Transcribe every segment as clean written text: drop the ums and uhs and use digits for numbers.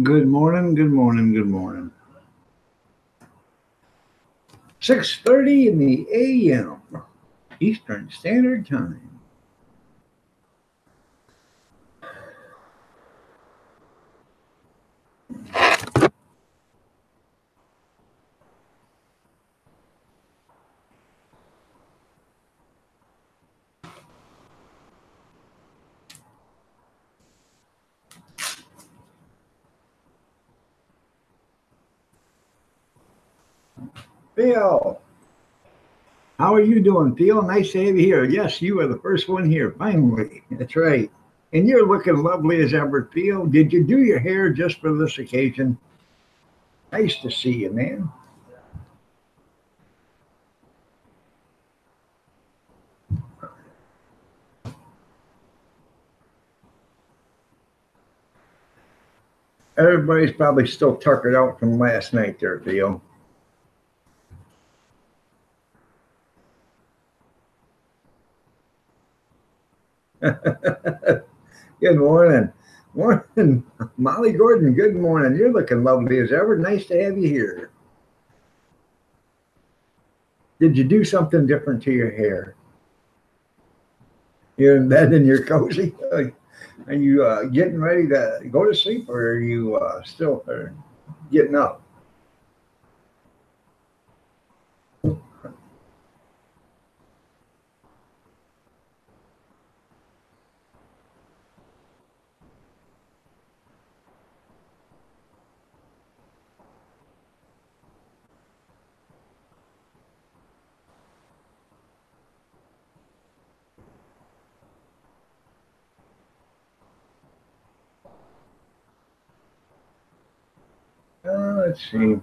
Good morning, good morning, good morning. 6:30 in the a.m. Eastern Standard Time. Phil, how are you doing, Phil? Nice to have you here. Yes, you are the first one here, finally. That's right. And you're looking lovely as ever, Phil. Did you do your hair just for this occasion? Nice to see you, man. Everybody's probably still tuckered out from last night there, Phil. Good morning. Morning, Molly Gordon. Good morning. You're looking lovely as ever. Nice to have you here. Did you do something different to your hair? You're in bed and you're cozy. Are you getting ready to go to sleep, or are you still getting up? Let's see.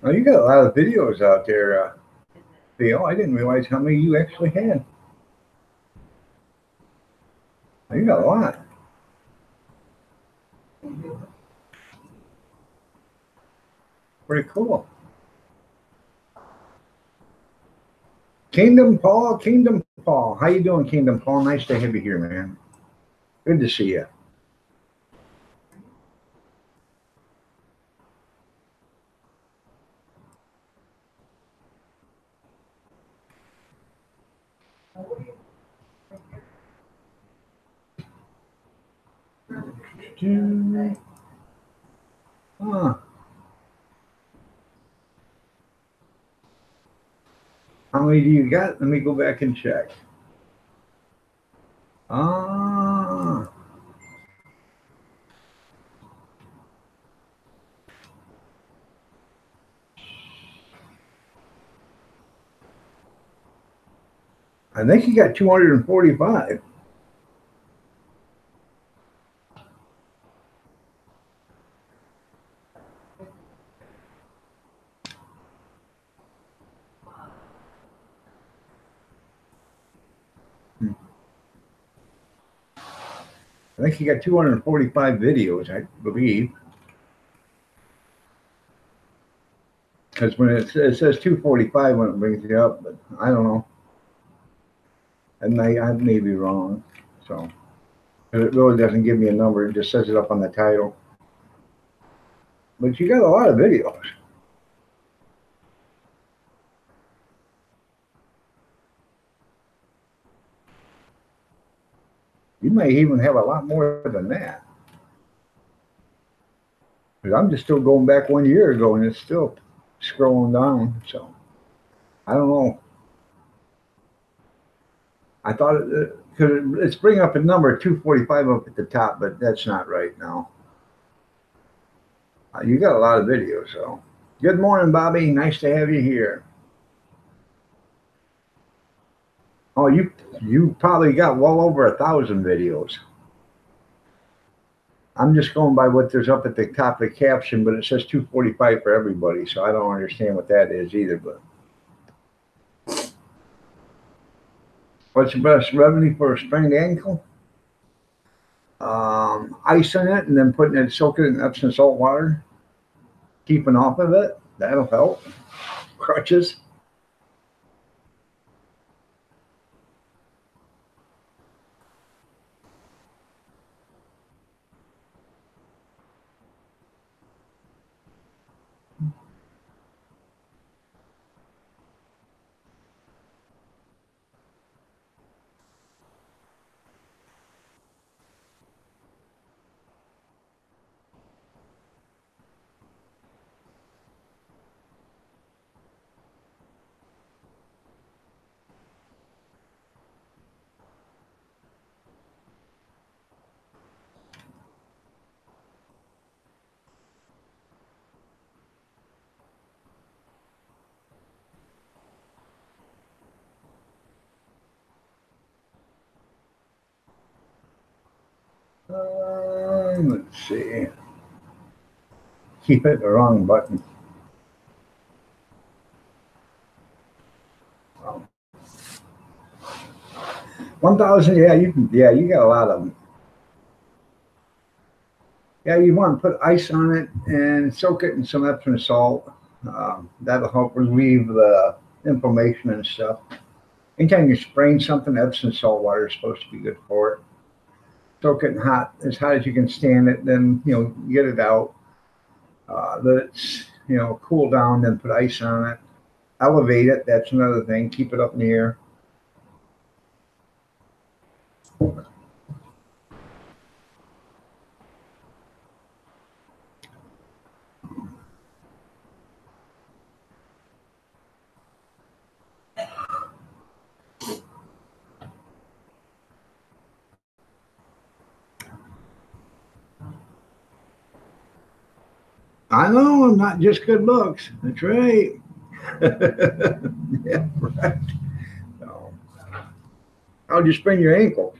Oh, you got a lot of videos out there, Theo. I didn't realize how many you actually had. Oh, you got a lot. Pretty cool. Kingdom Paul, Kingdom Paul. How you doing, Kingdom Paul? Nice to have you here, man. Good to see you. Huh. How many do you got? Let me go back and check. Ah, I think you got 245. I think you got 245 videos, I believe. Because when it says 245 when it brings it up, but I don't know. I may be wrong. So, 'cause it really doesn't give me a number. It just says it up on the title. But you got a lot of videos. You may even have a lot more than that. Because I'm just still going back 1 year ago and it's still scrolling down. So, I don't know. I thought because it's bringing up a number 245 up at the top, but that's not right now. You got a lot of videos, so good morning, Bobby. Nice to have you here. Oh, you probably got well over 1,000 videos. I'm just going by what there's up at the top of the caption, but it says 245 for everybody, so I don't understand what that is either. But What's the best remedy for a sprained ankle? Icing it and then putting it, soaking it in Epsom salt water, keeping off of it. That'll help. Crutches. Let's see. Keep it the wrong button. 1,000. Yeah, you can. Yeah, you got a lot of them. Yeah, you want to put ice on it and soak it in some Epsom salt. That'll help relieve the inflammation and stuff. Anytime you sprain something, Epsom salt water is supposed to be good for it. Soak it in hot, as hot as you can stand it. Then get it out. Let it cool down. Then put ice on it. Elevate it. That's another thing. Keep it up in the air. I know, I'm not just good looks. That's right. Yeah, right. So, how'd you sprain your ankle?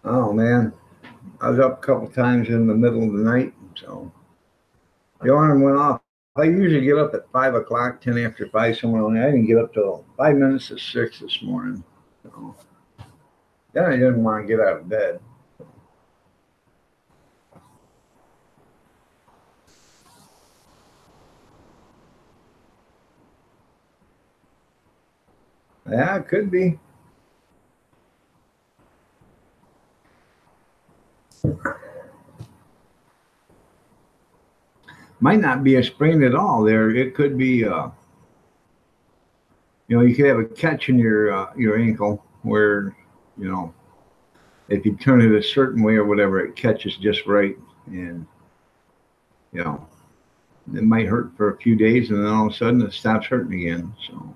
Oh man, I was up a couple times in the middle of the night, so the alarm went off. I usually get up at 5 o'clock, 10 after 5, somewhere on there. I didn't get up till 5 minutes to 6 this morning. So then I didn't want to get out of bed. Yeah, it could be. Might not be a sprain at all. There, it could be. You could have a catch in your ankle where you know if you turn it a certain way or whatever, it catches just right, and you know it might hurt for a few days, and then all of a sudden it stops hurting again. So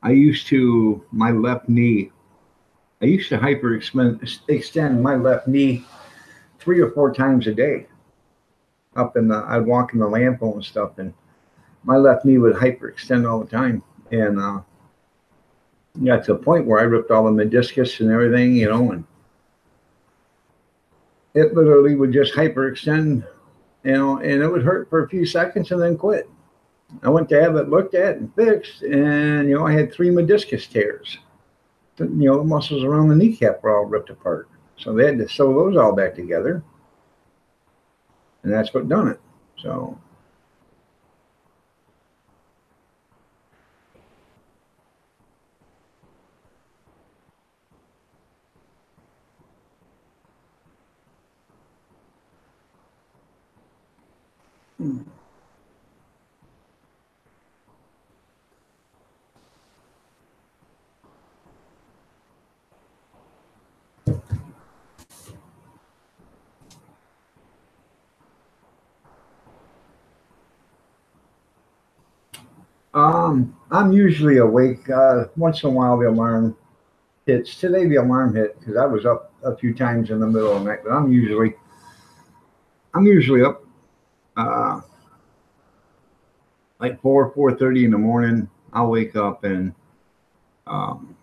I used to my left knee. I used to extend my left knee 3 or 4 times a day. I'd walk in the lamp and stuff, and my left knee would hyperextend all the time, and got to the point where I ripped all the meniscus and everything, and it literally would just hyperextend, and it would hurt for a few seconds and then quit. I went to have it looked at and fixed, and I had 3 meniscus tears. The muscles around the kneecap were all ripped apart, so they had to sew those all back together, and that's what done it. So I'm usually awake. Once in a while, the alarm hits. Today the alarm hit because I was up a few times in the middle of the night, but I'm usually up like 4:30 in the morning. I'll wake up and um,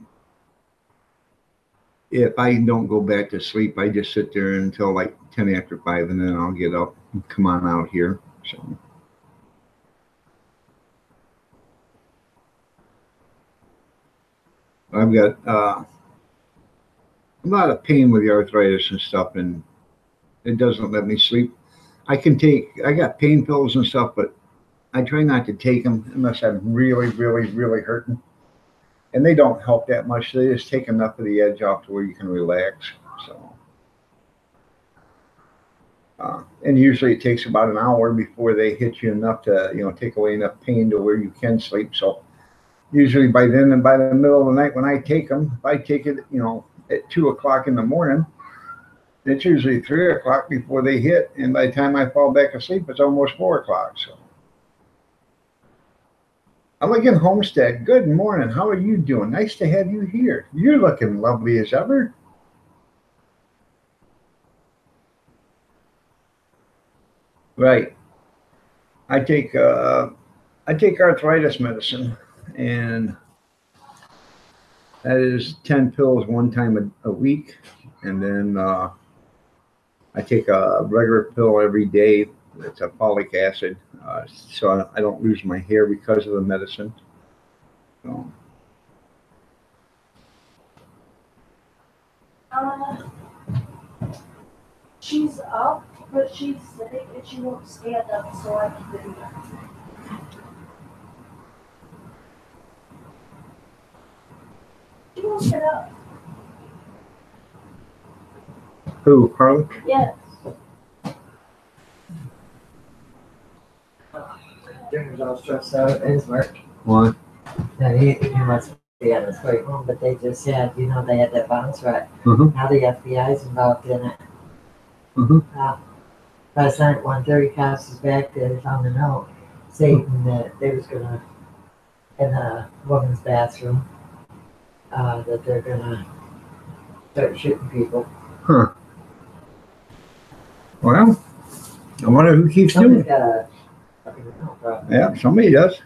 if I don't go back to sleep, I just sit there until like 10 after 5, and then I'll get up and come on out here. So I've got a lot of pain with the arthritis and stuff, and it doesn't let me sleep. I got pain pills and stuff, but I try not to take them unless I'm really, really, really hurting. And they don't help that much. They just take enough of the edge off to where you can relax. So, and usually it takes about an hour before they hit you enough to, take away enough pain to where you can sleep. So usually by then and by the middle of the night when I take them, if I take it, at 2 o'clock in the morning, it's usually 3 o'clock before they hit. And by the time I fall back asleep, it's almost 4 o'clock. So. Elegant Homestead, good morning. How are you doing? Nice to have you here. You're looking lovely as ever. Right. I take arthritis medicine, and that is 10 pills one time a week, and then I take a regular pill every day. It's a folic acid, so I don't lose my hair because of the medicine. So. She's up, but she's sitting and she won't stand up, so I can do that. She won't get up. Who, Carly? Yes. Junior's all stressed out at his work. Why? And he must be on his way home, but they just said, they had that bounce right. Mm-hmm. Now the FBI's involved in it. Mm-hmm. Last night, 1:30 cops is back there. They found a note stating that they was gonna, in the woman's bathroom, that they're gonna start shooting people. Huh. Well, I wonder who keeps doing it. Yeah, somebody does.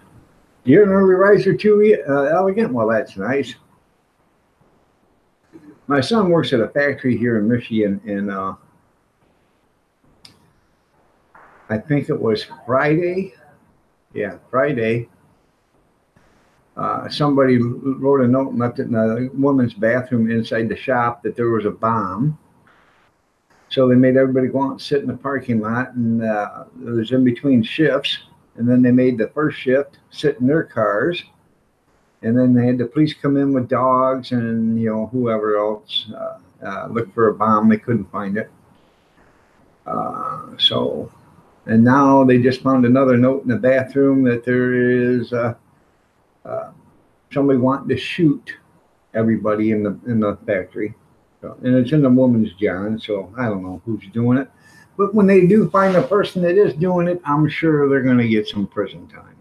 You're an early riser too, Elegant? Well, that's nice. My son works at a factory here in Michigan, and I think it was Friday. Yeah, Friday. Somebody wrote a note and left it in a woman's bathroom inside the shop that there was a bomb. So they made everybody go out and sit in the parking lot, and it was in between shifts. And then they made the first shift sit in their cars, and then they had the police come in with dogs and whoever else look for a bomb. They couldn't find it. And now they just found another note in the bathroom that there is somebody wanting to shoot everybody in the factory. So, and it's in the woman's john, so I don't know who's doing it. But when they do find the person that is doing it, I'm sure they're going to get some prison time.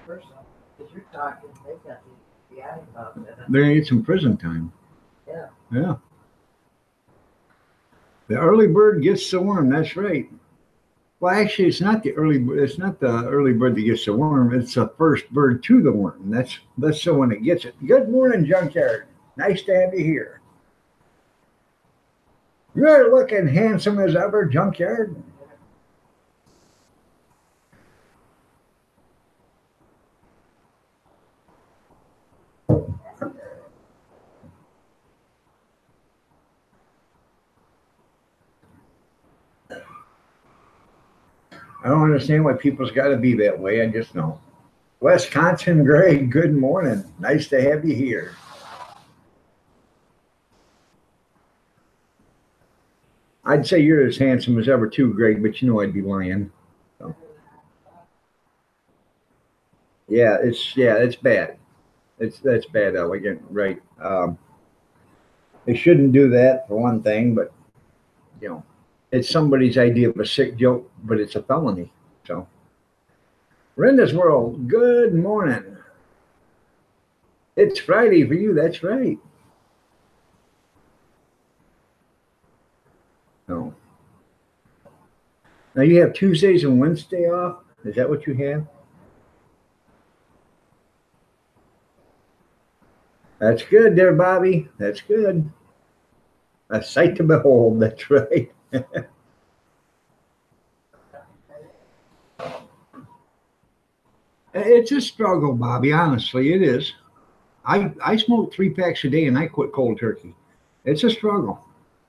First off, because you're talking, they got the FBI involved in it. They're going to get some prison time. Yeah. Yeah. The early bird gets the worm. That's right. Well, actually, it's not the early bird. It's not the early bird that gets the worm. It's the first bird to the worm. That's the one that gets it. Good morning, Junkyard. Nice to have you here. You're looking handsome as ever, Junkyard. I don't understand why people's got to be that way. I just know. Wisconsin Greg, good morning. Nice to have you here. I'd say you're as handsome as ever too, Greg, but I'd be lying. So. Yeah, it's bad. That's bad, Elegant, right? They shouldn't do that for one thing, but it's somebody's idea of a sick joke, but it's a felony. So, Renda's World, good morning. It's Friday for you. That's right. No. Now you have Tuesdays and Wednesday off. Is that what you have? That's good there, Bobby. That's good. A sight to behold. That's right. It's a struggle, Bobby. Honestly, it is. I smoke 3 packs a day and I quit cold turkey. It's a struggle.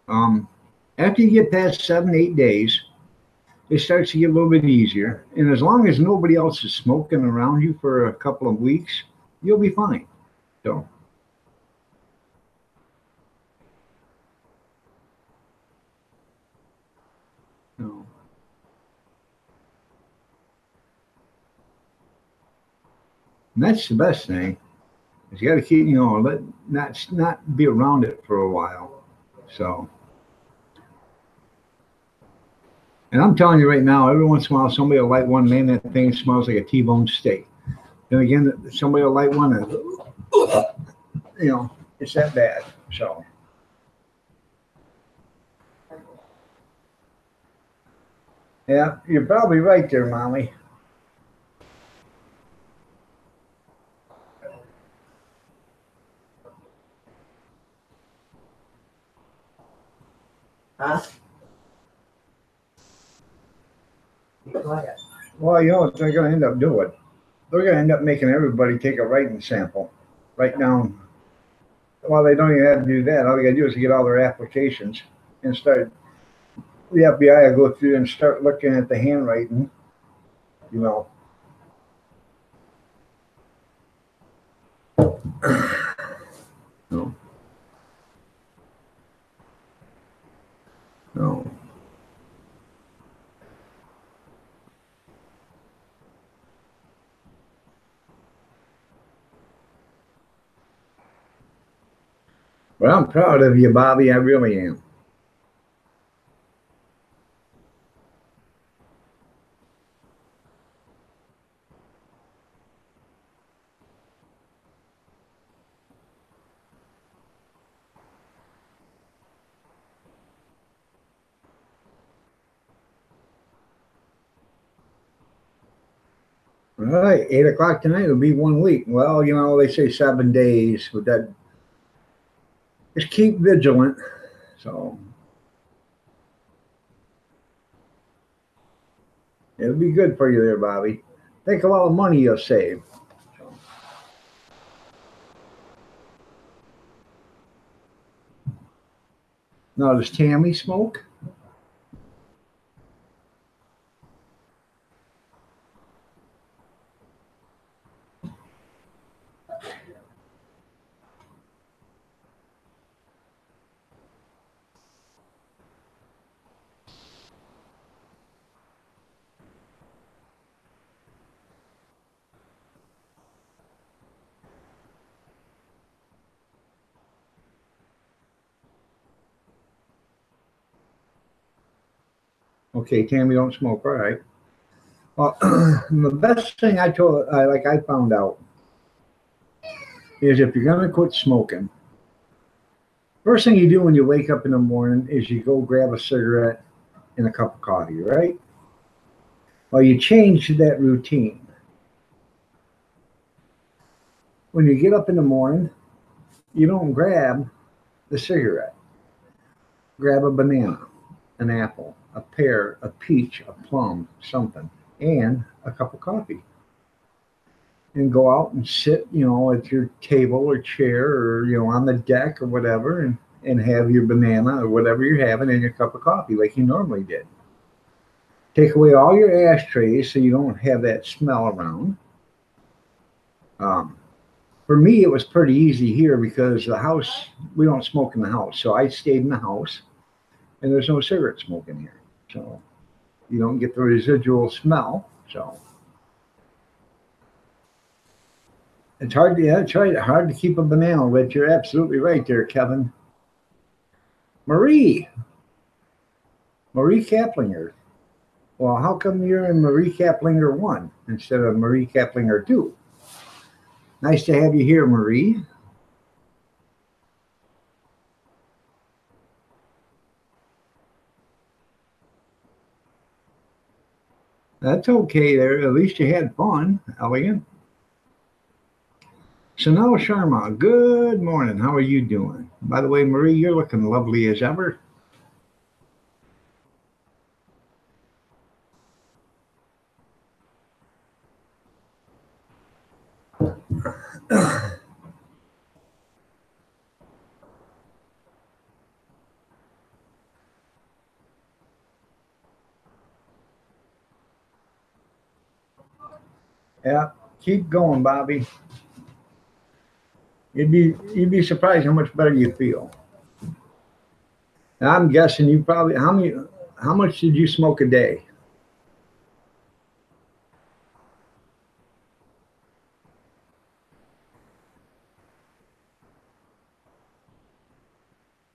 Um, After you get past 7, 8 days, it starts to get a little bit easier. And as long as nobody else is smoking around you for a couple of weeks, you'll be fine. So, no. And that's the best thing. Is you got to keep, let not be around it for a while. So, and I'm telling you right now, every once in a while, somebody will light one, man, that thing smells like a T-bone steak. Then again, somebody will light one, and it's that bad. So, yeah, you're probably right there, Molly. Huh? Be quiet. Well, you know what they're going to end up doing? They're going to end up making everybody take a writing sample. Write down. Well, they don't even have to do that. All they got to do is get all their applications and start. The FBI will go through and start looking at the handwriting. No. No. Well, I'm proud of you, Bobby. I really am. All right, 8 o'clock tonight will be 1 week. Well, they say 7 days, but that just keep vigilant. So it'll be good for you there, Bobby. Think of all the money you'll save. Now, does Tammy smoke? Okay, Tammy don't smoke. All right. Well, the best thing I found out is if you're going to quit smoking, first thing you do when you wake up in the morning is you go grab a cigarette and a cup of coffee, right? Well, you change that routine. When you get up in the morning, you don't grab the cigarette. Grab a banana, an apple, a pear, a peach, a plum, something, and a cup of coffee. And go out and sit, at your table or chair or, on the deck or whatever and have your banana or whatever you're having and your cup of coffee like you normally did. Take away all your ashtrays so you don't have that smell around. For me, it was pretty easy here because the house, we don't smoke in the house. So I stayed in the house and there's no cigarette smoke in here. So you don't get the residual smell. So it's hard to keep a banana lit. You're absolutely right there, Kevin. Marie Kaplinger. Well, how come you're in Marie Kaplinger 1 instead of Marie Kaplinger 2? Nice to have you here, Marie. That's okay there. At least you had fun, Elegant. Chanel Sharma, good morning. How are you doing? By the way, Marie, you're looking lovely as ever. Yeah, keep going, Bobby. You'd be surprised how much better you feel. And I'm guessing you probably how much did you smoke a day?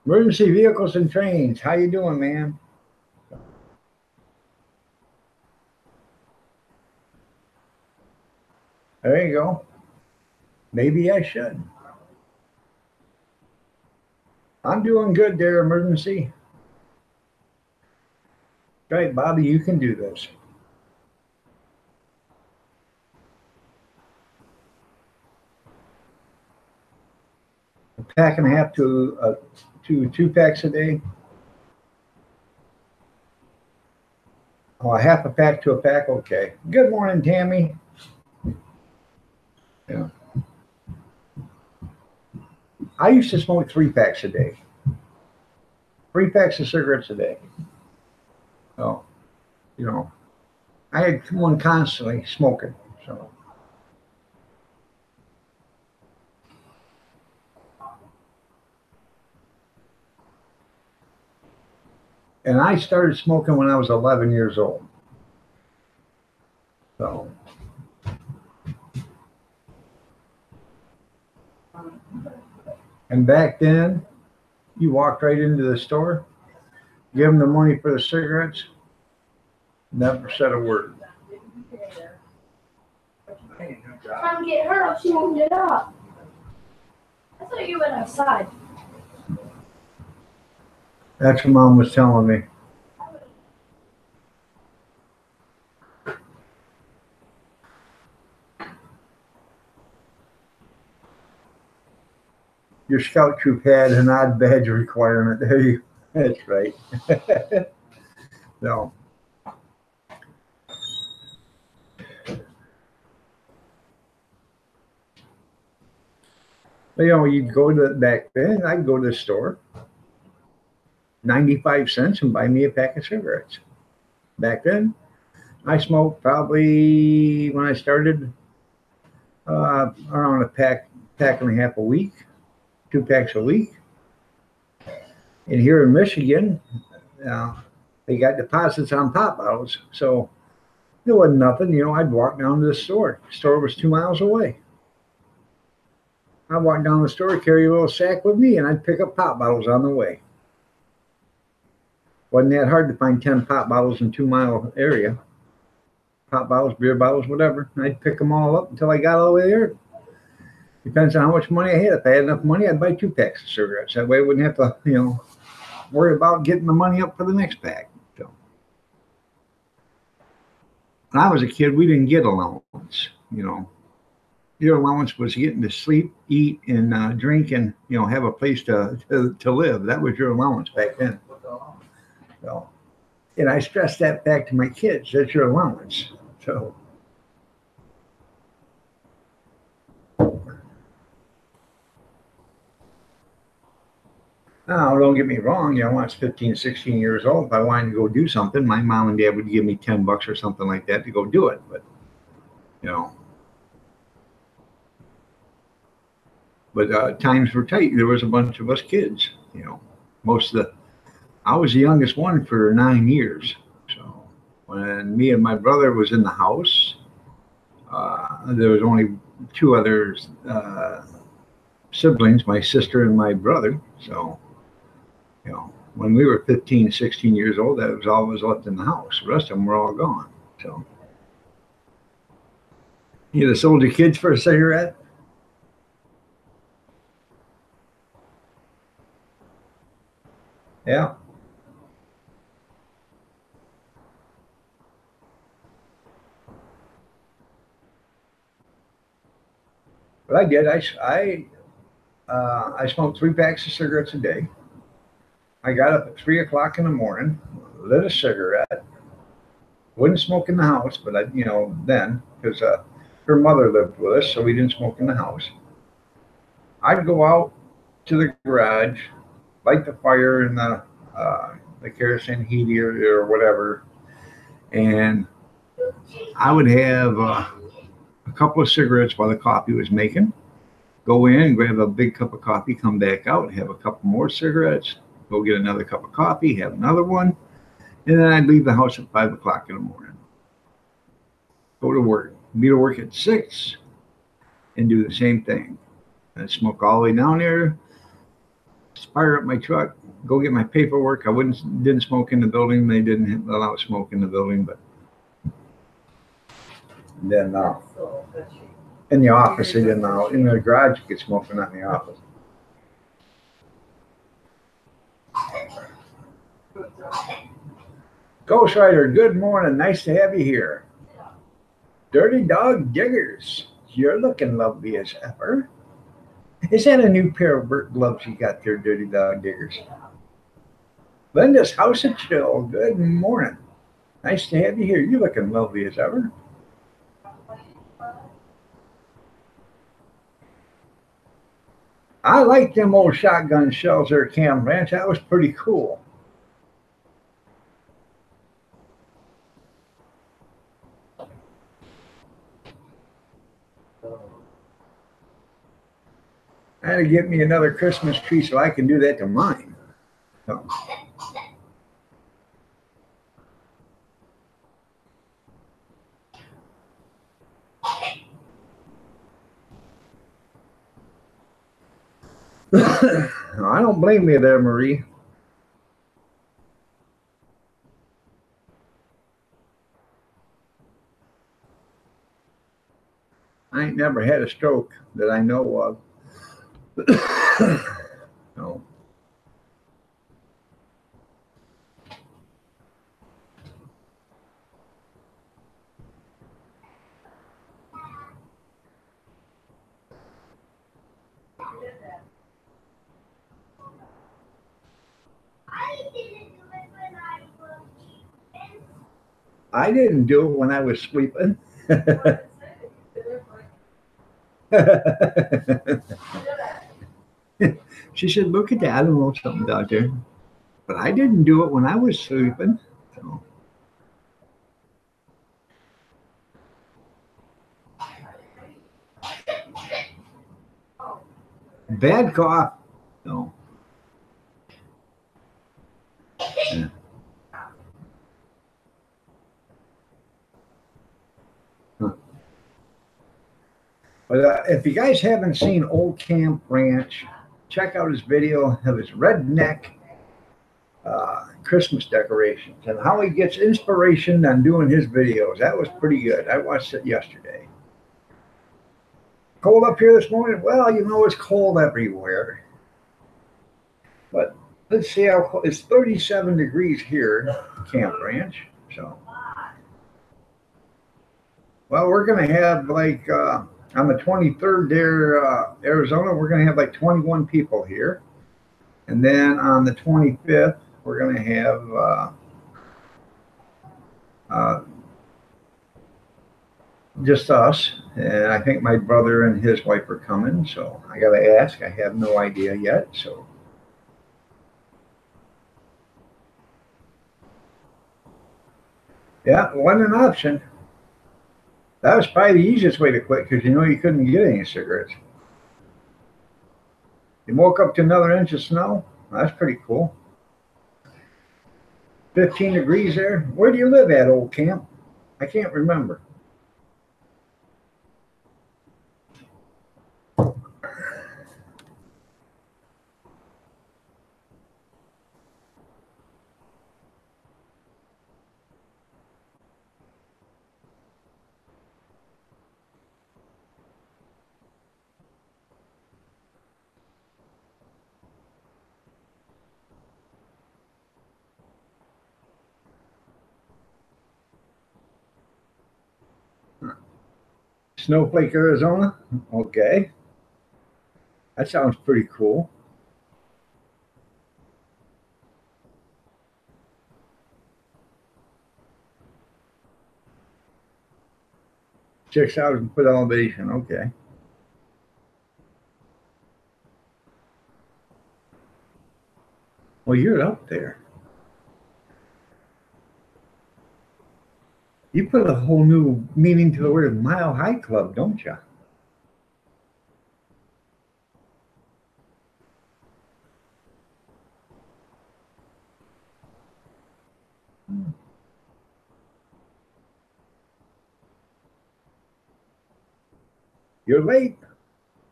Emergency vehicles and trains. How you doing, man? There you go. Maybe I should. I'm doing good there, Emergency. Right, Bobby, you can do this. A pack and a half to 2 packs a day. Oh, a half a pack to a pack. Okay. Good morning, Tammy. Yeah. I used to smoke 3 packs a day. 3 packs of cigarettes a day. So, you know, I had one constantly smoking. So, and I started smoking when I was 11 years old. So, and back then, you walked right into the store, give them the money for the cigarettes, never said a word. Come get her. She won't get up. I thought you went outside. That's what Mom was telling me. Your scout troop had an odd badge requirement. There you. That's right. No. You know, you'd go to back then. I'd go to the store, 95 cents, and buy me a pack of cigarettes. Back then, I smoked probably when I started around a pack and a half a week. 2 packs a week. And here in Michigan, they got deposits on pop bottles. So there wasn't nothing. You know, I'd walk down to the store. The store was 2 miles away. I'd walk down the store, carry a little sack with me, and I'd pick up pop bottles on the way. Wasn't that hard to find 10 pop bottles in 2 mile area. Pop bottles, beer bottles, whatever. I'd pick them all up until I got all the way there. Depends on how much money I had. If I had enough money, I'd buy 2 packs of cigarettes. That way I wouldn't have to, you know, worry about getting the money up for the next pack. So, when I was a kid, we didn't get allowance. You know, your allowance was getting to sleep, eat, and drink, and you know, have a place to live. That was your allowance back then. So, and I stress that back to my kids. That's your allowance. So. Now, don't get me wrong, you know, when I was 15, 16 years old, if I wanted to go do something, my mom and dad would give me $10 or something like that to go do it. But, you know, times were tight. There was a bunch of us kids, you know, I was the youngest one for 9 years. So when me and my brother was in the house, there was only 2 other siblings, my sister and my brother. So, you know, when we were 15, 16 years old, that was all that was left in the house. The rest of them were all gone. So, you just sold your kids for a cigarette? Yeah. But I did. I smoked 3 packs of cigarettes a day. I got up at 3 o'clock in the morning, lit a cigarette. Wouldn't smoke in the house, but then because her mother lived with us, so we didn't smoke in the house. I'd go out to the garage, light the fire in the kerosene heater or whatever, and I would have a couple of cigarettes while the coffee was making. Go in, grab a big cup of coffee, come back out, have a couple more cigarettes, go get another cup of coffee, have another one, and then I'd leave the house at 5 o'clock in the morning. Go to work, be to work at 6, and do the same thing. I'd smoke all the way down there, fire up my truck, go get my paperwork. Didn't smoke in the building. They didn't allow smoke in the building, but then in the office they didn't allow. In the garage you could smoke, but not in the office. Ghost Rider, good morning. Nice to have you here. Dirty Dog Diggers, you're looking lovely as ever. Is that a new pair of work gloves you got there, Dirty Dog Diggers? Linda's House of Chill, good morning. Nice to have you here. You're looking lovely as ever. I like them old shotgun shells there, Cam Ranch. That was pretty cool. I had to get me another Christmas tree so I can do that to mine. So. I don't blame you there, Marie. I ain't never had a stroke that I know of. No. I didn't do it when I was sleeping. She said, look at that. I don't know something out there. But I didn't do it when I was sleeping. So. Bad cough. No. Yeah. Huh. But if you guys haven't seen Old Camp Ranch, check out his video of his redneck Christmas decorations and how he gets inspiration on doing his videos. That was pretty good. I watched it yesterday. Cold up here this morning? Well, it's cold everywhere. But let's see how cold. It's 37 degrees here, Camp Ranch. So, well, we're going to have like on the 23rd there, Arizona, we're going to have like 21 people here. And then on the 25th, we're going to have just us. And I think my brother and his wife are coming. So I got to ask. I have no idea yet. So. Yeah, it wasn't an option. That was probably the easiest way to quit because you couldn't get any cigarettes. You woke up to another inch of snow. That's pretty cool. 15 degrees there. Where do you live at, Old Camp? I can't remember. Snowflake, Arizona. Okay. That sounds pretty cool. Checks out and put elevation. Okay. Well, you're up there. You put a whole new meaning to the word Mile High Club, don't you? You're late.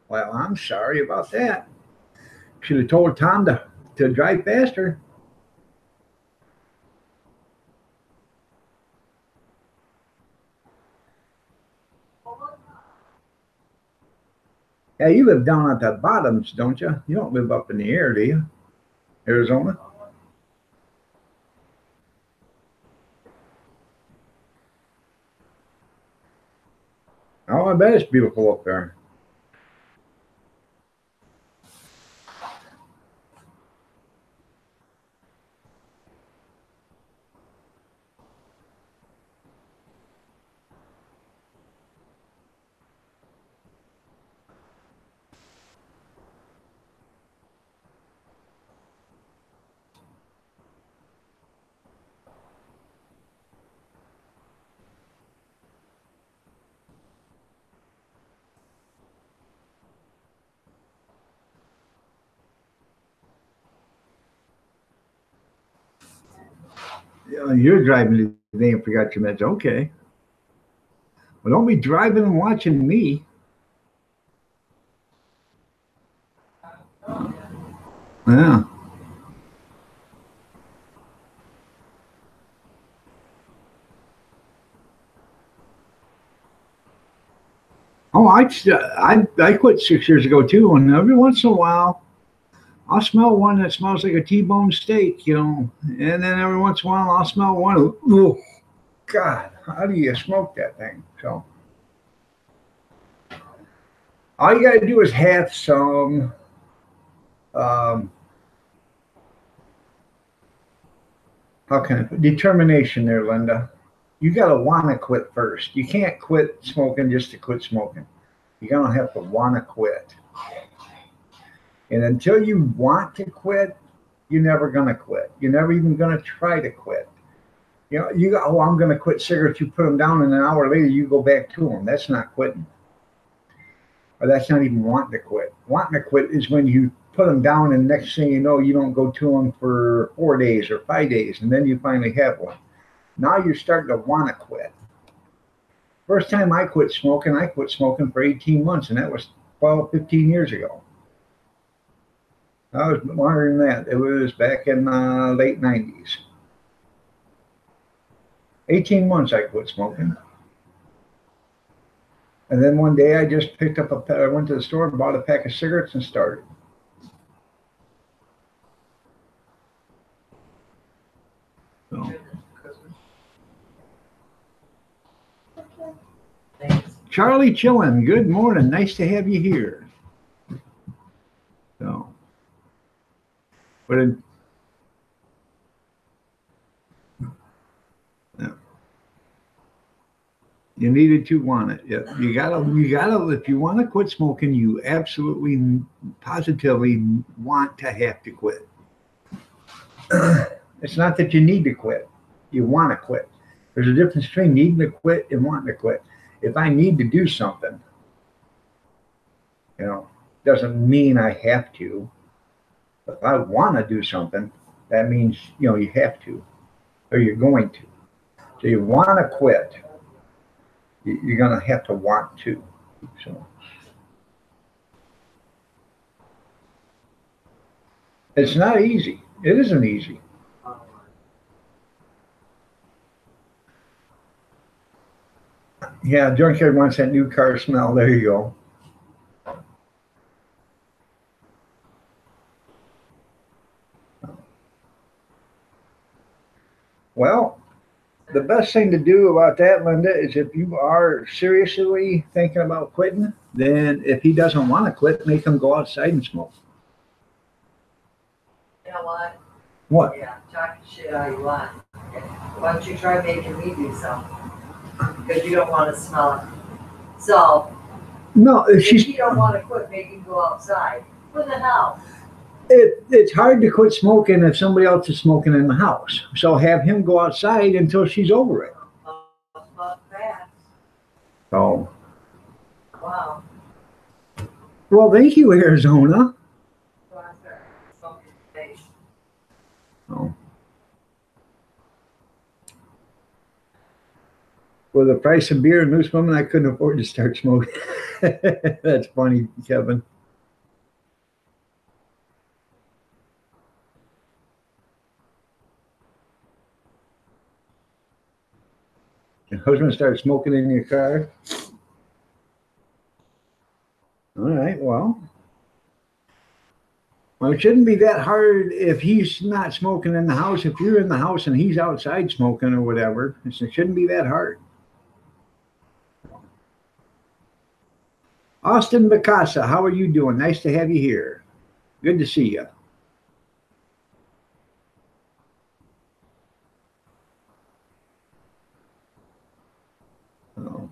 Well, I'm sorry about that. Should have told Tom to drive faster. Yeah, you live down at the bottoms, don't you? You don't live up in the air, do you? Arizona? Oh, I bet it's beautiful up there. Yeah, you're driving today and forgot your meds. Okay. Well, don't be driving and watching me. Yeah. Oh, I quit 6 years ago too, and every once in a while I'll smell one that smells like a T-bone steak, and then every once in a while I'll smell one. Oh God, how do you smoke that thing? So all you got to do is have some um, how can I put determination there, Linda. You got to want to quit first. You can't quit smoking just to quit smoking. You're gonna have to want to quit, and until you want to quit, you're never gonna quit. You're never even gonna try to quit. You go, oh, I'm going to quit cigarettes. You put them down, and an hour later, you go back to them. That's not quitting. Or that's not even wanting to quit. Wanting to quit is when you put them down, and next thing you know, you don't go to them for 4 days or 5 days, and then you finally have one. Now you're starting to want to quit. First time I quit smoking for 18 months, and that was 12, 15 years ago. I was longer than that. It was back in late 90s. 18 months I quit smoking. And then one day I just picked up I went to the store and bought a pack of cigarettes and started. So. Thanks. Charlie Chillin, good morning. Nice to have you here. So, but yeah. You needed to want it. Yeah, you gotta. If you want to quit smoking, you absolutely, positively want to have to quit. It's not that you need to quit; you want to quit. There's a difference between needing to quit and wanting to quit. If I need to do something, doesn't mean I have to. If I want to do something, that means you have to, or you're going to. So you want to quit. You're going to have to want to. So it's not easy. It isn't easy. Yeah, junkyard wants that new car smell. There you go. Well, The best thing to do about that, Linda, is if you are seriously thinking about quitting, then if he doesn't want to quit, make him go outside and smoke. You know what? What? Yeah, talk shit all you want. Why don't you try making me do something? Because you don't want to smell it. So, No, if she's. you don't want to quit, make him go outside. What the hell? It's hard to quit smoking if somebody else is smoking in the house. So have him go outside until she's over it. Fast. So, Wow. well, thank you, Arizona. So I started smoking face. Oh. For the price of beer and loose women, I couldn't afford to start smoking. That's funny, Kevin. Your husband started smoking in your car? All right, well, it shouldn't be that hard if he's not smoking in the house. If you're in the house and he's outside smoking or whatever, it shouldn't be that hard. Austin Bacasa, how are you doing? Nice to have you here. Good to see you. Oh.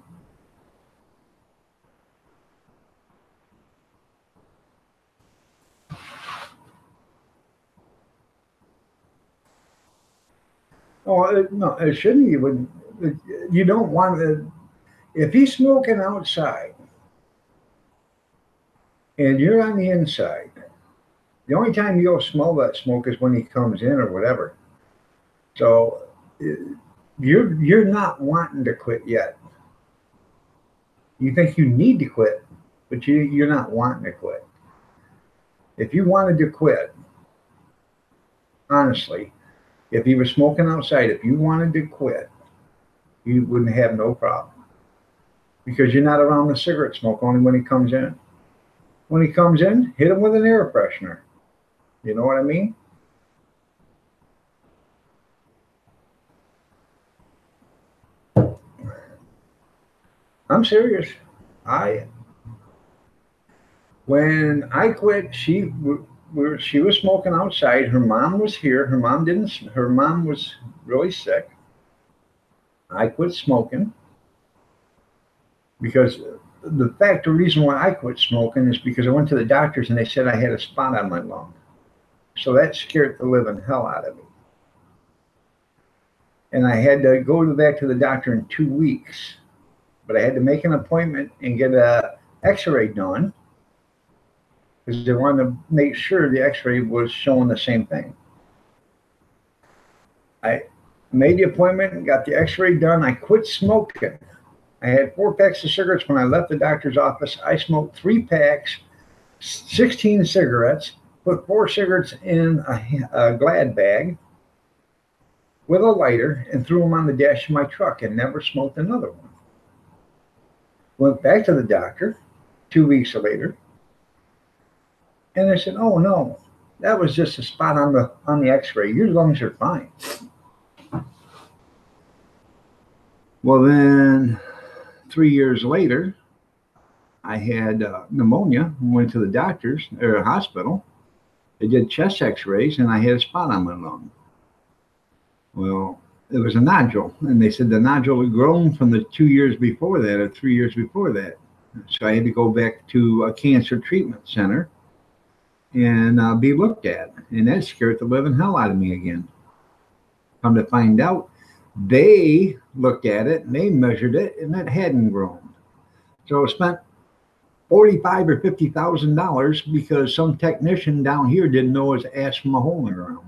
Oh, no, it shouldn't. You don't want to. If he's smoking outside and you're on the inside, the only time you'll smell that smoke is when he comes in or whatever. So you're not wanting to quit yet. You think you need to quit, but you're not wanting to quit. If you wanted to quit, honestly, if he was smoking outside, if you wanted to quit, you wouldn't have no problem. Because you're not around the cigarette smoke, only when he comes in. When he comes in, hit him with an air freshener. You know what I mean? I'm serious. When I quit, she was smoking outside. Her mom was here. Her mom was really sick. I quit smoking because the reason why I quit smoking is because I went to the doctors and they said I had a spot on my lung. So that scared the living hell out of me. And I had to go back to the doctor in 2 weeks. But I had to make an appointment and get a x-ray done because they wanted to make sure the x-ray was showing the same thing. I made the appointment and got the x-ray done. I quit smoking. I had 4 packs of cigarettes when I left the doctor's office. I smoked 3 packs, 16 cigarettes, put 4 cigarettes in a Glad bag with a lighter and threw them on the dash of my truck and never smoked another one. Went back to the doctor 2 weeks later, and they said, "Oh no, that was just a spot on the X-ray. Your lungs are fine." Well, then 3 years later, I had pneumonia. Went to the doctors or hospital. They did chest X-rays, and I had a spot on my lung. Well, it was a nodule, and they said the nodule had grown from the 2 years before that or 3 years before that. So I had to go back to a cancer treatment center and be looked at, and that scared the living hell out of me again. Come to find out, they looked at it and they measured it, and it hadn't grown. So I spent $45,000 or $50,000 because some technician down here didn't know his ass from a hole in the ground.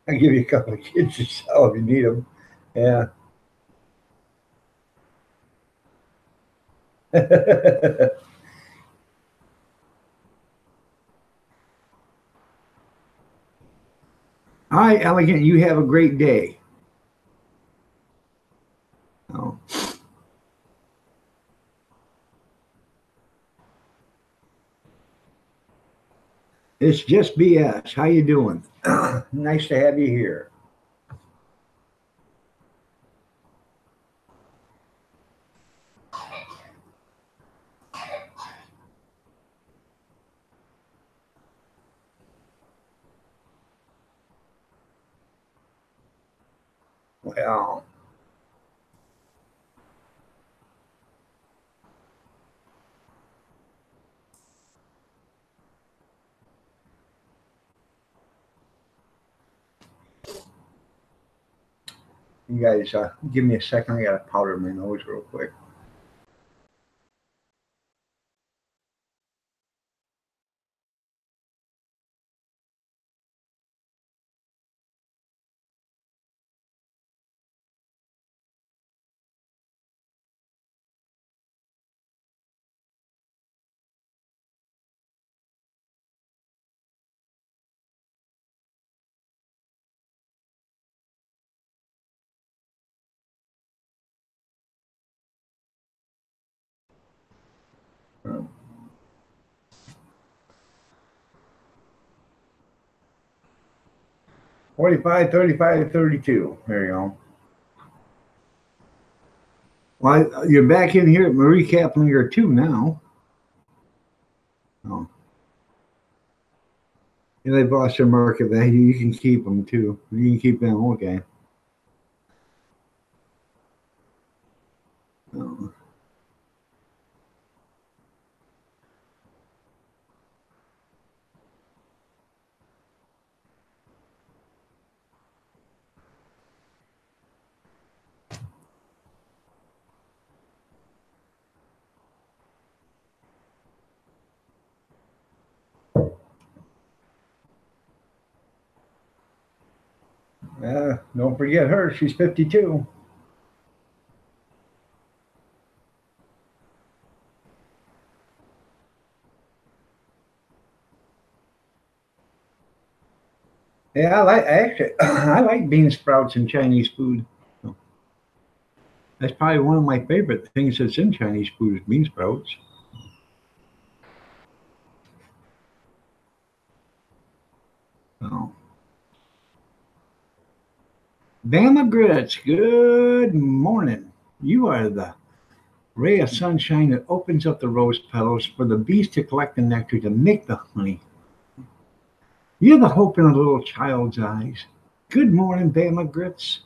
I'll give you a couple of kids to sell if you need them. Yeah. All right, Elegant, you have a great day. Oh. It's just BS. How you doing? Nice to have you here. Well, you guys, give me a second. I got to powder my nose real quick. Um, 45, 35, 32. There you go. Well, you're back in here at Marie Kaplinger 2 now. Oh. And they've lost their market value. You can keep them too. You can keep them. Okay. Oh. Don't forget her. She's 52. Yeah, I like bean sprouts and Chinese food. That's probably one of my favorite things that's in Chinese food is bean sprouts. Oh. Bama Grits, good morning. You are the ray of sunshine that opens up the rose petals for the bees to collect the nectar to make the honey. You're the hope in a little child's eyes. Good morning, Bama Grits.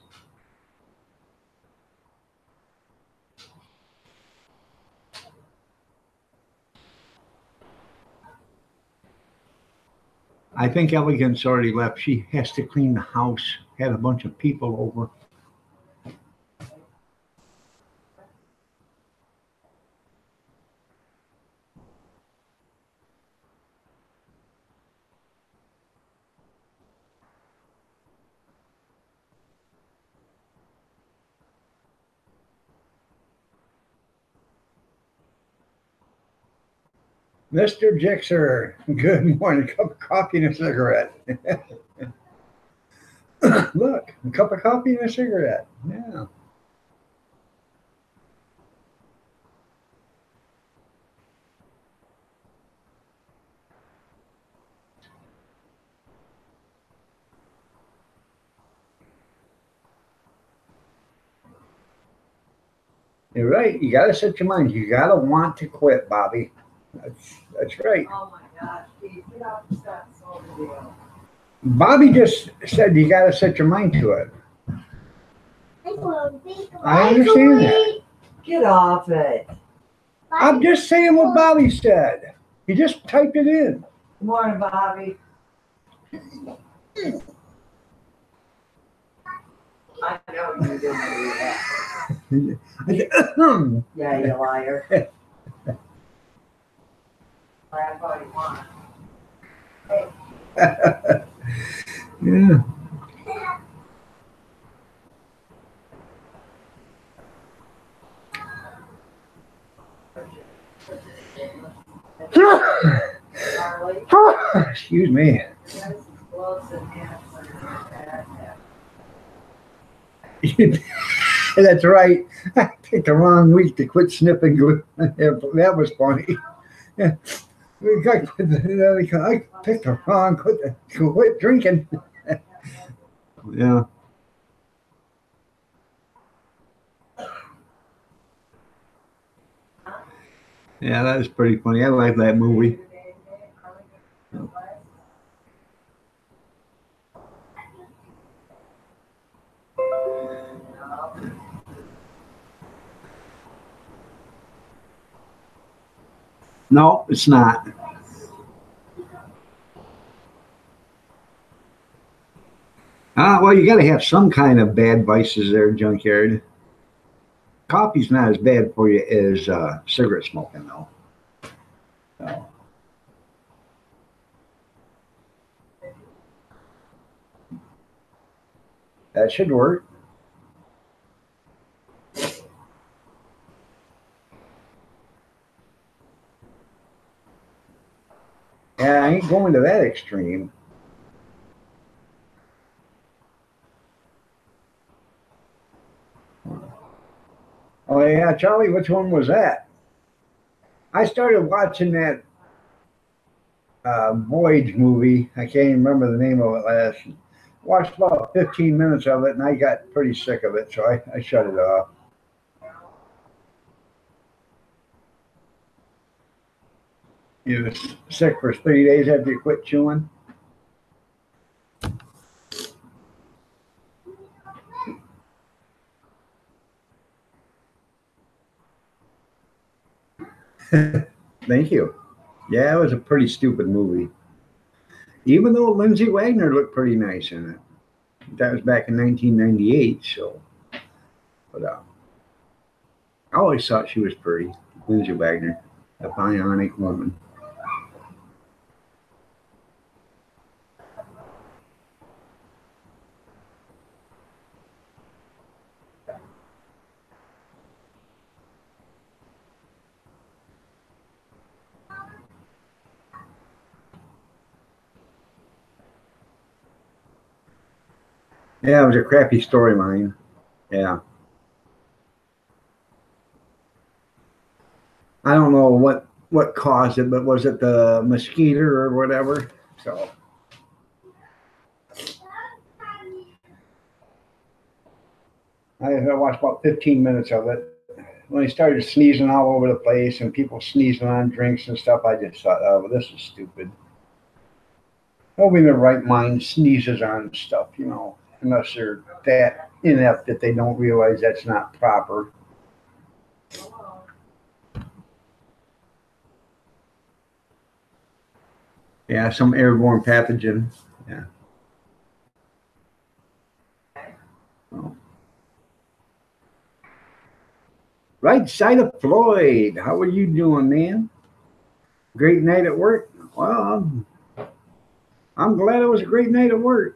I think Elegance already left. She has to clean the house. Had a bunch of people over. Mr. Jixer, good morning. A cup of coffee and a cigarette. Look, a cup of coffee and a cigarette. Yeah. You're right. You got to set your mind. You got to want to quit, Bobby. That's right. Oh my gosh, Steve, get off the steps over there. Bobby just said you got to set your mind to it. I understand that. Get off it. I'm just saying what Bobby said. He just typed it in. Good morning, Bobby. I know you didn't do that. Yeah, you liar. Laugh all you want. Yeah. Excuse me. That's right. I picked the wrong week to quit sniffing glue. That was funny. We got, I picked the wrong, quit drinking. Yeah. Yeah, that was pretty funny. I like that movie. No, it's not. Well, you got to have some kind of bad vices there, junkyard. Coffee's not as bad for you as cigarette smoking, though. So, that should work. Yeah, I ain't going to that extreme. Oh yeah, Charlie, which one was that? I started watching that Voyage movie. I can't even remember the name of it last. Watched about 15 minutes of it, and I got pretty sick of it, so I shut it off. You was sick for 3 days after you quit chewing. Thank you. Yeah, it was a pretty stupid movie. Even though Lindsay Wagner looked pretty nice in it. That was back in 1998, so. But I always thought she was pretty, Lindsay Wagner, a bionic woman. Yeah, it was a crappy storyline. Yeah. I don't know what caused it, but was it the mosquito or whatever? So I watched about 15 minutes of it. When he started sneezing all over the place and people sneezing on drinks and stuff, I just thought, oh, well, this is stupid. Nobody in their right mind sneezes on stuff, unless they're that inept that they don't realize that's not proper. Yeah, some airborne pathogen. Yeah. Oh. Right side of Floyd. How are you doing, man? Great night at work? Well, I'm glad it was a great night at work.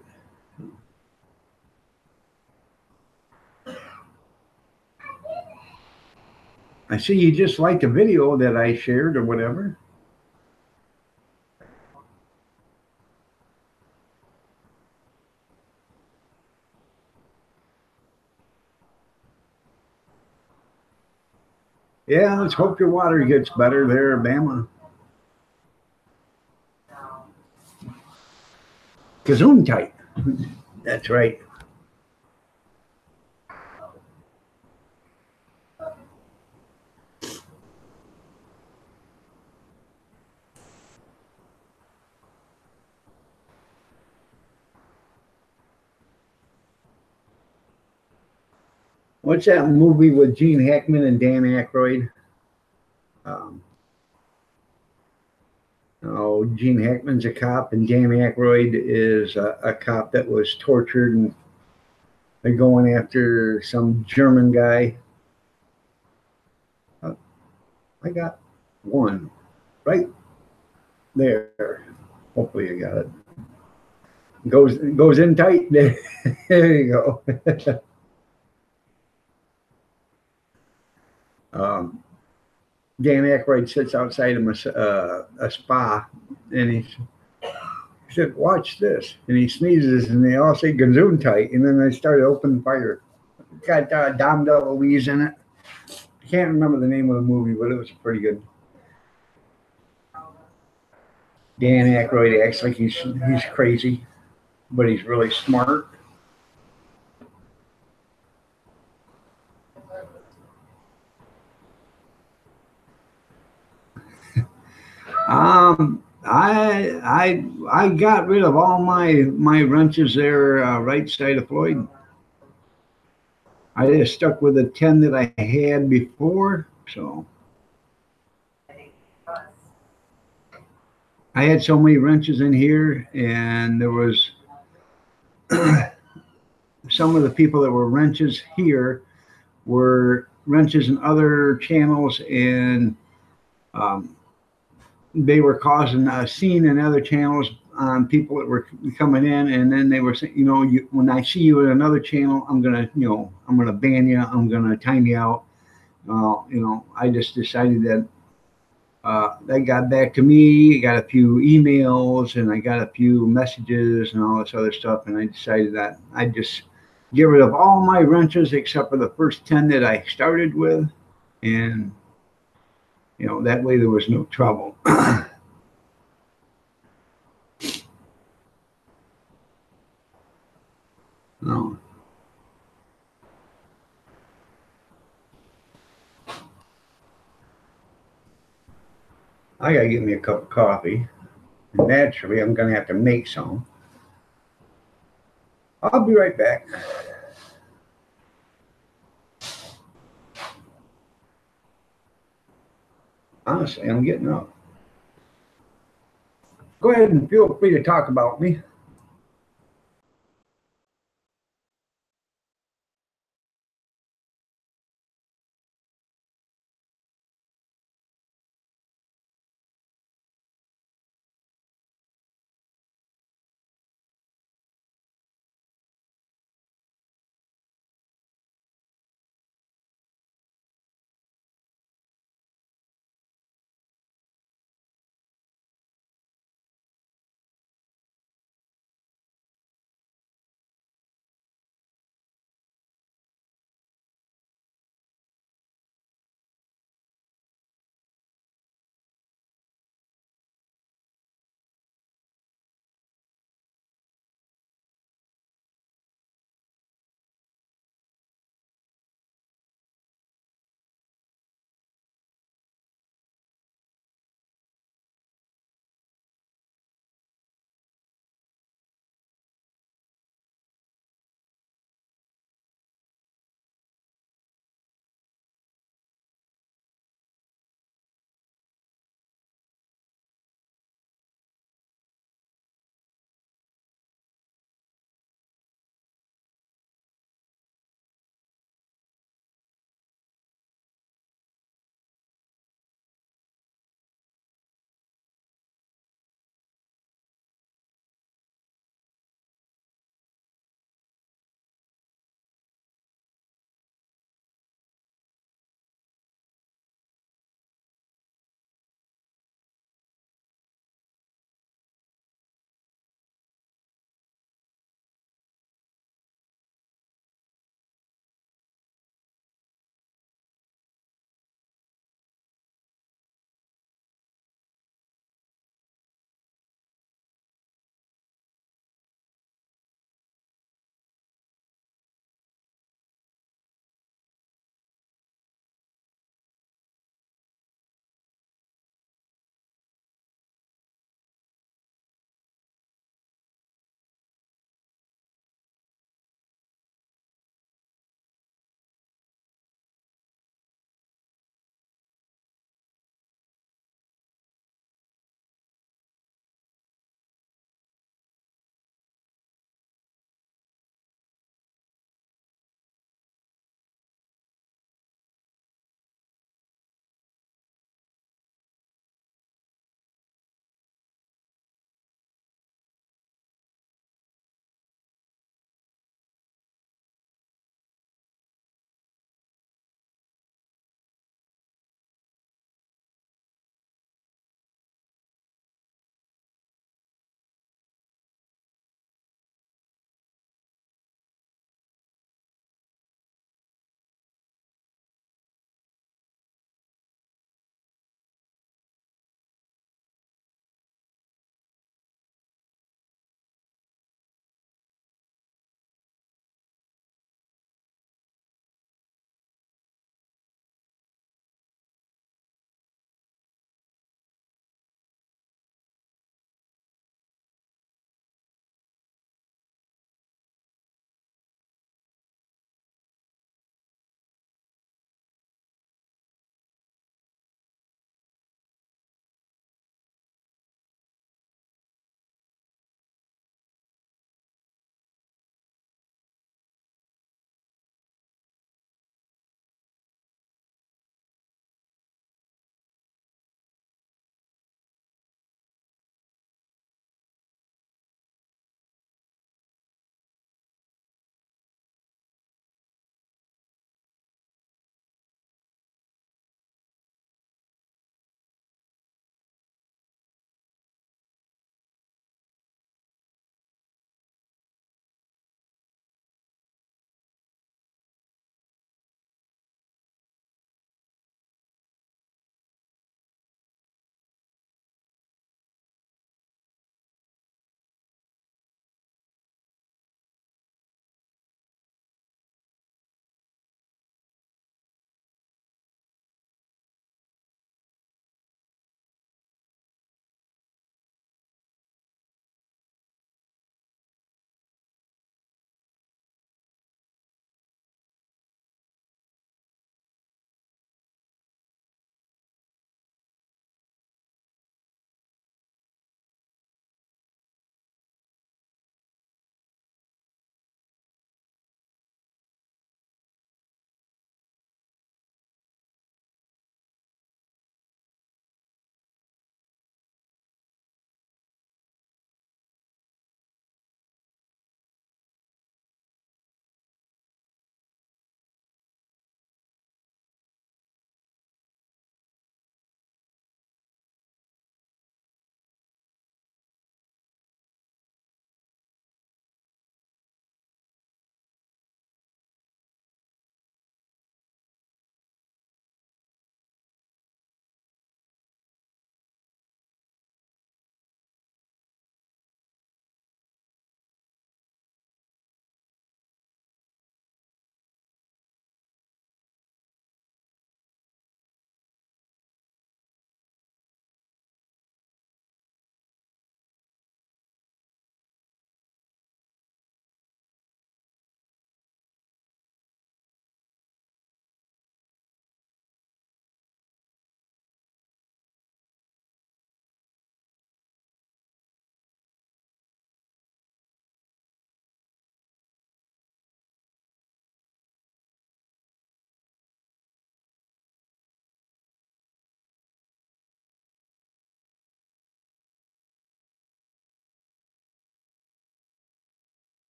I see you just liked a video that I shared or whatever. Yeah, let's hope your water gets better there, Bama. Gesundheit. That's right. What's that movie with Gene Hackman and Dan Aykroyd? Um, Gene Hackman's a cop, and Dan Aykroyd is a cop that was tortured, and they're going after some German guy. I got one right there. Hopefully, you got it. Goes in tight. There you go. Dan Aykroyd sits outside of a spa, and he said, "Watch this," and he sneezes, and they all say "Gesundheit," and then they started opening fire. Got Dom DeLuise in it. I can't remember the name of the movie, but it was pretty good. Dan Aykroyd acts like he's crazy, but he's really smart. I got rid of all my wrenches there, right side of Floyd. I just stuck with the 10 that I had before. So I had so many wrenches in here, and there was some of the people that were wrenches here were wrenches in other channels, and um, they were causing a scene in other channels on people that were coming in, and then they were saying, when I see you in another channel, I'm gonna ban you, I'm gonna time you out. I just decided that they got back to me. I got a few emails and I got a few messages and all this other stuff, and I decided that I'd just get rid of all my wrenches except for the first 10 that I started with, and that way there was no trouble. No. I gotta get me a cup of coffee. Naturally, I'm gonna have to make some. I'll be right back. Honestly, I'm getting up. Go ahead and feel free to talk about me.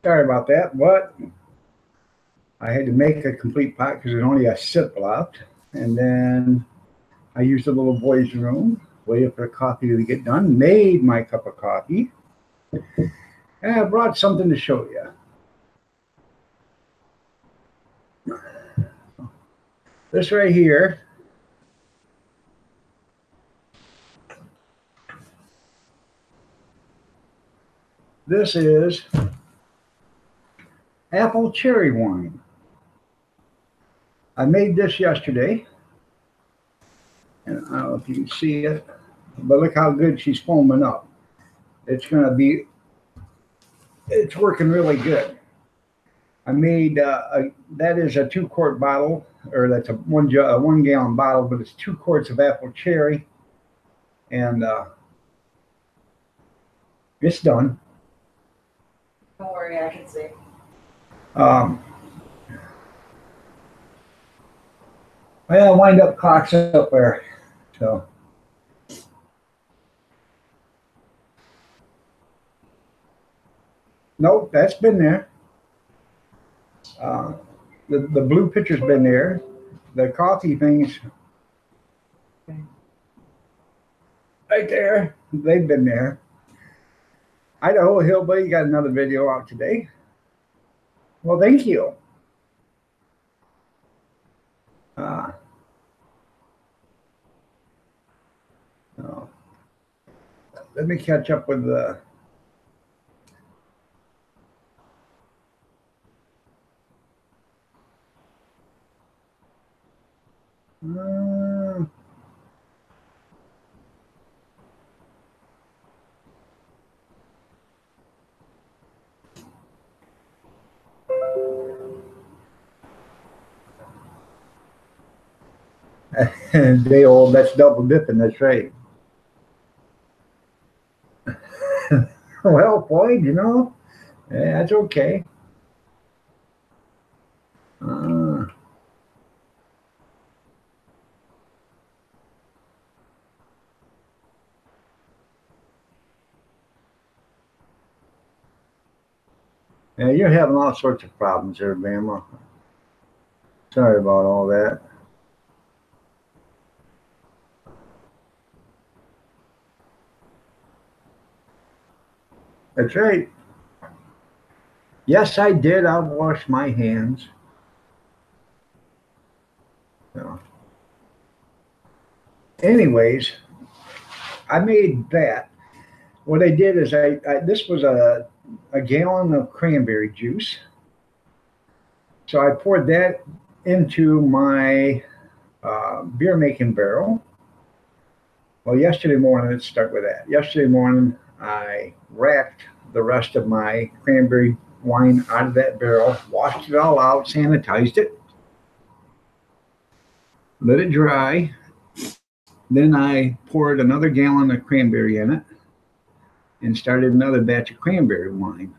Sorry about that, but I had to make a complete pot because there's only a sip left. And then I used the little boy's room, waited for the coffee to get done, made my cup of coffee, and I brought something to show you. This right here this is apple cherry wine. I made this yesterday, and I don't know if you can see it, but look how good she's foaming up. It's working really good. I made that is a 2-quart bottle, or that's a 1-gallon bottle, but it's 2 quarts of apple cherry, and it's done. Don't worry, I can see. Well, wind up clock's up there, so. Nope, that's been there. The blue picture's been there. The coffee things right there, they've been there. Idaho Hillbilly got another video out today. Well, thank you. Let me catch up with the day old, that's double dipping, that's right. Well, Floyd, you know, yeah, that's okay. Yeah, you're having all sorts of problems there, Bama. Sorry about all that. That's right. Yes, I did. I'll wash my hands. So. Anyways, I made that. What I did is this was a gallon of cranberry juice. So I poured that into my beer making barrel. Well, yesterday morning, let's start with that. Yesterday morning, I racked the rest of my cranberry wine out of that barrel, washed it all out, sanitized it, let it dry. Then I poured another gallon of cranberry in it and started another batch of cranberry wine.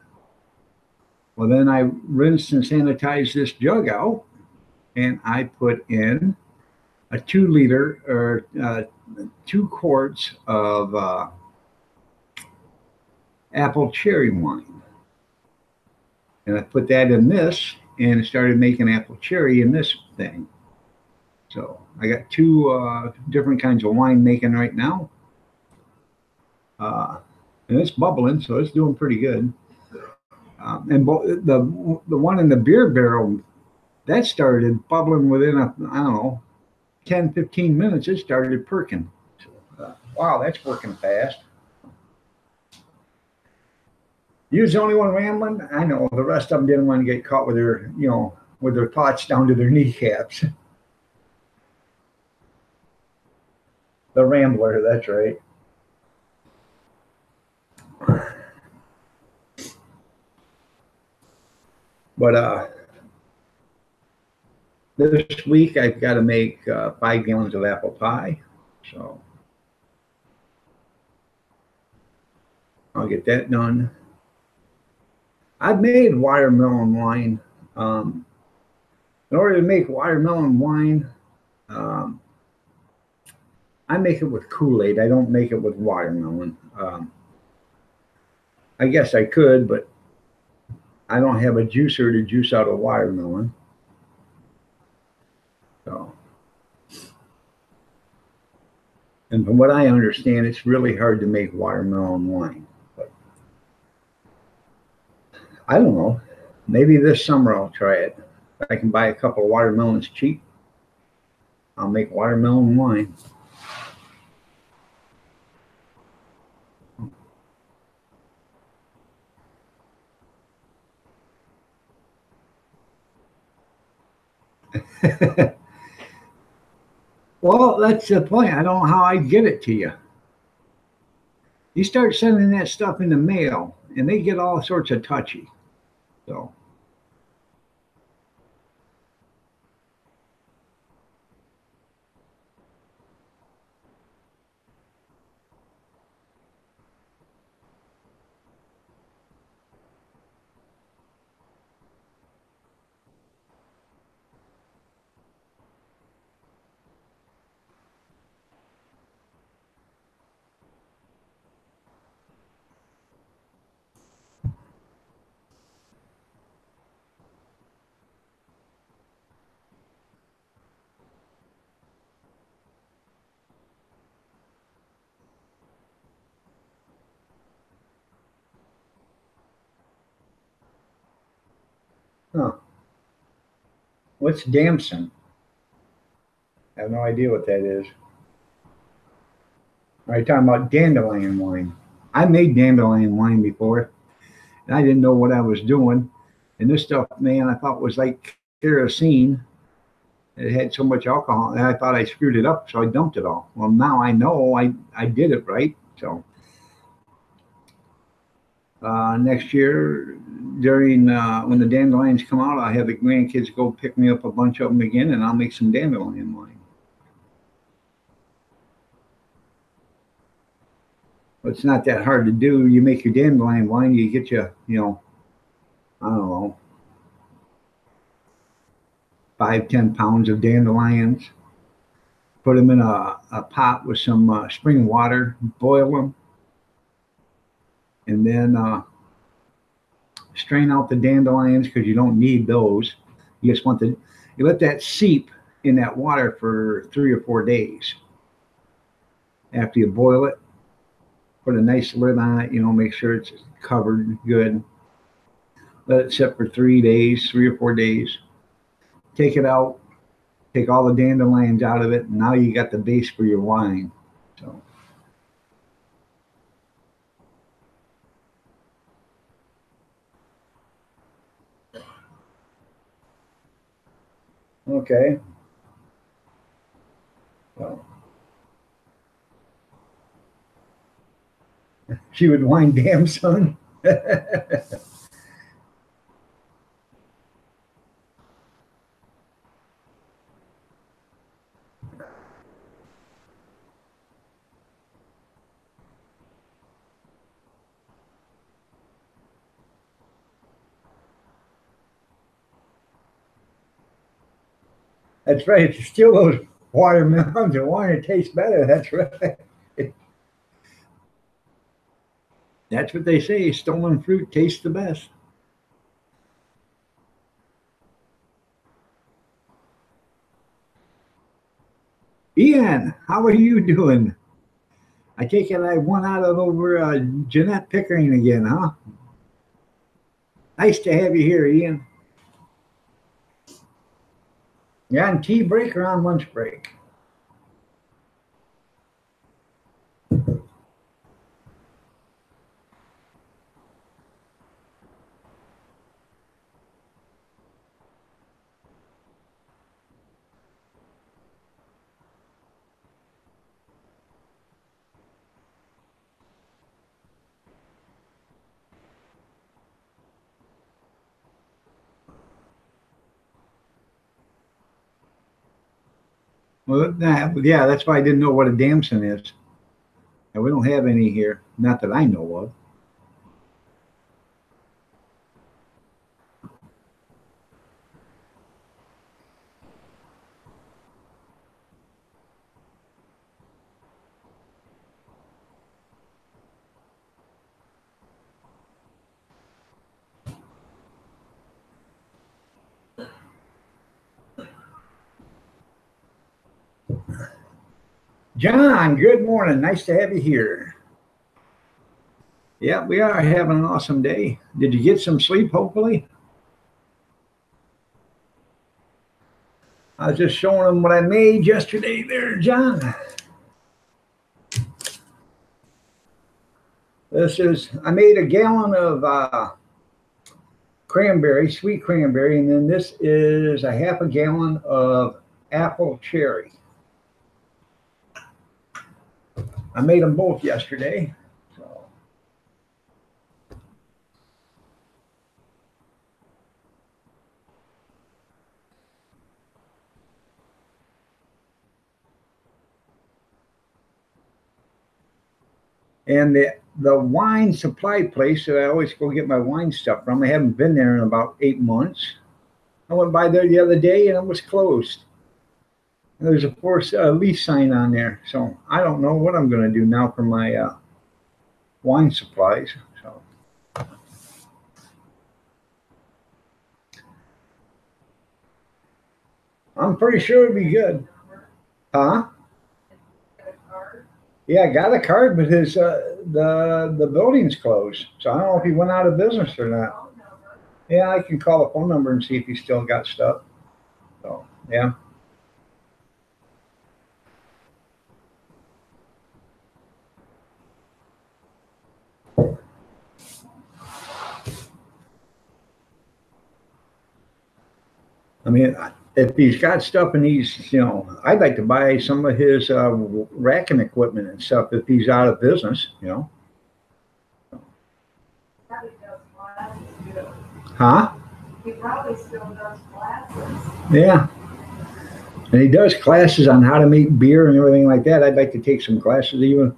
Well, then I rinsed and sanitized this jug out, and I put in a 2-liter or 2 quarts of apple cherry wine. And I put that in this and started making apple cherry in this thing. So I got 2 different kinds of wine making right now. And it's bubbling, so it's doing pretty good. And the one in the beer barrel, that started bubbling within, I don't know, 10, 15 minutes, it started perking. So, wow, that's working fast. You're the only one rambling? I know, the rest of them didn't want to get caught with their, with their thoughts down to their kneecaps. The rambler, that's right. But this week I've got to make 5 gallons of apple pie, so I'll get that done. I've made watermelon wine. In order to make watermelon wine, I make it with Kool-Aid. I don't make it with watermelon. I guess I could, but I don't have a juicer to juice out a watermelon. So, and from what I understand, it's really hard to make watermelon wine. But I don't know. Maybe this summer I'll try it. If I can buy a couple of watermelons cheap, I'll make watermelon wine. Well, that's the point. I don't know how I get it to you. You start sending that stuff in the mail, and they get all sorts of touchy. So, huh. What's damson? I have no idea what that is. Are you talking about dandelion wine? I made dandelion wine before, and I didn't know what I was doing. And this stuff, man, I thought was like kerosene. It had so much alcohol, and I thought I screwed it up, so I dumped it all. Well, now I know I did it right. So next year, during when the dandelions come out, I'll have the grandkids go pick me up a bunch of them again, and I'll make some dandelion wine. But it's not that hard to do. You make your dandelion wine, you get I don't know, 5, 10 pounds of dandelions. Put them in a pot with some spring water, boil them, and then strain out the dandelions because you don't need those. You just you let that seep in that water for 3 or 4 days. After you boil it, put a nice lid on it, make sure it's covered good. Let it sit for 3 days, 3 or 4 days. Take it out, take all the dandelions out of it, and now you got the base for your wine. So, okay. Well, she would wine damn son. That's right. If you steal those watermelons and wine, it tastes better. That's right. That's what they say. Stolen fruit tastes the best. Ian, how are you doing? I take it I won out of over Jeanette Pickering again, huh? Nice to have you here, Ian. You're on tea break or on lunch break? Well, yeah, that's why I didn't know what a damson is. And we don't have any here, not that I know of. John, good morning. Nice to have you here. Yeah, we are having an awesome day. Did you get some sleep, hopefully? I was just showing them what I made yesterday there, John. I made a gallon of cranberry, sweet cranberry, and then this is a half a gallon of apple cherry. I made them both yesterday. So. And the wine supply place that I always go get my wine stuff from, I haven't been there in about 8 months. I went by there the other day and it was closed. And there's a forced lease sign on there. So I don't know what I'm going to do now for my wine supplies. So. I'm pretty sure it'll be good. Huh? Yeah, I got a card, but his the building's closed. So I don't know if he went out of business or not. Yeah, I can call the phone number and see if he still got stuff. So yeah. I mean, if he's got stuff and he's, I'd like to buy some of his racking equipment and stuff if he's out of business, Huh? He probably still does classes. Yeah. And he does classes on how to make beer and everything like that. I'd like to take some classes, even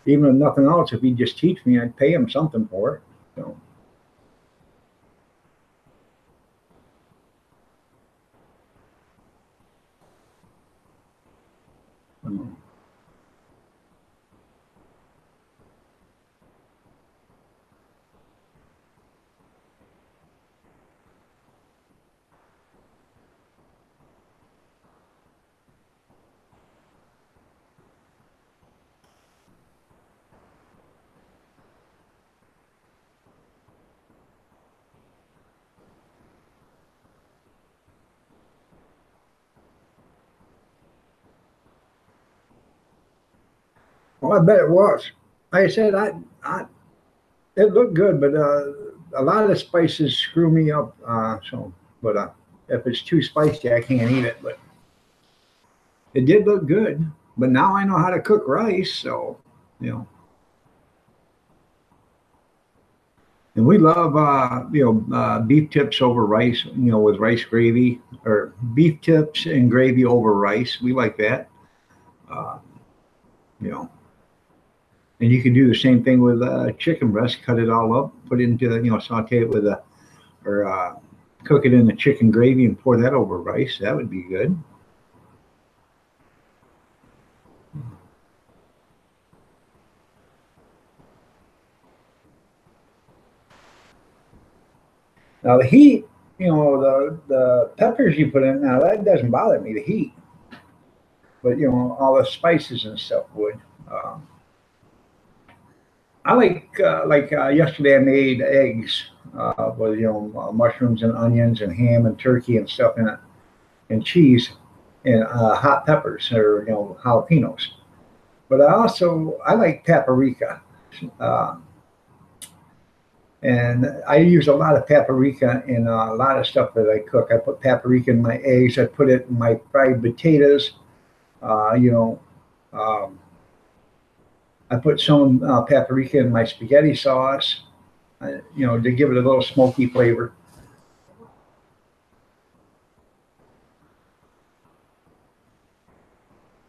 if nothing else. If he'd just teach me, I'd pay him something for it. So. Well, I bet it was. Like I said, it looked good, but a lot of the spices screw me up. But if it's too spicy, I can't eat it. But it did look good. But now I know how to cook rice, so And we love beef tips over rice, with rice gravy, or beef tips and gravy over rice. We like that. And you can do the same thing with chicken breast. Cut it all up, put it into, saute it with cook it in the chicken gravy and pour that over rice. That would be good. Now the heat, the peppers you put in, now that doesn't bother me, the heat. But, all the spices and stuff would. I like yesterday I made eggs with mushrooms and onions and ham and turkey and stuff in it, and cheese and hot peppers or jalapenos. But I like paprika, and I use a lot of paprika in a lot of stuff that I cook. I put paprika in my eggs. I put it in my fried potatoes. I put some paprika in my spaghetti sauce, to give it a little smoky flavor.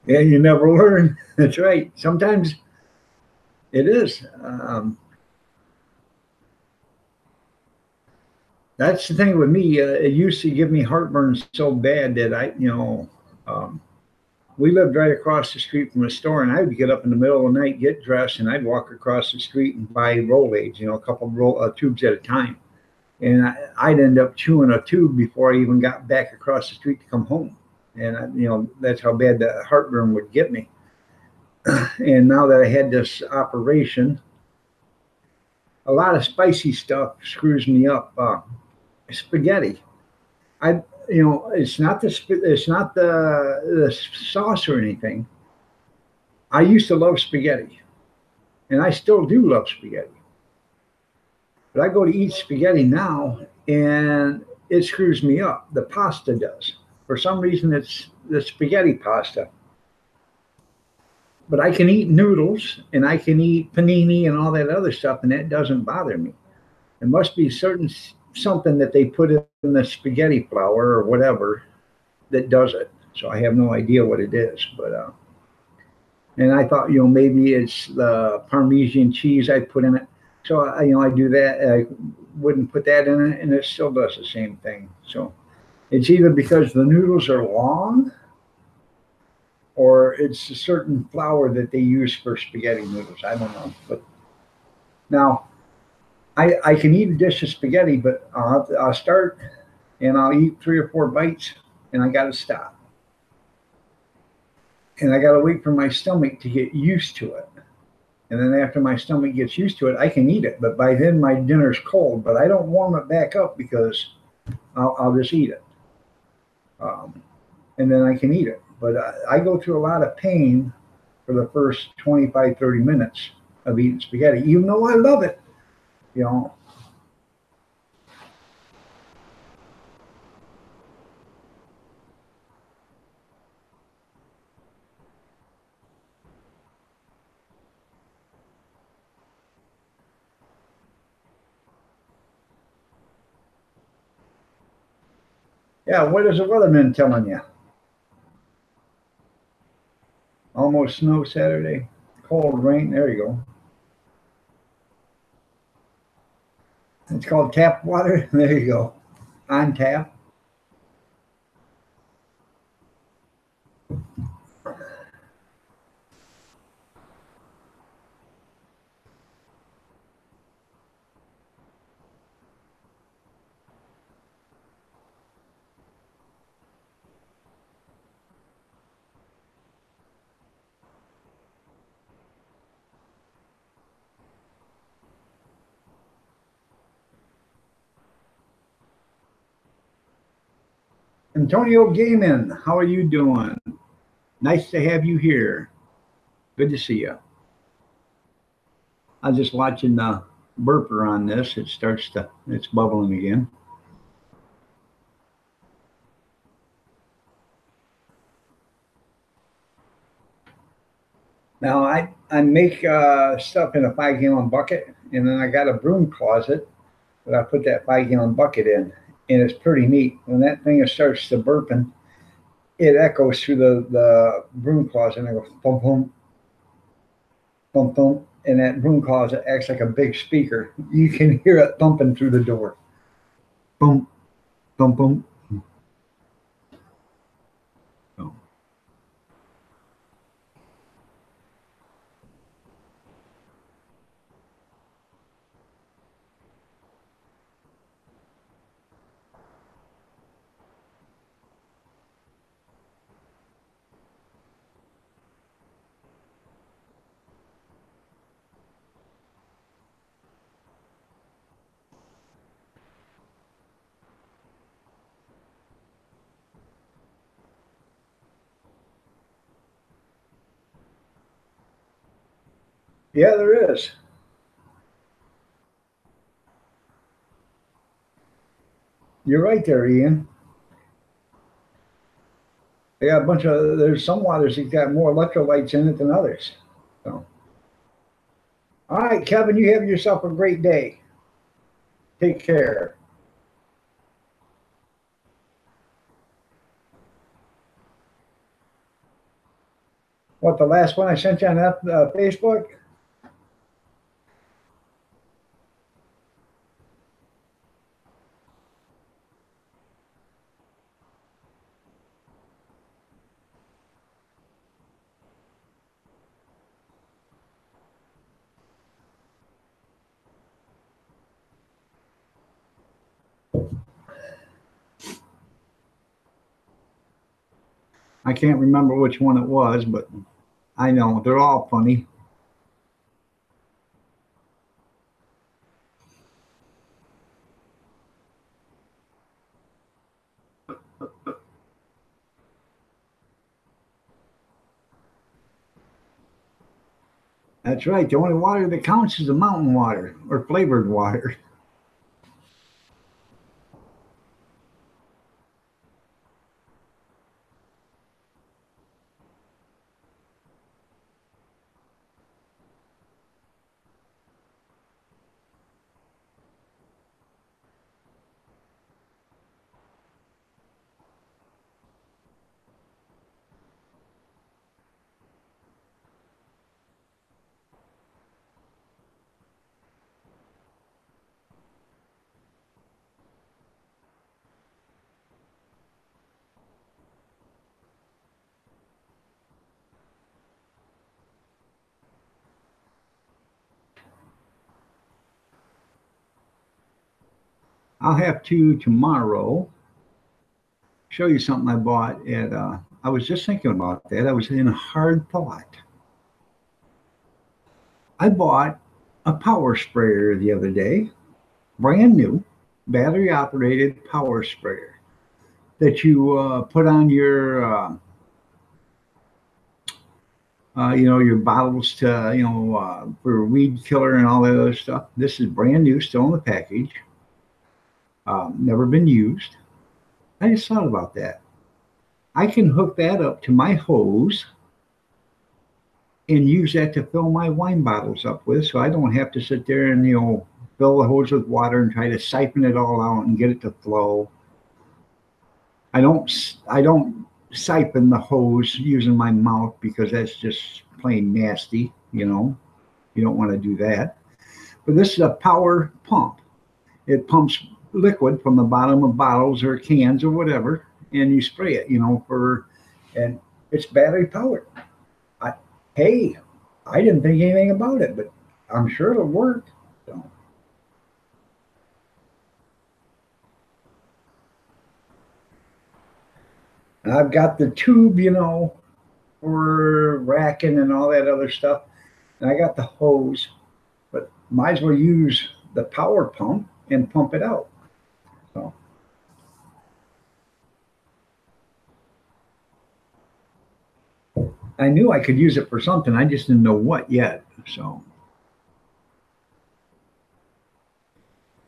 Yeah, you never learn. That's right. Sometimes it is. That's the thing with me. It used to give me heartburn so bad that we lived right across the street from a store, and I would get up in the middle of the night, get dressed, and I'd walk across the street and buy Rolaids, a couple tubes at a time. And I'd end up chewing a tube before I even got back across the street to come home. And, that's how bad the heartburn would get me. And now that I had this operation, a lot of spicy stuff screws me up. Spaghetti. I, it's not it's not the sauce or anything. I used to love spaghetti, and I still do love spaghetti. But I go to eat spaghetti now, and it screws me up. The pasta does. For some reason, it's the spaghetti pasta. But I can eat noodles, and I can eat panini and all that other stuff, and that doesn't bother me. It must be certain something that they put in the spaghetti flour or whatever that does it. So I have no idea what it is, but and I thought maybe it's the Parmesan cheese I put in it. So I do that. I wouldn't put that in it, and it still does the same thing. So it's either because the noodles are long, or it's a certain flour that they use for spaghetti noodles. I don't know, but now I can eat a dish of spaghetti, but I'll start and I'll eat 3 or 4 bites, and I got to stop, and I got to wait for my stomach to get used to it. And then after my stomach gets used to it, I can eat it. But by then my dinner's cold. But I don't warm it back up because I'll just eat it, and then I can eat it. But I go through a lot of pain for the first 25, 30 minutes of eating spaghetti, even though I love it. You know, yeah. What is the weatherman telling you? Almost snow Saturday, cold rain. There you go. It's called tap water. There you go. On tap. Antonio Gaiman, how are you doing? Nice to have you here. Good to see you. I'm just watching the burper on this. It's bubbling again. Now I make stuff in a 5 gallon bucket, and then I got a broom closet that I put that 5 gallon bucket in, and it's pretty neat. When that thing starts to burping, it echoes through the broom closet, and I go boom boom boom boom, and that broom closet acts like a big speaker. You can hear it thumping through the door. Boom boom boom. Oh. Yeah, there is. You're right there, Ian. They got a bunch of there's some waters that got more electrolytes in it than others. So, all right, Kevin, you have yourself a great day. Take care. What, the last one I sent you on Facebook? I can't remember which one it was, but I know they're all funny. That's right. The only water that counts is the mountain water or flavored water. I'll have to tomorrow show you something I bought at. I was just thinking about that. I was in a hard thought. I bought a power sprayer the other day, brand new, battery operated power sprayer that you put on your your bottles to, for weed killer and all that other stuff. This is brand new, still in the package, never been used. I just thought about that. I can hook that up to my hose and use that to fill my wine bottles up with, so I don't have to sit there and, fill the hose with water and try to siphon it all out and get it to flow. I don't siphon the hose using my mouth because that's just plain nasty, You don't want to do that. But this is a power pump. It pumps liquid from the bottom of bottles or cans or whatever, and you spray it, and it's battery powered. I, hey, I didn't think anything about it, but I'm sure it'll work. So, and I've got the tube, for racking and all that other stuff. And I got the hose, but might as well use the power pump and pump it out. So I knew I could use it for something. I just didn't know what yet. So,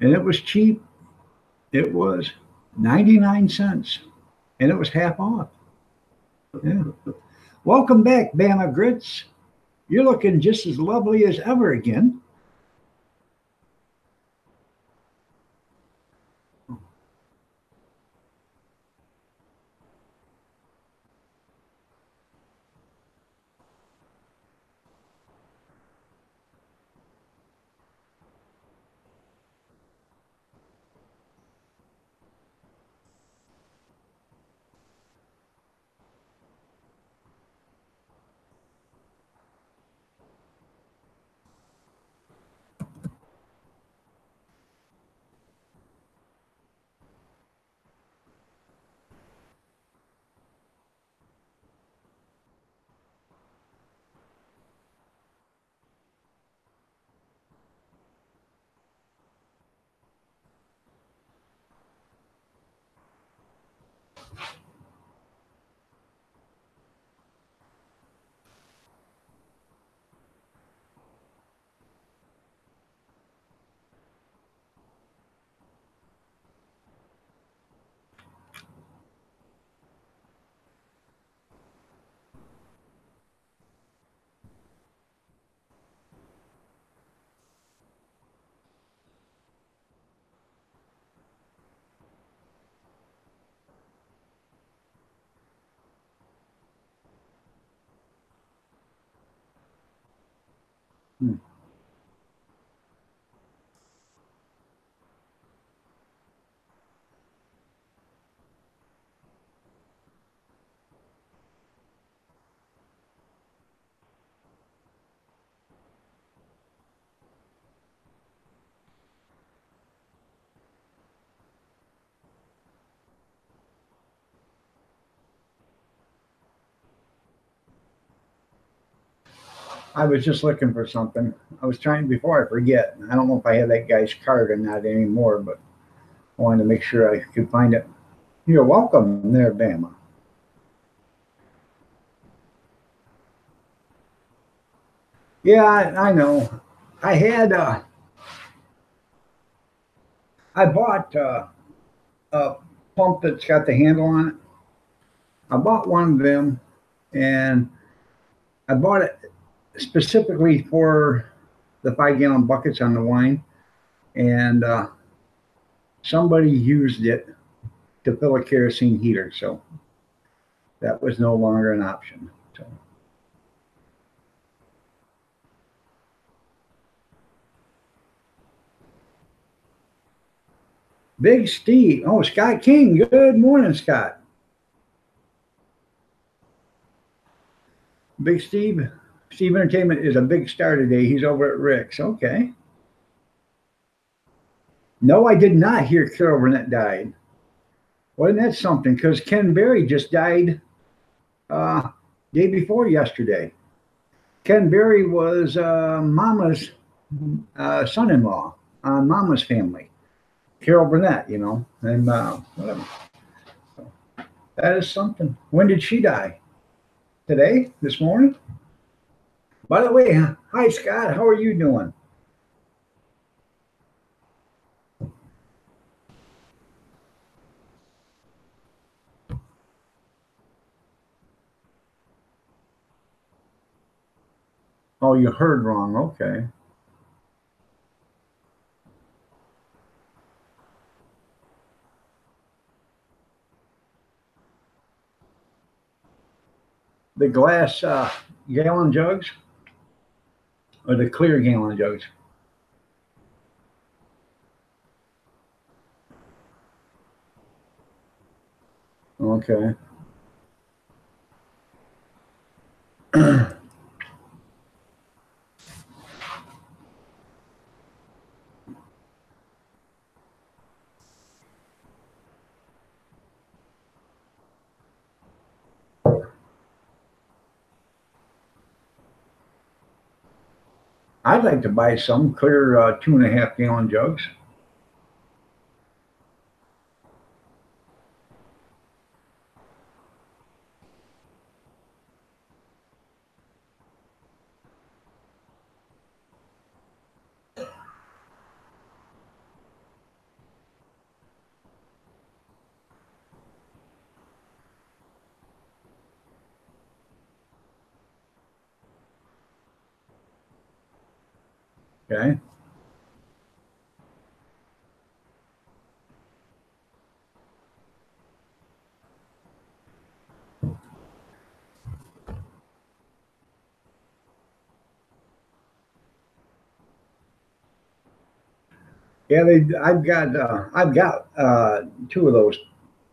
and it was cheap. It was 99 cents and it was half off. Yeah. Welcome back, Bama Grits. You're looking just as lovely as ever again. Hmm. I was just looking for something. I was trying before I forget. I don't know if I have that guy's card or not anymore, but I wanted to make sure I could find it. You're welcome there, Bama. Yeah, I know. I had I bought a pump that's got the handle on it. I bought one of them, and I bought it specifically for the 5 gallon buckets on the wine, and somebody used it to fill a kerosene heater, so that was no longer an option. So. Big Steve. Oh, Scott King. Good morning, Scott. Big Steve. Steve Entertainment is a big star today. He's over at Rick's. Okay. No, I did not hear Carol Burnett died. Wasn't that something? Because Ken Berry just died day before yesterday. Ken Berry was Mama's son-in-law on Mama's family. Carol Burnett, you know, and whatever. So, that is something. When did she die? Today? This morning? By the way, hi Scott, how are you doing? Oh, you heard wrong. Okay. The glass gallon jugs or the clear gallon jugs? Okay. I'd like to buy some clear 2.5 gallon jugs. Okay. Yeah, I've got two of those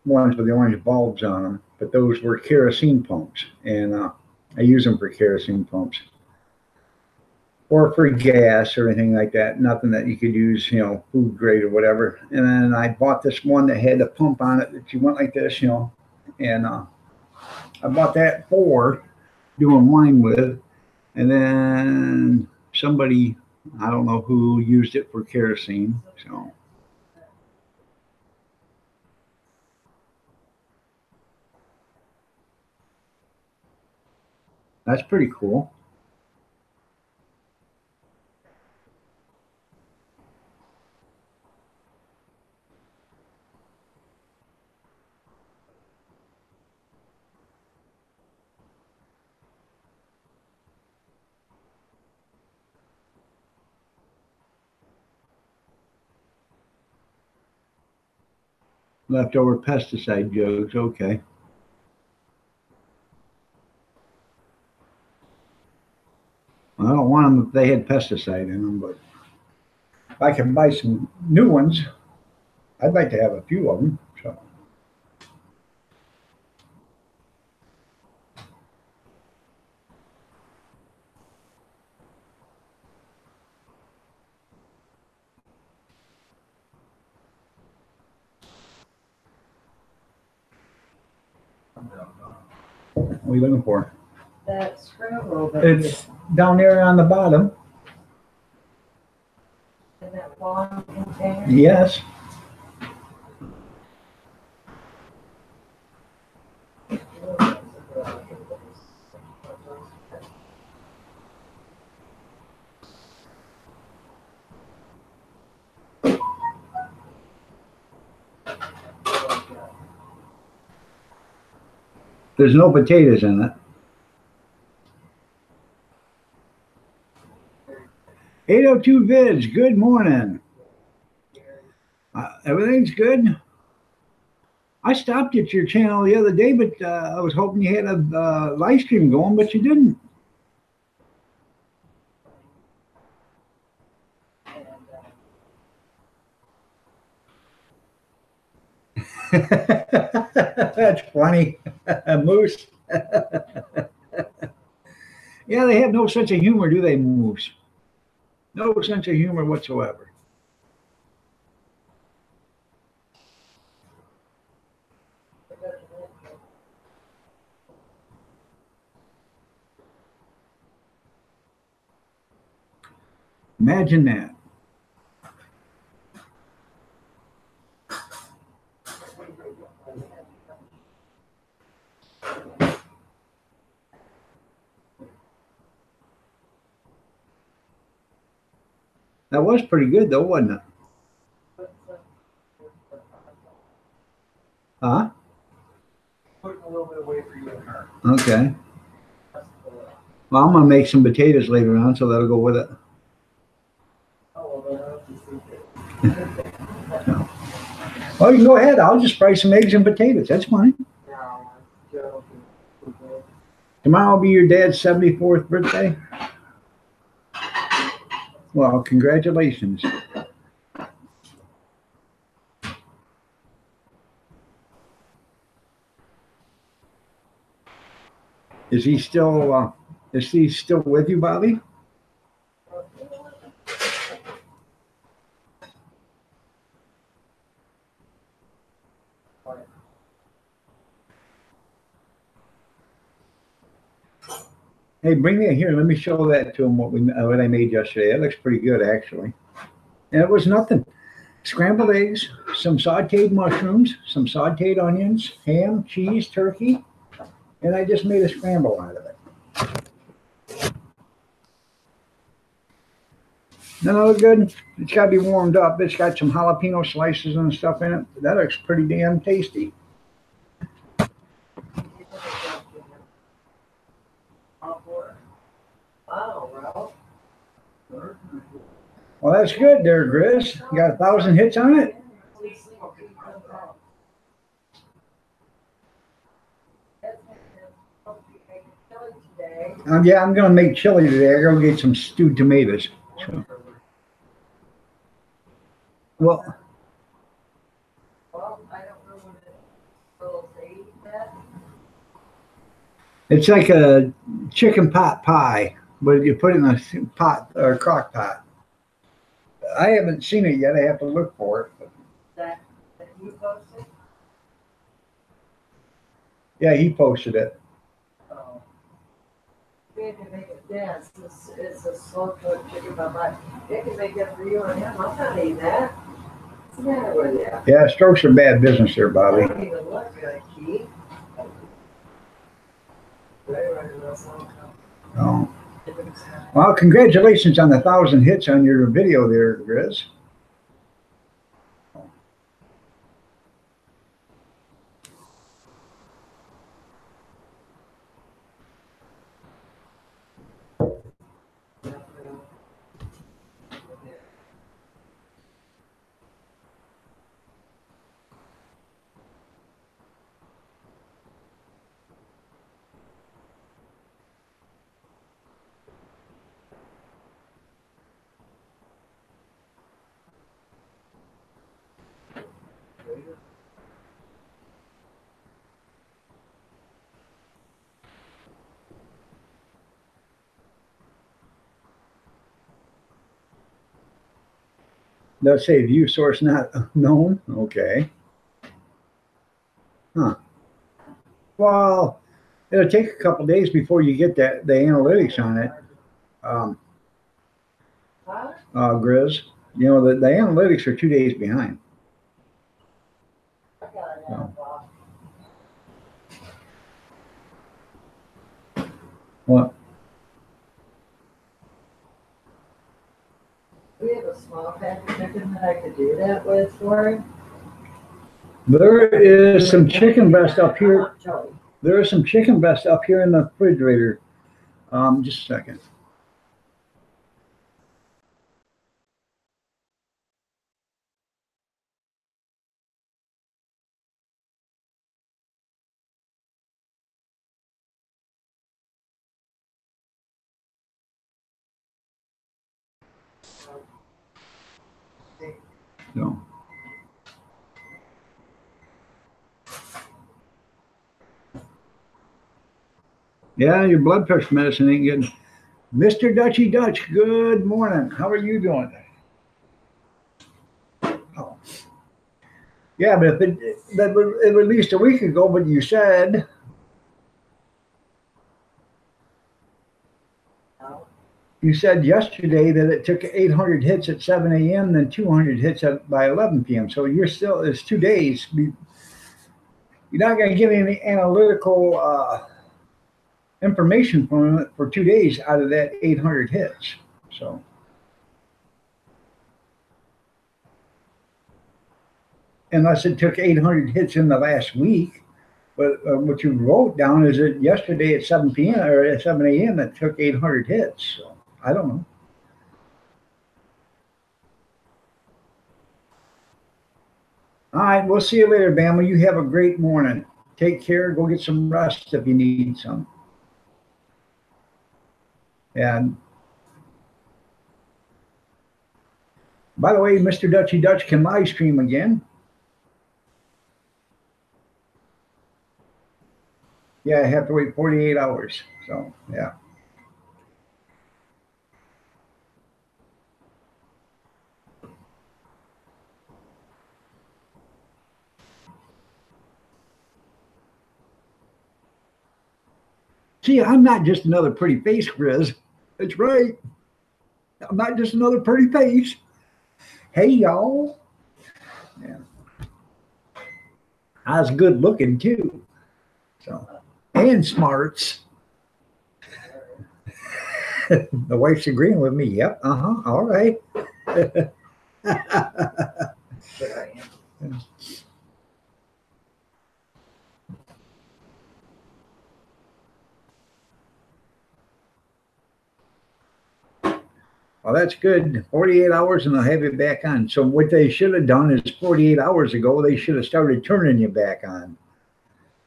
ones with the orange bulbs on them, but those were kerosene pumps, and I use them for kerosene pumps or for gas or anything like that. Nothing that you could use, you know, food grade or whatever. And then I bought this one that had a pump on it that you went like this, you know, and I bought that for doing wine with, and then somebody, I don't know who, used it for kerosene. So that's pretty cool. Leftover pesticide jugs. Okay. I don't want them if they had pesticide in them, but if I can buy some new ones, I'd like to have a few of them. So what are you looking for? that scramble that It's down there on the bottom. in that long container? Yes. There's no potatoes in it. 802 Vids, good morning. Everything's good. I stopped at your channel the other day, but I was hoping you had a live stream going, but you didn't. That's funny. Moose. Yeah, they have no sense of humor, do they, Moose? No sense of humor whatsoever. Imagine that. That was pretty good, though, wasn't it? Huh? Putting a little bit away for you and her. Okay. Well, I'm going to make some potatoes later on, so that'll go with it. Oh, well, then I'll just leave it. Well, you can go ahead. I'll just fry some eggs and potatoes. That's fine. No, Joe, okay. Tomorrow will be your dad's 74th birthday. Well, congratulations. Is he still with you, Bobby? Hey, bring me here. Let me show that to him what I made yesterday. That looks pretty good, actually. And it was nothing. Scrambled eggs, some sauteed mushrooms, some sauteed onions, ham, cheese, turkey, and I just made a scramble out of it. Doesn't it look good? It's got to be warmed up. It's got some jalapeno slices and stuff in it. That looks pretty damn tasty. Oh, Well, that's good there, Chris. You got 1,000 hits on it? Yeah, I'm going to make chili today. I'm going to get some stewed tomatoes. So. Well, I don't know when it will say that. it's like a chicken pot pie, but you put it in a pot or crock pot. I haven't seen it yet. I have to look for it. That you posted? Yeah, he posted it. Oh. We had to make it dance. It's a slow cooked chicken pot pie. They can make that for you and him. I'm not eating that. What's the matter with you? Yeah, strokes are bad business there, Bobby. I don't even look good, Keith. Oh. Well, congratulations on the 1,000 hits on your video there, Grizz. Let's say view source not known. Okay. Huh. Well, It'll take a couple days before you get the analytics on it, Huh? Grizz. You know, the analytics are 2 days behind. I got an app off. What? We have a small pack of chicken that I could do that with for him. There is some chicken breast up here. Joey. There is some chicken breast up here in the refrigerator. Just a second. No. Yeah, your blood pressure medicine ain't good. Mr. Dutchy Dutch, good morning. How are you doing? Oh. Yeah, but if that was at least a week ago, but you said No. you said yesterday that it took 800 hits at 7 a.m., then 200 hits by 11 p.m. So you're still, it's 2 days. You're not going to get any analytical information from it for 2 days out of that 800 hits. So, unless it took 800 hits in the last week, but what you wrote down is that yesterday at 7 p.m. or at 7 a.m. it took 800 hits. So I don't know. All right, we'll see you later, Bama. You have a great morning. Take care. Go get some rest if you need some. And by the way, Mr. Dutchy Dutch can live stream again. Yeah, I have to wait 48 hours. So, yeah. See, I'm not just another pretty face, Grizz. That's right. I'm not just another pretty face. Hey, y'all. Yeah. I was good looking, too. So, and smarts. The wife's agreeing with me. Yep. All right. Sure I am. Well, that's good. 48 hours and they'll have you back on. So what they should have done is 48 hours ago, they should have started turning you back on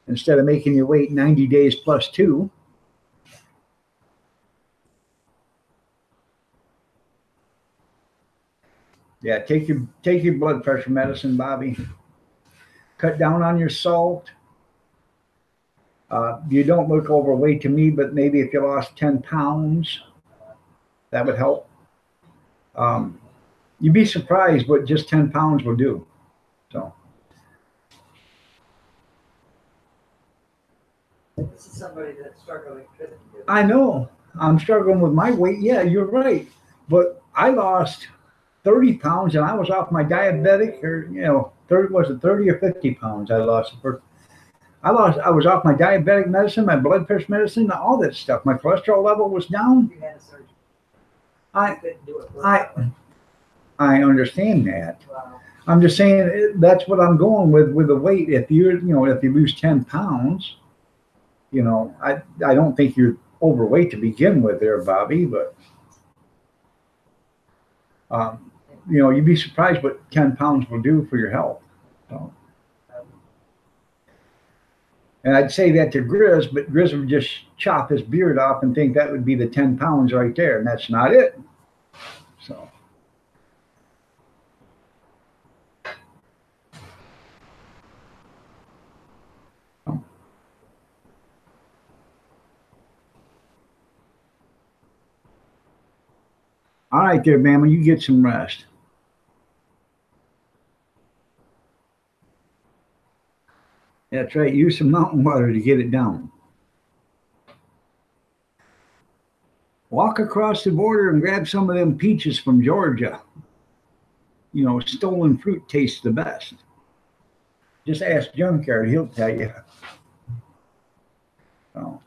instead of making you wait 90 days plus 2. Yeah, take your blood pressure medicine, Bobby. Cut down on your salt. You don't look overweight to me, but maybe if you lost 10 pounds, that would help. You'd be surprised what just 10 pounds will do. So. This is somebody that's struggling. I know. I'm struggling with my weight. Yeah, you're right. But I lost 30 pounds and I was off my diabetic, or 30, was it 30 or 50 pounds I lost? I was off my diabetic medicine, my blood pressure medicine, all that stuff. My cholesterol level was down. You had a surgery. I couldn't do it. I understand that. Wow. I'm just saying that's what I'm going with the weight. If if you lose 10 pounds, I don't think you're overweight to begin with there, Bobby, but you'd be surprised what 10 pounds will do for your health. So. And I'd say that to Grizz, but Grizz would just chop his beard off and think that would be the 10 pounds right there, and that's not it. So. All right there, Mama, you get some rest. That's right. Use some mountain water to get it down. walk across the border and grab some of them peaches from Georgia. You know, stolen fruit tastes the best. Just ask Junkyard, he'll tell you. So.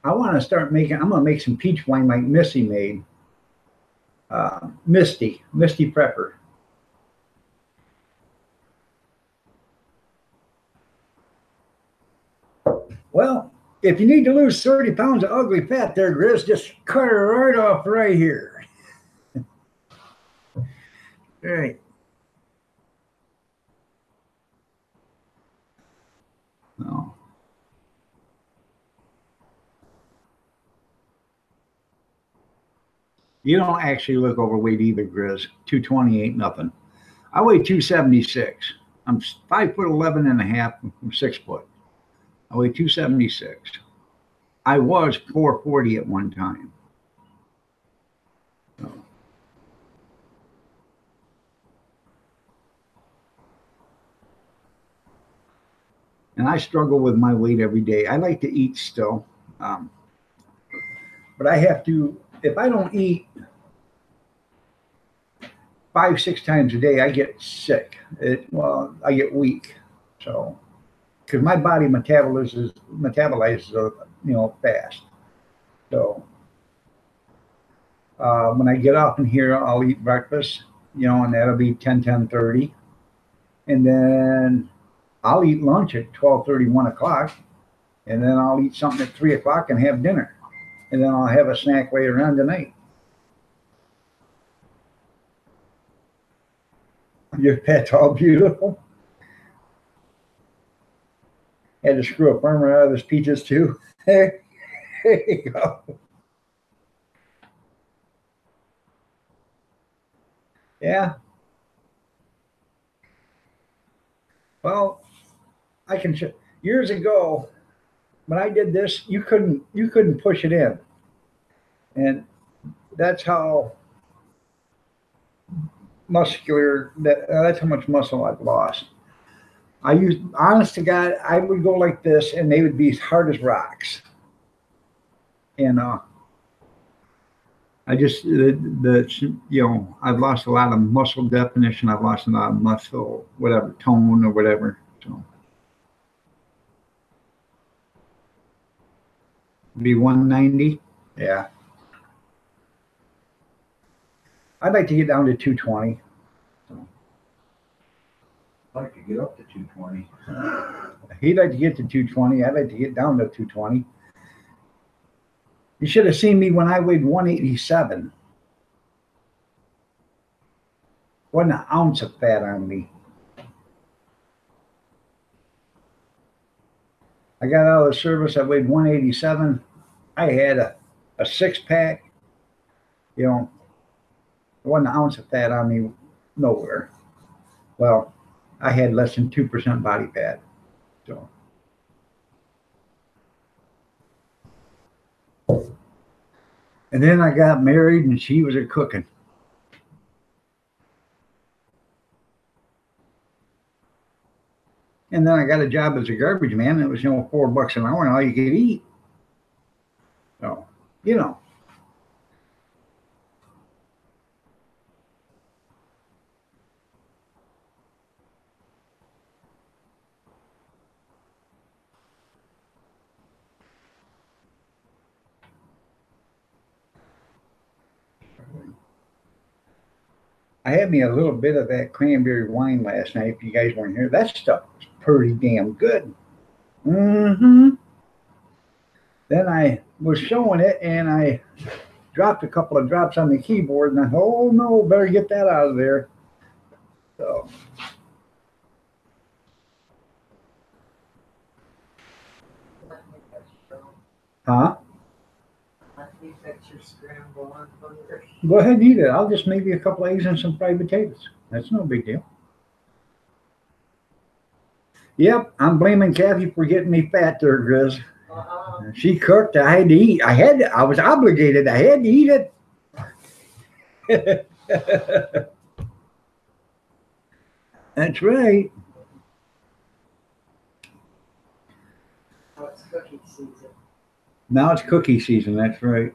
I want to start making, I'm going to make some peach wine like Missy made. Misty Prepper. Well, if you need to lose 30 pounds of ugly fat there, Grizz, just cut her right off right here. All right. No. You don't actually look overweight either, Grizz. 220 ain't nothing. I weigh 276. I'm 5'11" and a half. I'm 6 foot. I weigh 276. I was 440 at one time. So. And I struggle with my weight every day. I like to eat still. But I have to, if I don't eat 5-6 times a day, I get sick. I get weak. So, because my body metabolizes, fast. So, when I get up in here, I'll eat breakfast, and that'll be 10:30, and then I'll eat lunch at 12:30, 1 o'clock, and then I'll eat something at 3 o'clock and have dinner, and then I'll have a snack later on tonight. Your pet's all beautiful. Had to screw a farmer out of his peaches too. There you go. Yeah. Well, I can. Years ago, when I did this, you couldn't push it in, and that's how muscular. That's how much muscle I've lost. I used, honest to God, I would go like this, and they would be as hard as rocks. And I just I've lost a lot of muscle definition. I've lost a lot of muscle, whatever, tone or whatever. So be 190. Yeah. I'd like to get down to 220. I'd like to get up to 220. He'd like to get to 220. I'd like to get down to 220. You should have seen me when I weighed 187. Wasn't an ounce of fat on me. I got out of the service. I weighed 187. I had a 6-pack. Wasn't an ounce of fat on me nowhere. Well, I had less than 2% body fat. So. And then I got married, and she was a cooking. And then I got a job as a garbage man. It was, $4 an hour, and all you could eat. So, I had me a little bit of that cranberry wine last night. If you guys weren't here, that stuff was pretty damn good. Then I was showing it, and I dropped a couple of drops on the keyboard, and I thought, oh no, better get that out of there. So. Huh? Go ahead and eat it. I'll just maybe a couple eggs and some fried potatoes. That's no big deal. Yep, I'm blaming Kathy for getting me fat there, Grizz. She cooked. I had to eat. I was obligated. I had to eat it. That's right. Oh, it's cookie season. Now it's cookie season. That's right.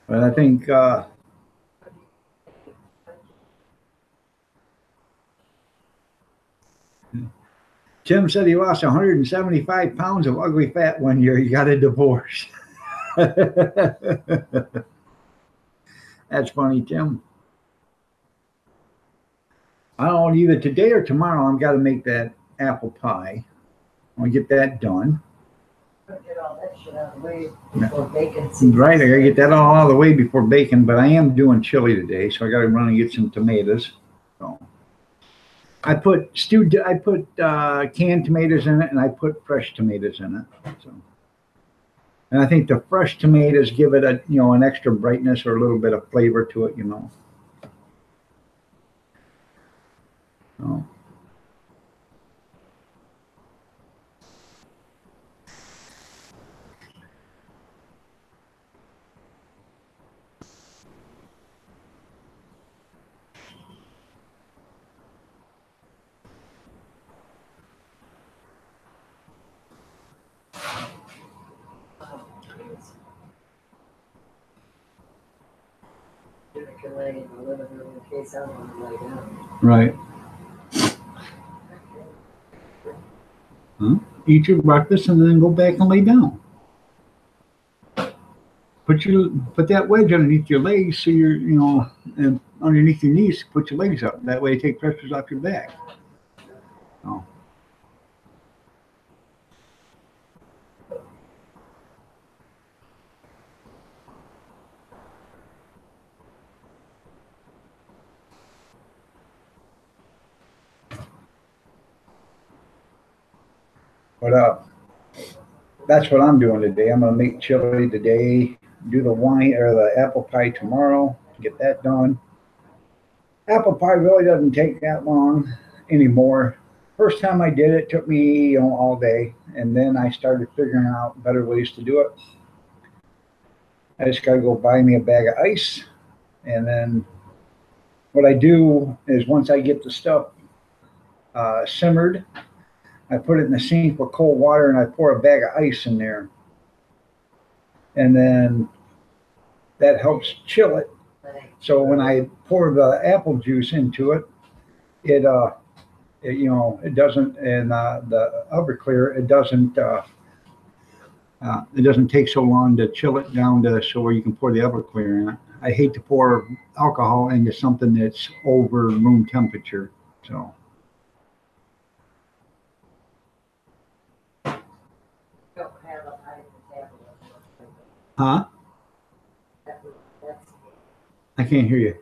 But I think Tim said he lost 175 pounds of ugly fat one year. He got a divorce. That's funny, Tim. I don't know, either today or tomorrow I've got to make that apple pie. I'll get that done. Get all that shit out of the way before bacon season. Right, I gotta get that all out of the way before bacon, but I am doing chili today, so I gotta run and get some tomatoes. So I put canned tomatoes in it, and I put fresh tomatoes in it. So, and I think the fresh tomatoes give it an extra brightness or a little bit of flavor to it, So. You can lay in the living room in case I want to lay down. Right. Huh? Eat your breakfast and then go back and lay down. Put that wedge underneath your legs so and underneath your knees, put your legs up. That way you take pressures off your back. Oh. But that's what I'm doing today. I'm gonna make chili today, do the wine or the apple pie tomorrow, get that done. Apple pie really doesn't take that long anymore. First time I did it took me all day, and then I started figuring out better ways to do it. I just gotta go buy me a bag of ice, and then what I do is once I get the stuff simmered, I put it in the sink with cold water and I pour a bag of ice in there. And then that helps chill it. So when I pour the apple juice into it, it doesn't, and the Everclear, it doesn't take so long to chill it down to so where you can pour the Everclear in it. I hate to pour alcohol into something that's over room temperature. So. Huh? I can't hear you.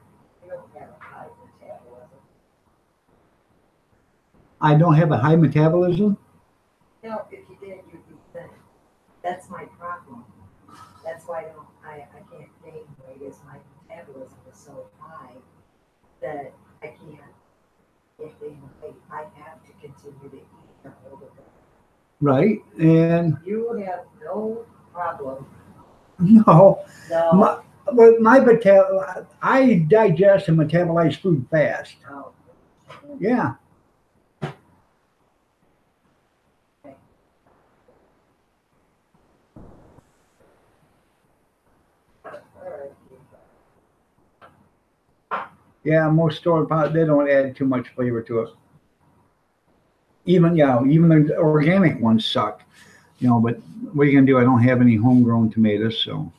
I don't have a high metabolism? No, if you did, you'd be thin. That's my problem. That's why I can't gain weight, is my metabolism is so high that I can't gain weight. I have to continue to eat and hold it. Right, and you have no problem. No. No. I digest and metabolize food fast. Oh. Yeah. Okay. Yeah, most store-bought, they don't add too much flavor to it. Even the organic ones suck. But what are you gonna do? I don't have any homegrown tomatoes, so.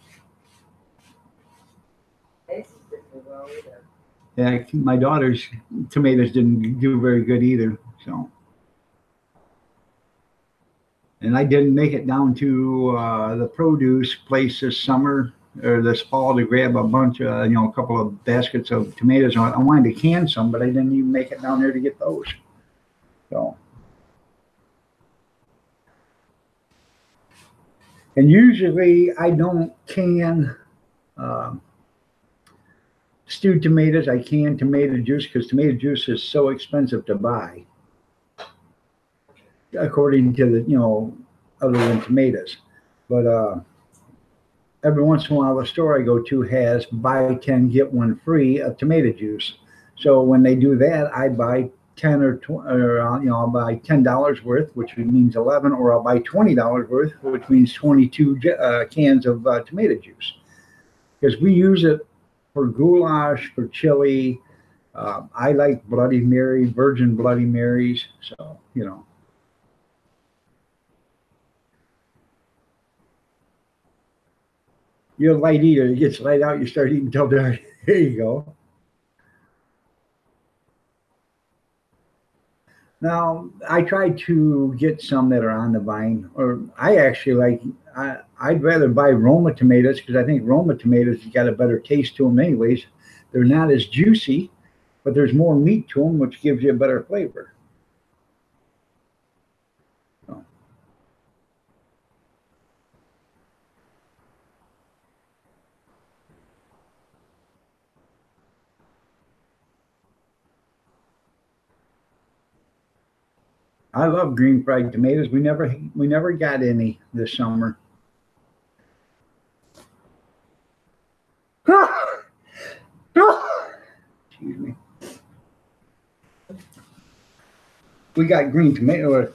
Yeah, my daughter's tomatoes didn't do very good either, so. And I didn't make it down to the produce place this summer or this fall to grab a bunch of, a couple of baskets of tomatoes. I wanted to can some, but I didn't even make it down there to get those. So. And usually I don't can stewed tomatoes. I can tomato juice because tomato juice is so expensive to buy, according to the, other than tomatoes. But every once in a while the store I go to has buy 10 get one free of tomato juice. So when they do that, I buy 10 or 20, or I'll buy $10 worth, which means 11, or I'll buy $20 worth, which means 22 cans of tomato juice, because we use it for goulash, for chili. I like Bloody Mary, virgin Bloody Marys. So, you're a light eater. It gets light out, you start eating till dark. There you go. Now, I try to get some that are on the vine, or I actually like, I'd rather buy Roma tomatoes because I think Roma tomatoes has got a better taste to them, anyways. They're not as juicy, but there's more meat to them, which gives you a better flavor. So, I love green fried tomatoes. We never got any this summer. Excuse me. We got green tomato.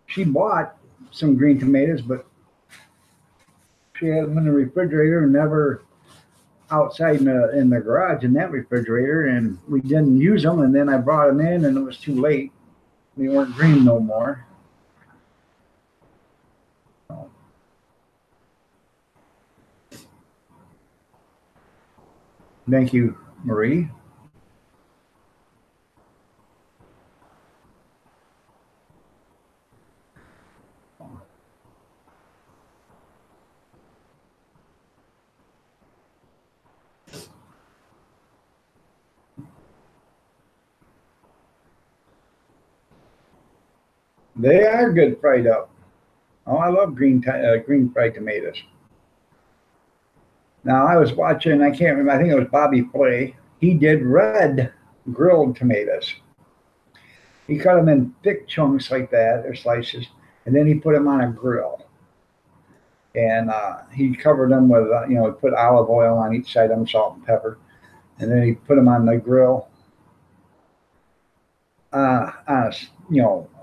She bought some green tomatoes, but she had them in the refrigerator and never outside in the garage in that refrigerator, and we didn't use them. And then I brought them in, and it was too late. They weren't green no more. So, thank you, Marie. They are good fried up. Oh, I love green fried tomatoes. Now I was watching. I can't remember. I think it was Bobby Flay. He did red grilled tomatoes. He cut them in thick chunks like that, or slices, and then he put them on a grill. And he covered them with, put olive oil on each side of them, salt and pepper, and then he put them on the grill, on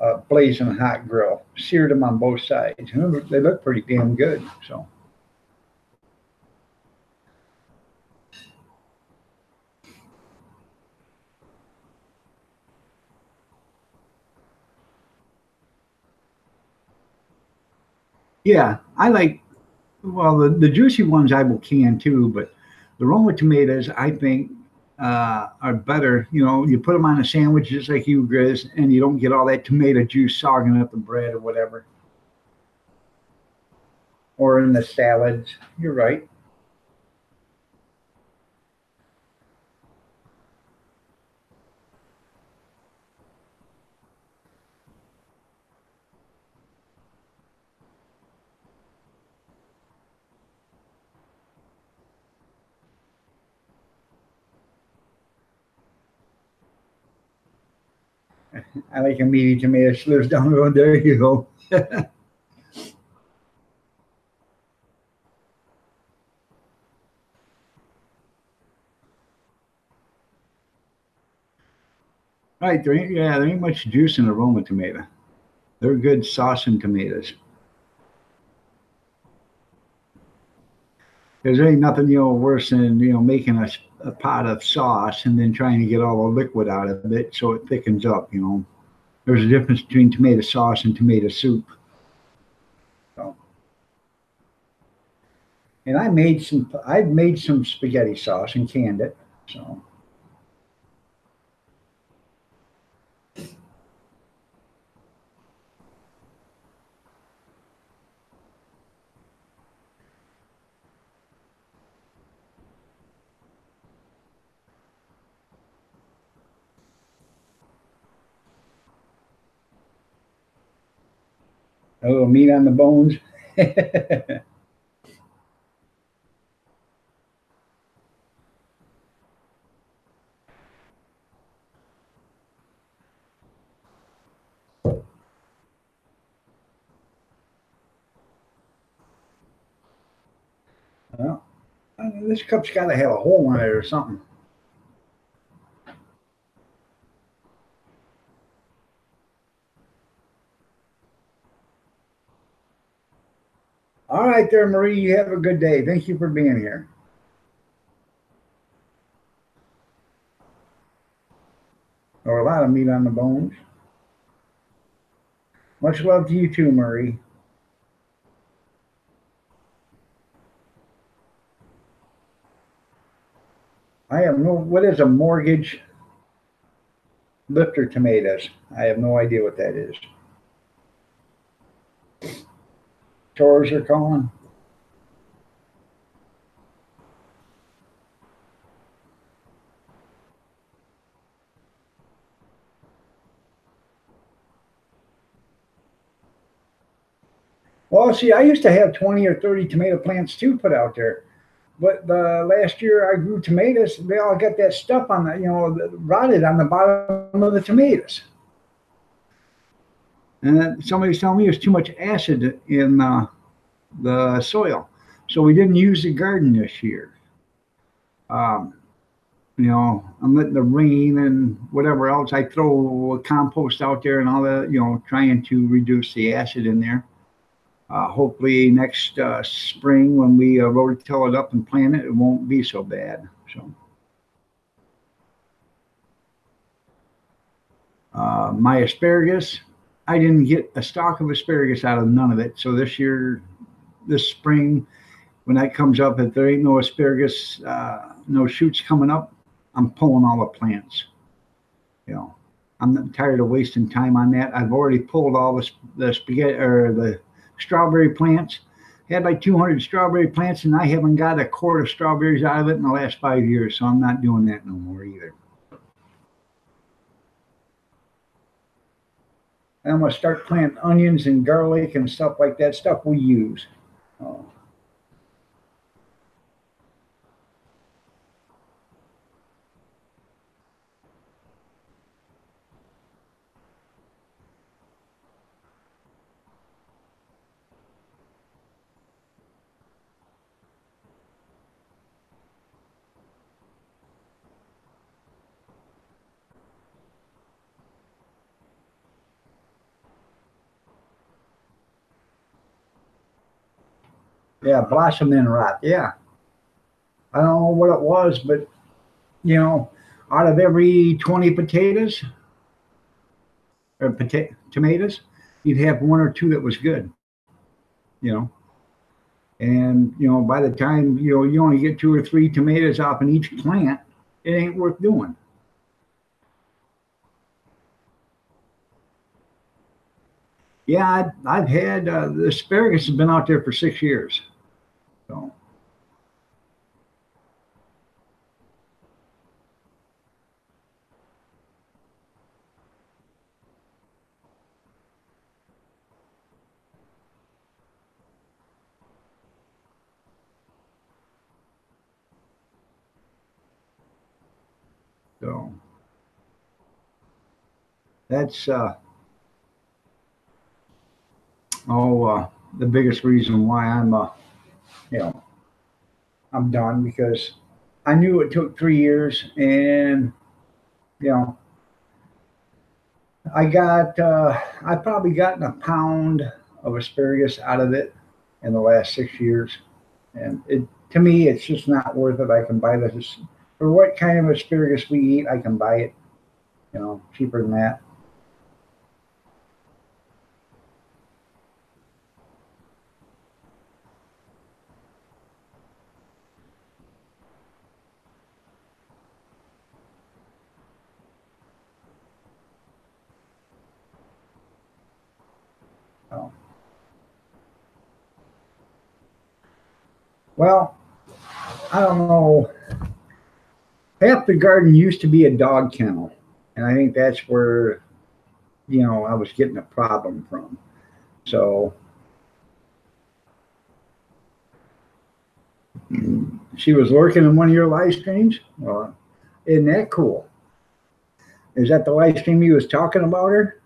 a blazing hot grill. Seared them on both sides. And they look pretty damn good. So. Yeah, I like, well, the juicy ones I will can too, but the Roma tomatoes I think are better. You put them on a sandwich just like you, Grizz, and you don't get all that tomato juice sogging up the bread or whatever, or in the salads. You're right. I like a meaty tomato. Slips down the road. There you go. Right, there ain't much juice in a Roma tomato. They're good saucing tomatoes. Because there ain't nothing, worse than, making a pot of sauce and then trying to get all the liquid out of it so it thickens up. There's a difference between tomato sauce and tomato soup. So, and I've made some spaghetti sauce and canned it. So, a little meat on the bones. Well, this cup's got to have a hole in it or something. All right there, Marie. You have a good day. Thank you for being here. Or a lot of meat on the bones. Much love to you too, Marie. I have no, what is a mortgage lifter tomatoes? I have no idea what that is. Chores are calling. Well, see, I used to have 20 or 30 tomato plants too put out there. But the last year I grew tomatoes, they all got that stuff on the, rotted on the bottom of the tomatoes. And somebody's telling me there's too much acid in the soil. So we didn't use the garden this year. I'm letting the rain and whatever else. I throw compost out there and all that, trying to reduce the acid in there. Hopefully next spring when we rototill it up and plant it, it won't be so bad. So my asparagus, I didn't get a stalk of asparagus out of none of it. So this spring, when that comes up, if there ain't no asparagus, no shoots coming up, I'm pulling all the plants. I'm not tired of wasting time on that. I've already pulled all the spaghetti or the strawberry plants. Had like 200 strawberry plants, and I haven't got a quart of strawberries out of it in the last 5 years, so I'm not doing that no more either. And I'm going to start planting onions and garlic and stuff like that, stuff we use. Yeah, blossom then rot. Yeah. I don't know what it was, but out of every 20 potatoes or tomatoes, you'd have one or two that was good. And by the time you only get 2 or 3 tomatoes off in each plant, it ain't worth doing. Yeah, I've had the asparagus has been out there for 6 years. So that's the biggest reason why I'm done, because I knew it took 3 years, and I probably gotten a pound of asparagus out of it in the last 6 years, and to me it's just not worth it. I can buy this for what kind of asparagus we eat. I can buy it, cheaper than that. Well, I don't know. Half the garden used to be a dog kennel, and I think that's where, I was getting a problem from. So she was working in one of your live streams. Well, isn't that cool? Is that the live stream you was talking about her?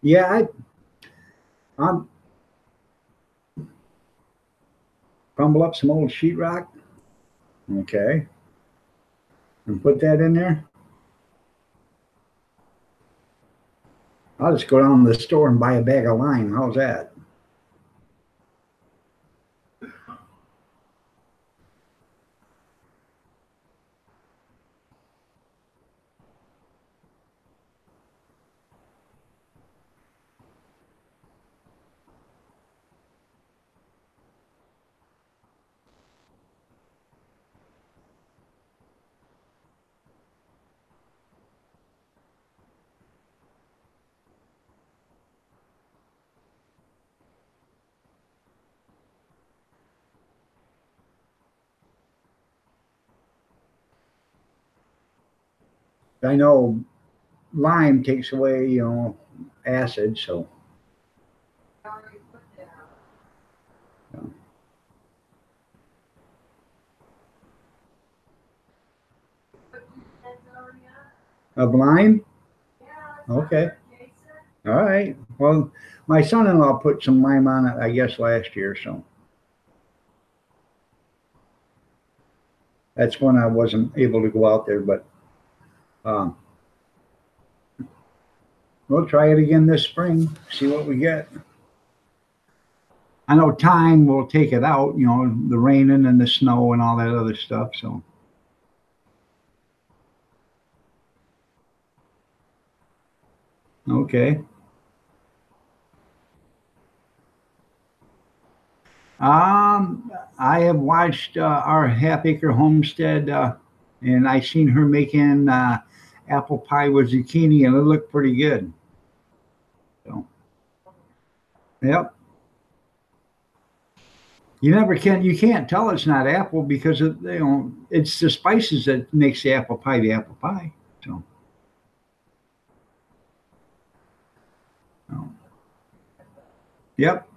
Yeah, I'm crumble up some old sheetrock. Okay. And put that in there. I'll just go down to the store and buy a bag of lime. How's that? I know lime takes away, acid, so. Of lime? Okay. All right. Well, my son-in-law put some lime on it, I guess, last year, so. That's when I wasn't able to go out there, but um, we'll try it again this spring, see what we get. I know time will take it out, the raining and the snow and all that other stuff, so. Okay. I have watched our half acre homestead, and I seen her making apple pie with zucchini, and it looked pretty good. So, yep. You can't tell it's not apple because it's the spices that makes the apple pie the apple pie. So, oh. Yep.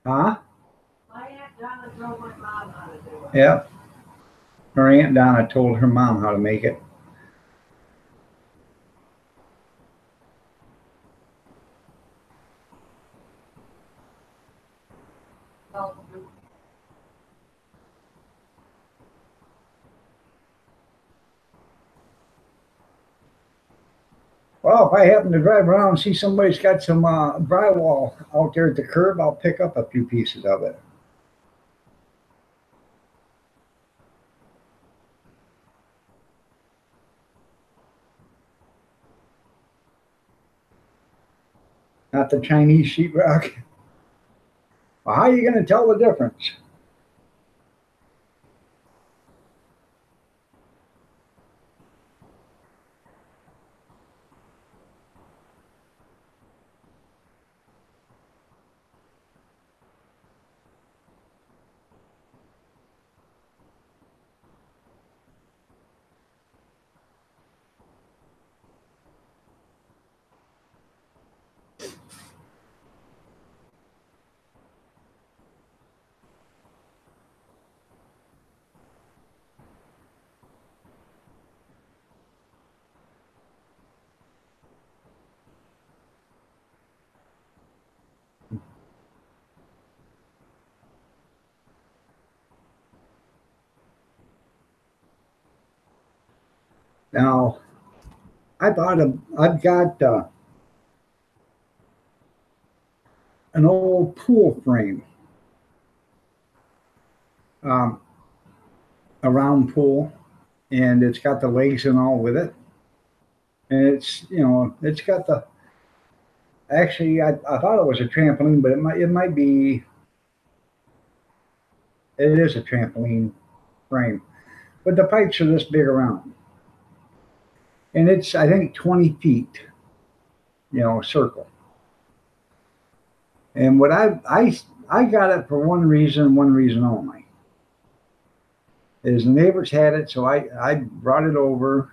Huh? My Aunt Donna told my mom how to do it. Yep. Her Aunt Donna told her mom how to make it. Well, if I happen to drive around and see somebody's got some drywall out there at the curb, I'll pick up a few pieces of it. Not the Chinese sheetrock. Well, how are you going to tell the difference? Now, I've got an old pool frame, um, a round pool, and it's got the legs and all with it. And it's got the, actually, I thought it was a trampoline, but it might be, it is a trampoline frame. But the pipes are this big around. And it's, I think, 20 feet, circle. And what I got it for one reason only. Is the neighbors had it, so I brought it over.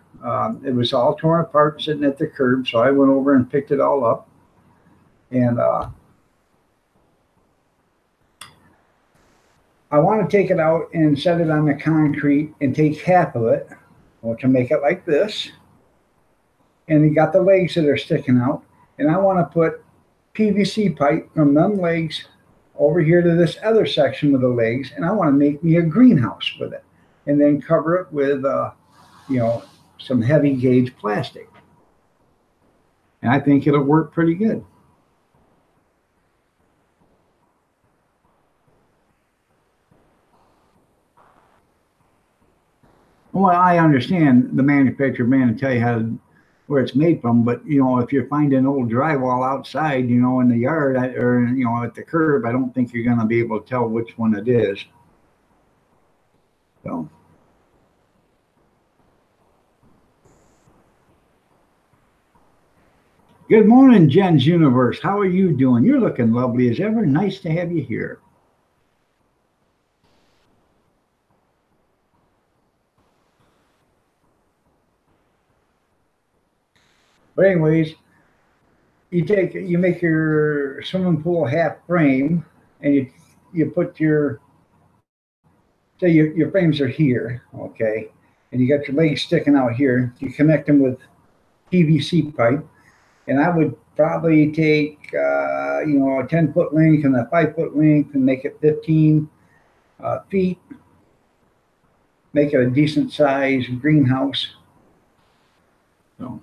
It was all torn apart sitting at the curb, so I went over and picked it all up. And I want to take it out and set it on the concrete and take half of it, to make it like this. and you got the legs that are sticking out, and I want to put PVC pipe from them legs over here to this other section with the legs, and I want to make me a greenhouse with it, and then cover it with, some heavy gauge plastic. And I think it'll work pretty good. Well, I understand the manufacturer man to tell you where it's made from, but if you're finding old drywall outside, in the yard or at the curb, I don't think you're going to be able to tell which one it is. So. Good morning, Jen's Universe. How are you doing? You're looking lovely as ever. Nice to have you here. But anyways, you make your swimming pool half frame, and you put your frames are here, okay, and you got your legs sticking out here. You connect them with PVC pipe, and I would probably take a 10-foot length and a 5-foot length and make it 15 feet. Make it a decent size greenhouse. So.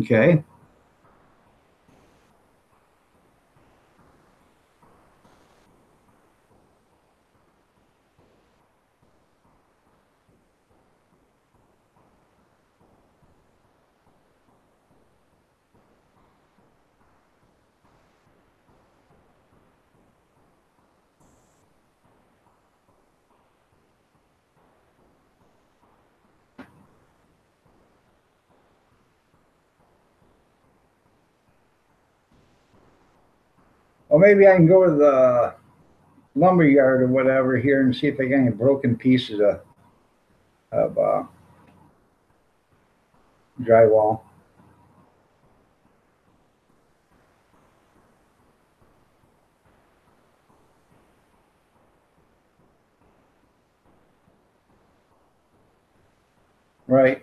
Okay. Well, maybe I can go to the lumber yard or whatever here and see if they got any broken pieces of drywall. Right.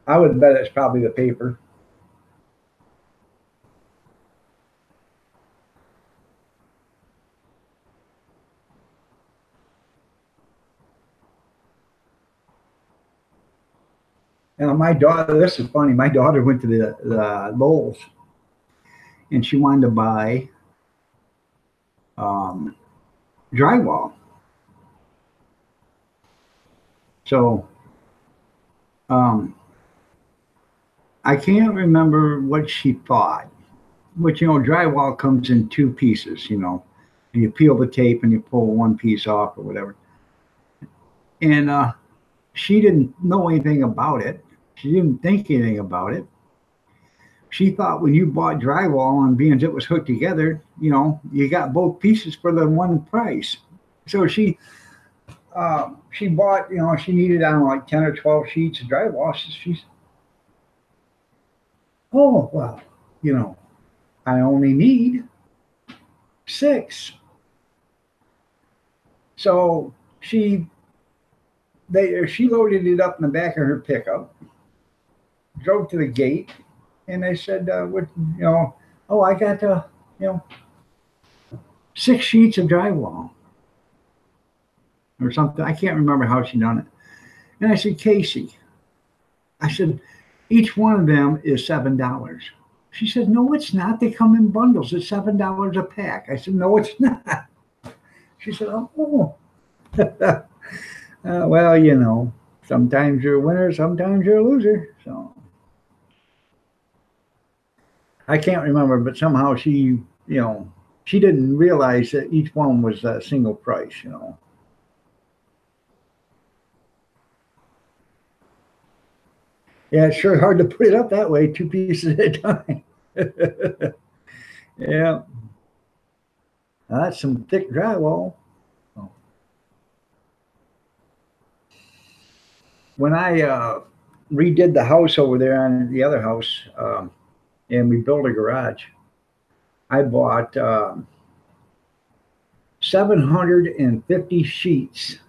I would bet it's probably the paper. My daughter, this is funny, my daughter went to the Lowe's and she wanted to buy drywall. So I can't remember what she thought, but drywall comes in two pieces, and you peel the tape and you pull one piece off or whatever. And she didn't know anything about it. She didn't think anything about it. She thought when you bought drywall and being it was hooked together, you got both pieces for the one price. So she bought, she needed, I don't know, like 10 or 12 sheets of drywall. She's, oh, well, I only need 6. So she loaded it up in the back of her pickup, drove to the gate, and they said, oh, I got, 6 sheets of drywall or something. I can't remember how she done it. And I said, Casey, I said, each one of them is $7. She said, no, it's not. They come in bundles. It's $7 a pack. I said, no, it's not. She said, oh. Well, sometimes you're a winner, sometimes you're a loser. So I can't remember, but somehow she didn't realize that each one was a single price, Yeah, it's sure hard to put it up that way, two pieces at a time. Yeah. That's some thick drywall. When I redid the house over there on the other house, and we built a garage, I bought 750 sheets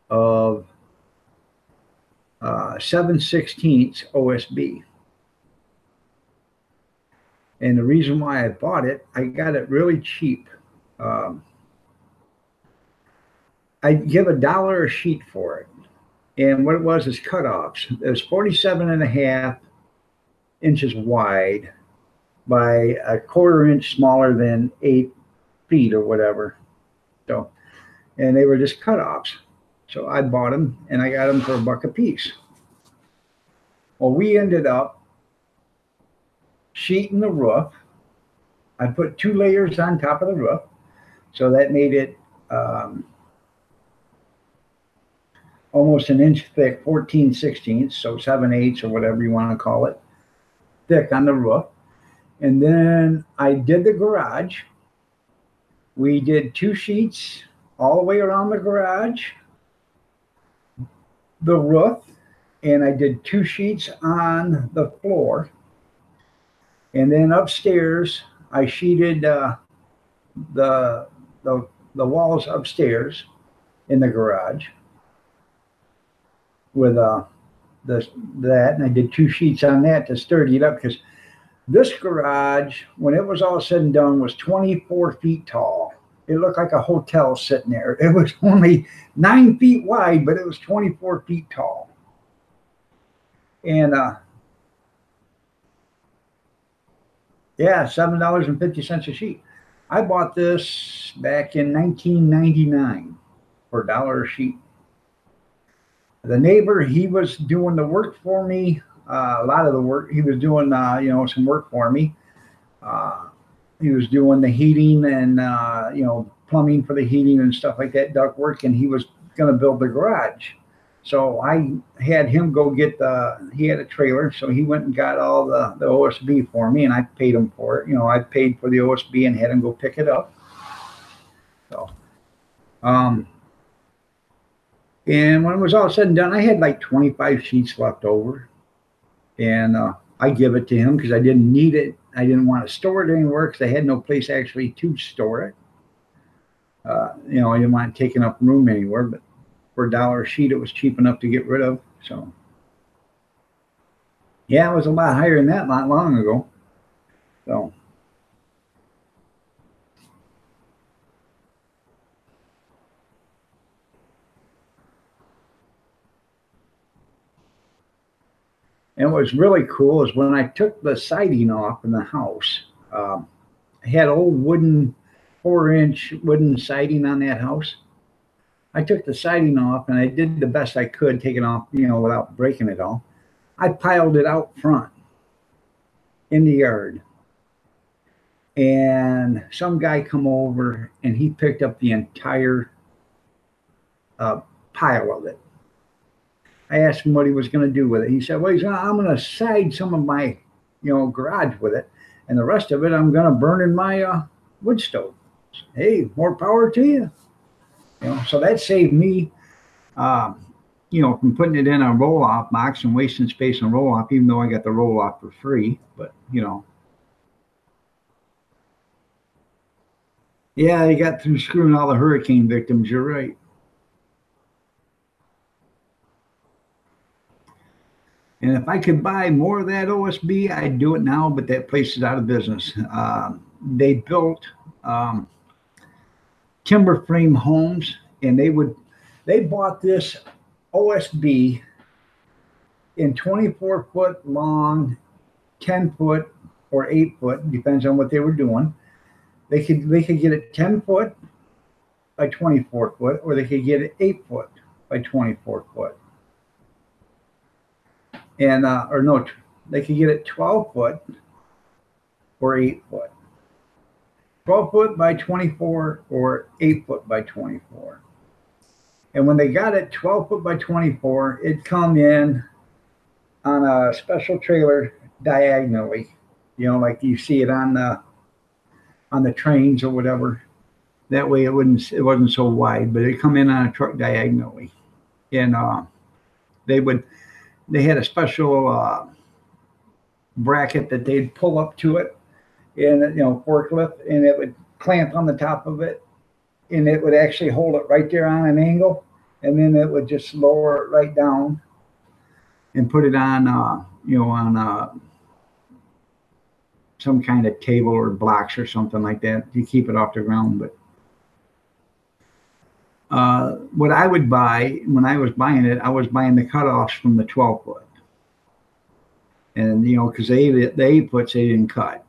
of 7/16 OSB. And the reason why I bought it, I got it really cheap. I give $1 a sheet for it. And what it was is cutoffs. It was 47.5 inches wide by a 1/4 inch smaller than 8 feet or whatever. So, and they were just cutoffs. So I bought them and I got them for $1 a piece. Well, we ended up sheeting the roof. I put 2 layers on top of the roof. So that made it almost an inch thick, 14/16, so 7/8 or whatever you want to call it, thick on the roof. And then I did the garage. We did 2 sheets all the way around the garage, the roof, and I did 2 sheets on the floor. And then upstairs, I sheeted the walls upstairs in the garage with that, and I did 2 sheets on that to sturdy it up, because this garage, when it was all said and done, was 24 feet tall. It looked like a hotel sitting there. It was only 9 feet wide, but it was 24 feet tall. And yeah, $7.50 a sheet. I bought this back in 1999 for $1 a sheet. The neighbor, he was doing the work for me. A lot of the work he was doing, some work for me. He was doing the heating and plumbing for the heating and stuff like that, duct work, and he was going to build the garage. So I had him go get he had a trailer, so he went and got all the OSB for me, and I paid him for it. I paid for the OSB and had him go pick it up. So, and when it was all said and done, I had like 25 sheets left over. And I give it to him because I didn't need it. I didn't want to store it anywhere because I had no place actually to store it. I didn't want it taking up room anywhere, but for $1 a sheet, it was cheap enough to get rid of. So, yeah, it was a lot higher than that not long ago. So. And what was really cool is when I took the siding off in the house, I had old 4-inch wooden siding on that house. I took the siding off and I did the best I could, taking off, without breaking it all. I piled it out front in the yard. And some guy come over and he picked up the entire pile of it. I asked him what he was going to do with it. He said, well, I'm going to side some of my, garage with it. And the rest of it, I'm going to burn in my wood stove. Hey, more power to you. So that saved me, from putting it in a roll-off box and wasting space on roll-off, even though I got the roll-off for free. But, yeah, you got through screwing all the hurricane victims. You're right. And if I could buy more of that OSB, I'd do it now, but that place is out of business. They built timber frame homes, and they bought this OSB in 24-foot long, 10-foot or 8-foot, depends on what they were doing. They could get it 10-foot by 24-foot, or they could get it 8-foot by 24-foot. And they could get it 12-foot or 8-foot. 12-foot by 24 or 8-foot by 24. And when they got it 12-foot by 24, it'd come in on a special trailer diagonally, you know, like you see it on the trains or whatever. That way it wasn't so wide, but it come in on a truck diagonally. And they would they had a special bracket that they'd pull up to it, and you know, forklift, and it would clamp on the top of it, and it would actually hold it right there on an angle, and then it would just lower it right down and put it on you know, on some kind of table or blocks or something like that to keep it off the ground. But what I would buy when I was buying it, I was buying the cutoffs from the 12-foot. And, you know, because the 8-foots, they didn't cut.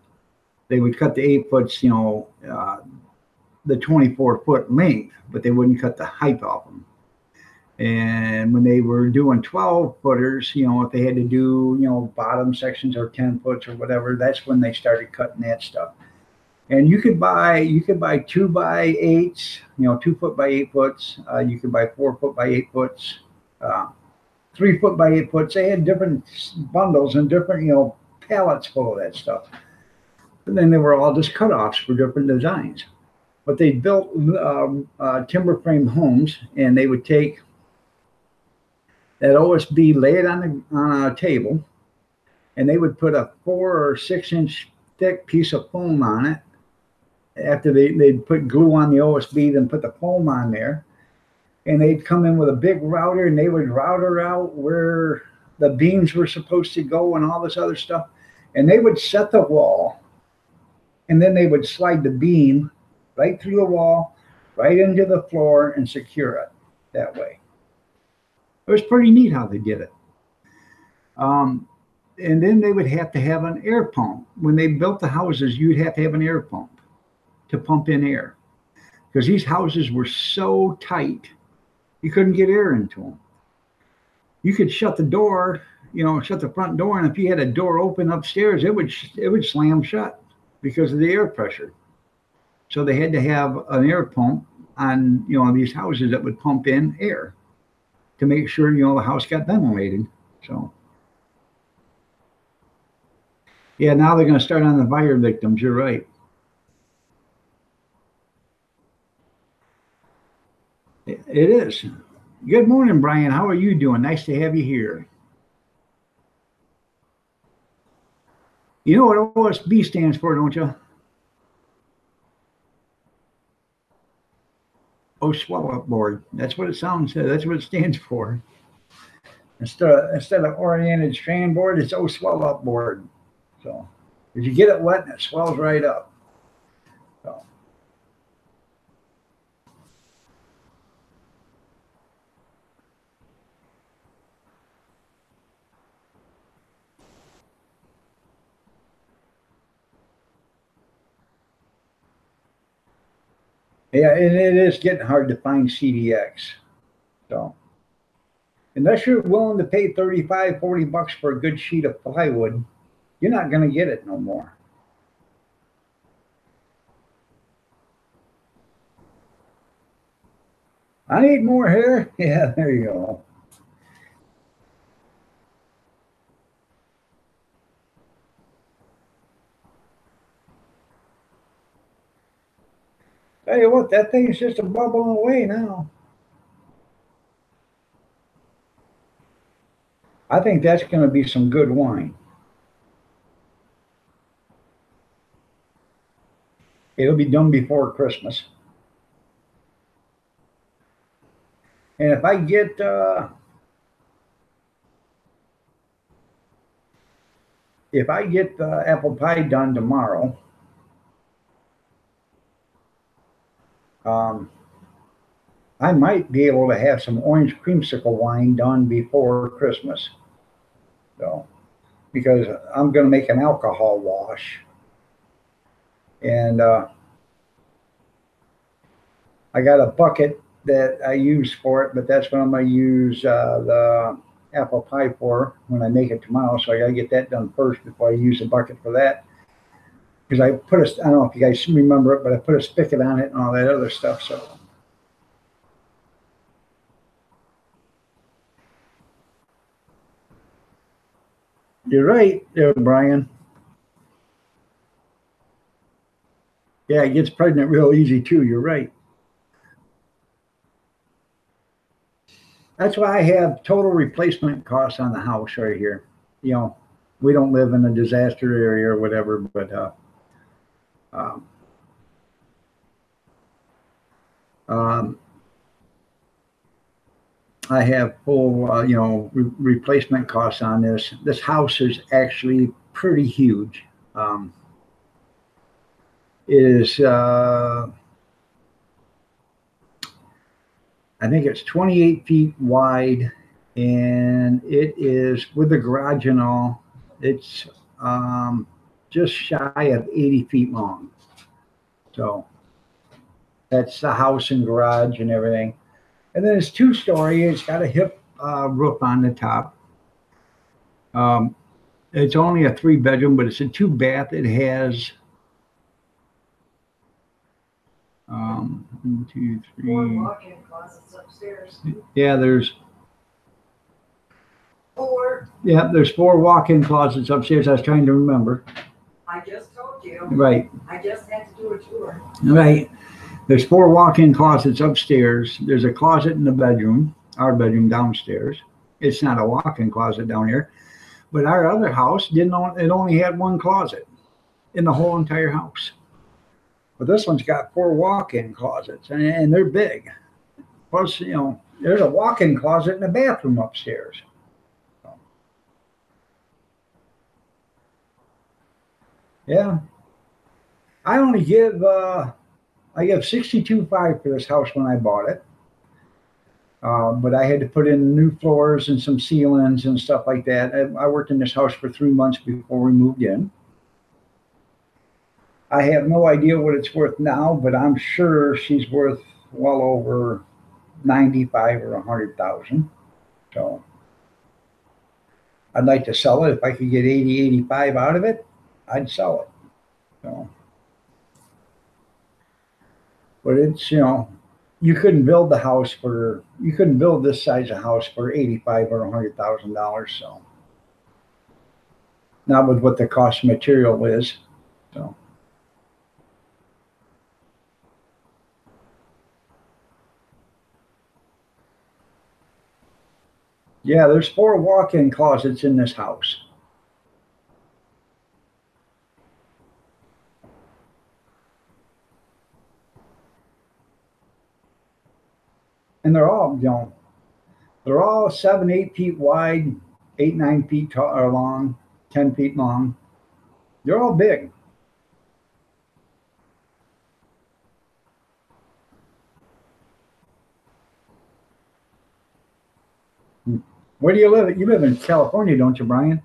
They would cut the 8-foots, you know, the 24-foot length, but they wouldn't cut the height off them. And when they were doing 12-footers, you know, if they had to do, you know, bottom sections or 10-foots or whatever, that's when they started cutting that stuff. And you could buy 2x8s, you know, 2-foot by 8-foots. You could buy 4-foot by 8-foots, 3-foot by 8-foots. They had different bundles and different, you know, pallets full of that stuff. And then they were all just cutoffs for different designs. But they built timber frame homes, and they would take that OSB, lay it on a table, and they would put a 4 or 6 inch thick piece of foam on it. After they'd put glue on the OSB, then put the foam on there, and they'd come in with a big router, and they would router out where the beams were supposed to go and all this other stuff. And they would set the wall, and then they would slide the beam right through the wall, right into the floor, and secure it that way. It was pretty neat how they did it. And then they would have to have an air pump. When they built the houses, you'd have to have an air pump to pump in air, because these houses were so tight, you couldn't get air into them. You could shut the door, you know, shut the front door, and if you had a door open upstairs, it would slam shut because of the air pressure. So they had to have an air pump on, you know, these houses that would pump in air to make sure, you know, the house got ventilated. So yeah, now they're going to start on the fire victims. You're right. It is. Good morning, Brian. How are you doing? Nice to have you here. You know what OSB stands for, don't you? Oh, swell up board. That's what it sounds. That's what it stands for. Instead of oriented strand board, it's oh, swell up board. So if you get it wet, it swells right up. So. Yeah, and it is getting hard to find CDX. So unless you're willing to pay $35, $40 for a good sheet of plywood, you're not going to get it no more. I need more hair. Yeah, there you go. Tell you what, that thing is just a bubbling away now. I think that's going to be some good wine. It'll be done before Christmas. And if I get the apple pie done tomorrow, I might be able to have some orange creamsicle wine done before Christmas. So, because I'm going to make an alcohol wash. And I got a bucket that I use for it, but that's what I'm going to use the apple pie for when I make it tomorrow. So I got to get that done first before I use the bucket for that. Because I don't know if you guys remember it, but I put a spigot on it and all that other stuff. So. You're right there, Brian. Yeah, it gets pregnant real easy too. You're right. That's why I have total replacement costs on the house right here. You know, we don't live in a disaster area or whatever, but um, um, I have full, replacement costs on this. This house is actually pretty huge. It is, I think it's 28 feet wide, and it is with the garage and all. It's just shy of 80 feet long. So that's the house and garage and everything. And then it's 2-story. It's got a hip roof on the top. It's only a 3-bedroom, but it's a 2-bath. It has 1, 2, 4 3. walk-in closets upstairs. Yeah, there's 4. there's 4 walk-in closets upstairs. I was trying to remember. I just told you. Right, I just had to do a tour. right. There's 4 walk-in closets upstairs. There's a closet in the bedroom, our bedroom downstairs. It's not a walk-in closet down here, but our other house it only had 1 closet in the whole entire house. But this one's got 4 walk-in closets, and they're big. Plus, there's a walk-in closet and a bathroom upstairs. Yeah, I only give 62.5 for this house when I bought it. But I had to put in new floors and some ceilings and stuff like that. I worked in this house for 3 months before we moved in. I have no idea what it's worth now, but I'm sure she's worth well over 95 or 100,000. So I'd like to sell it. If I could get 80, 85 out of it, I'd sell it. So, but it's, you couldn't build this size of house for 85 or $100,000. So not with what the cost of material is. So. Yeah, there's 4 walk-in closets in this house. And they're all 7, 8 feet wide, 8, 9 feet tall or long, 10 feet long. They're all big. Where do you live? You live in California, don't you, Brian?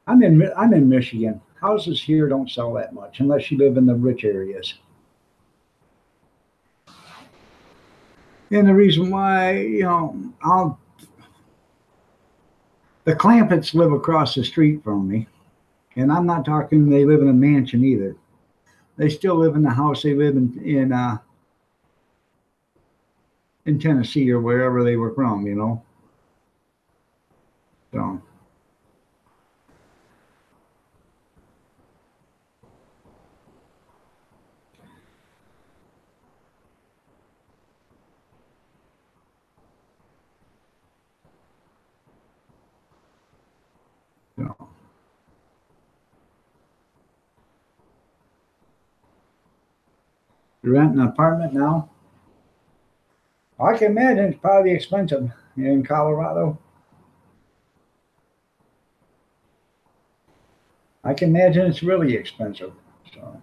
I'm in Michigan. Houses here don't sell that much unless you live in the rich areas. And the reason why, the Clampetts live across the street from me, and I'm not talking they live in a mansion either. They still live in the house they live in Tennessee or wherever they were from, So. You rent an apartment now? I can imagine it's probably expensive in Colorado. I can imagine it's really expensive. So.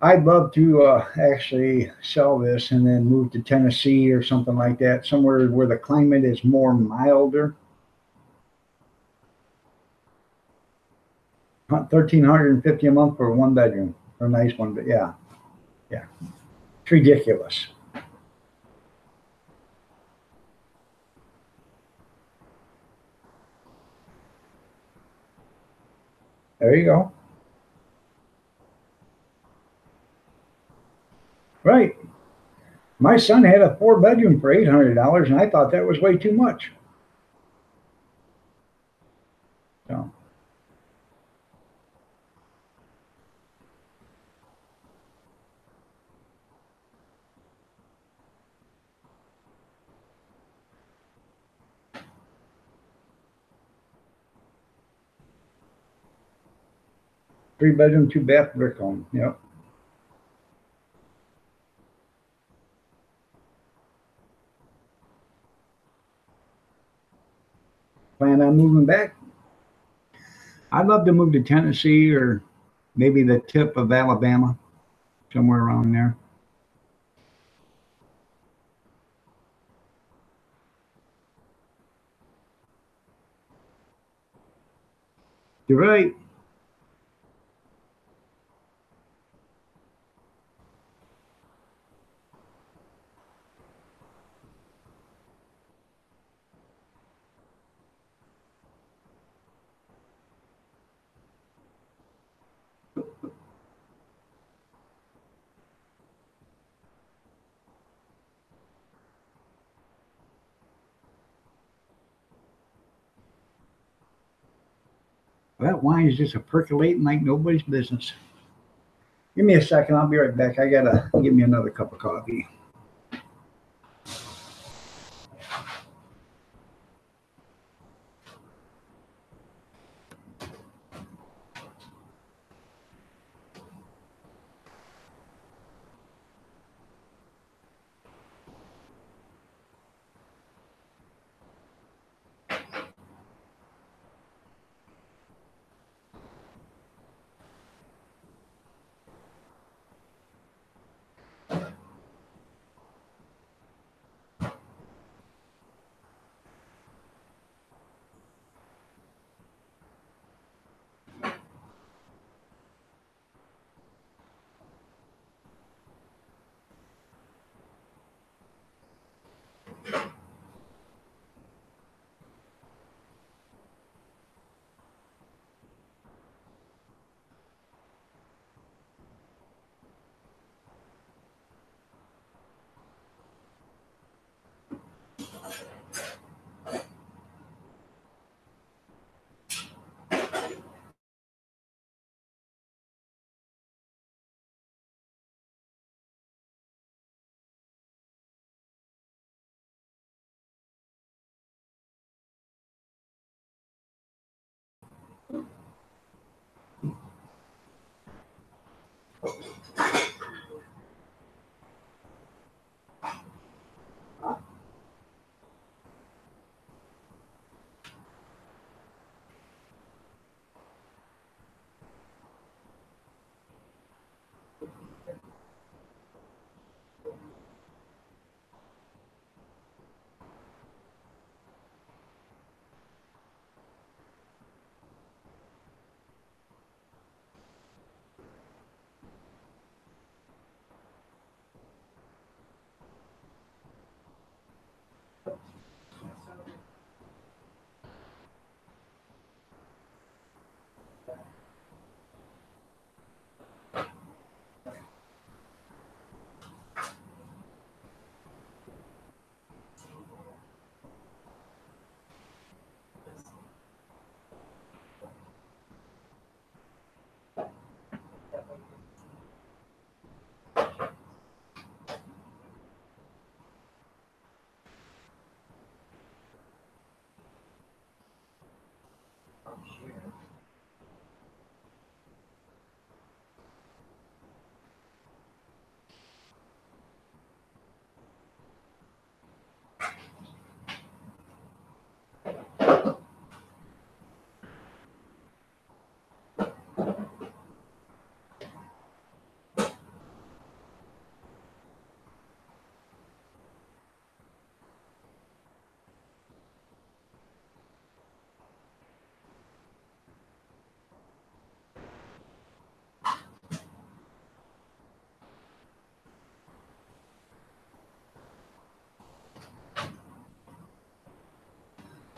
I'd love to actually sell this and then move to Tennessee or something like that, somewhere where the climate is more milder. $1,350 a month for a 1-bedroom, for a nice one, but yeah, it's ridiculous. There you go. Right. My son had a 4-bedroom for $800, and I thought that was way too much. So, three-bedroom, two-bath brick home. Yep. Plan on moving back? I'd love to move to Tennessee or maybe the tip of Alabama, somewhere around there. You're right. That wine is just a percolating like nobody's business. Give me a second. I'll be right back. I gotta give me another cup of coffee.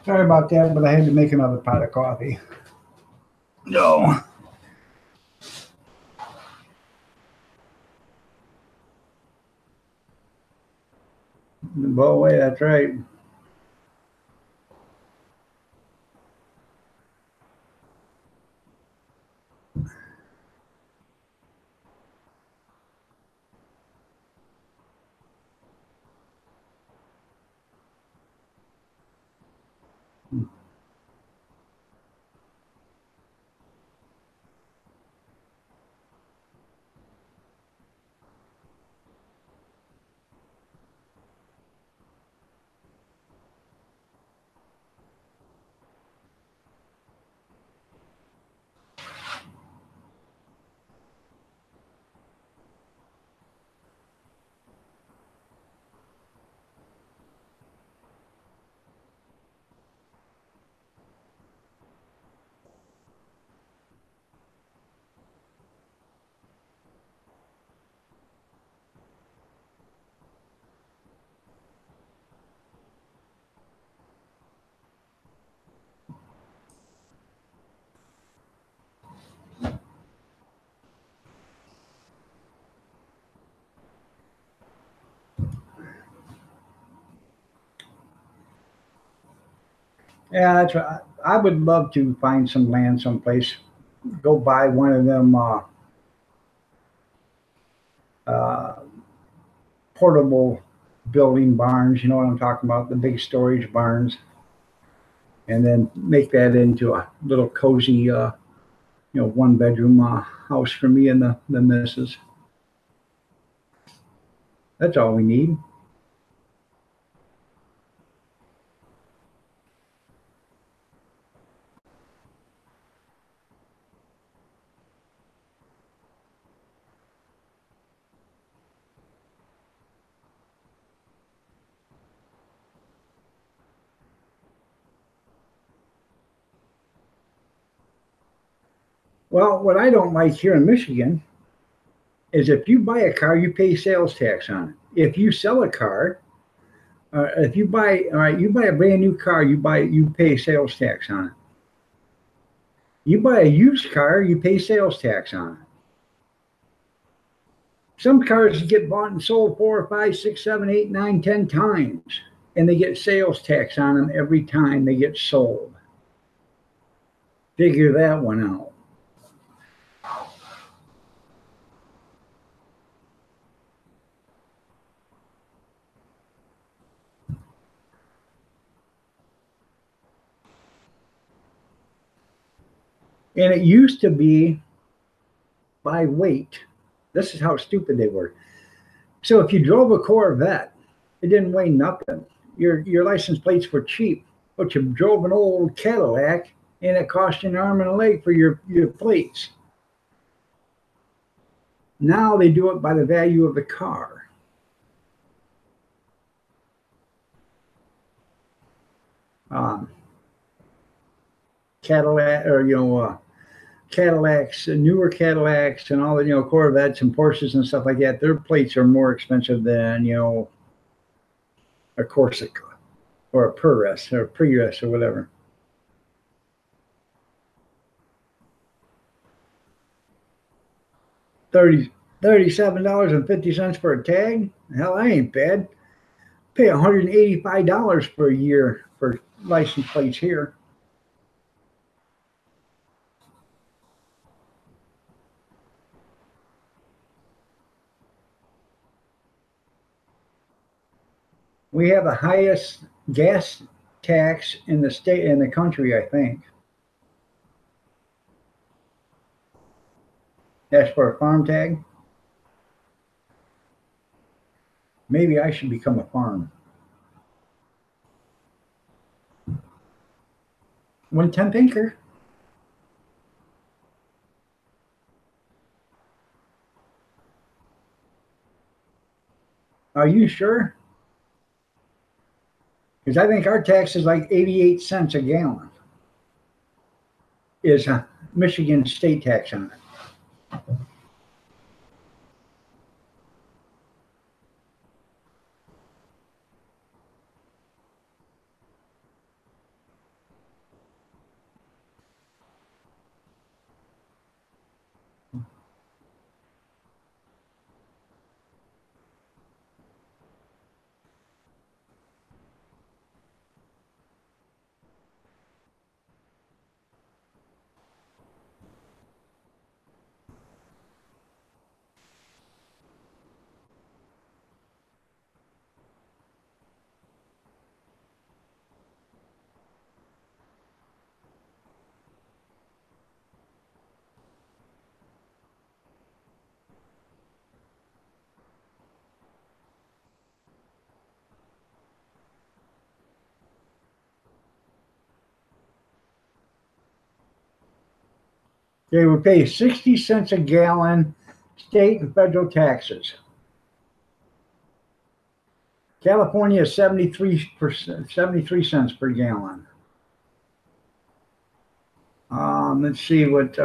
Sorry about that, but I had to make another pot of coffee. No. Blow away, that's right. Yeah, that's right. I would love to find some land someplace, go buy one of them uh, portable building barns. You know what I'm talking about? The big storage barns, and then make that into a little cozy, 1 bedroom house for me and the missus. That's all we need. Well, what I don't like here in Michigan is if you buy a car, you pay sales tax on it. If you sell a car, if you buy, all right, you buy a brand new car, you pay sales tax on it. You buy a used car, you pay sales tax on it. Some cars get bought and sold 4, 5, 6, 7, 8, 9, 10 times, and they get sales tax on them every time they get sold. Figure that one out. And it used to be by weight. This is how stupid they were. So if you drove a Corvette, it didn't weigh nothing. Your license plates were cheap, but you drove an old Cadillac and it cost you an arm and a leg for your plates. Now they do it by the value of the car. Um, Cadillac, or Cadillacs, newer Cadillacs, and all the Corvettes and Porsches and stuff like that. Their plates are more expensive than a Corsica or a Prius or whatever. $37.50 for a tag. Hell, that ain't bad. Pay $185 for a year for license plates here. We have the highest gas tax in the country, I think. That's for a farm tag. Maybe I should become a farm. 1/10 acre. Are you sure? Because I think our tax is like 88 cents a gallon. Is Michigan state tax on it. They would pay 60 cents a gallon, state and federal taxes. California is 73%, 73 cents per gallon. Let's see what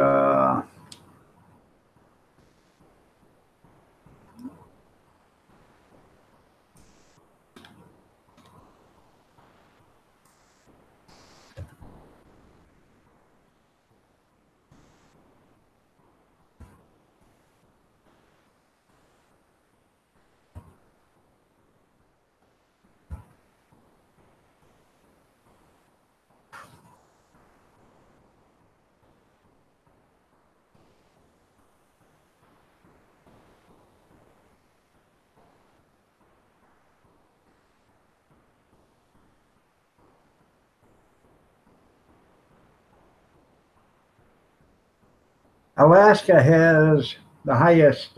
Alaska has the highest.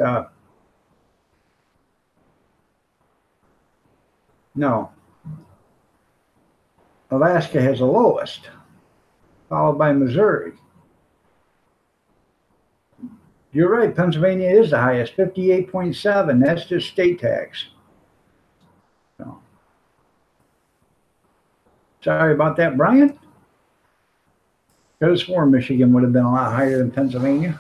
No, Alaska has the lowest, followed by Missouri. You're right, Pennsylvania is the highest, 58.7. That's just state tax. So, sorry about that, Brian. Could have sworn Michigan would have been a lot higher than Pennsylvania.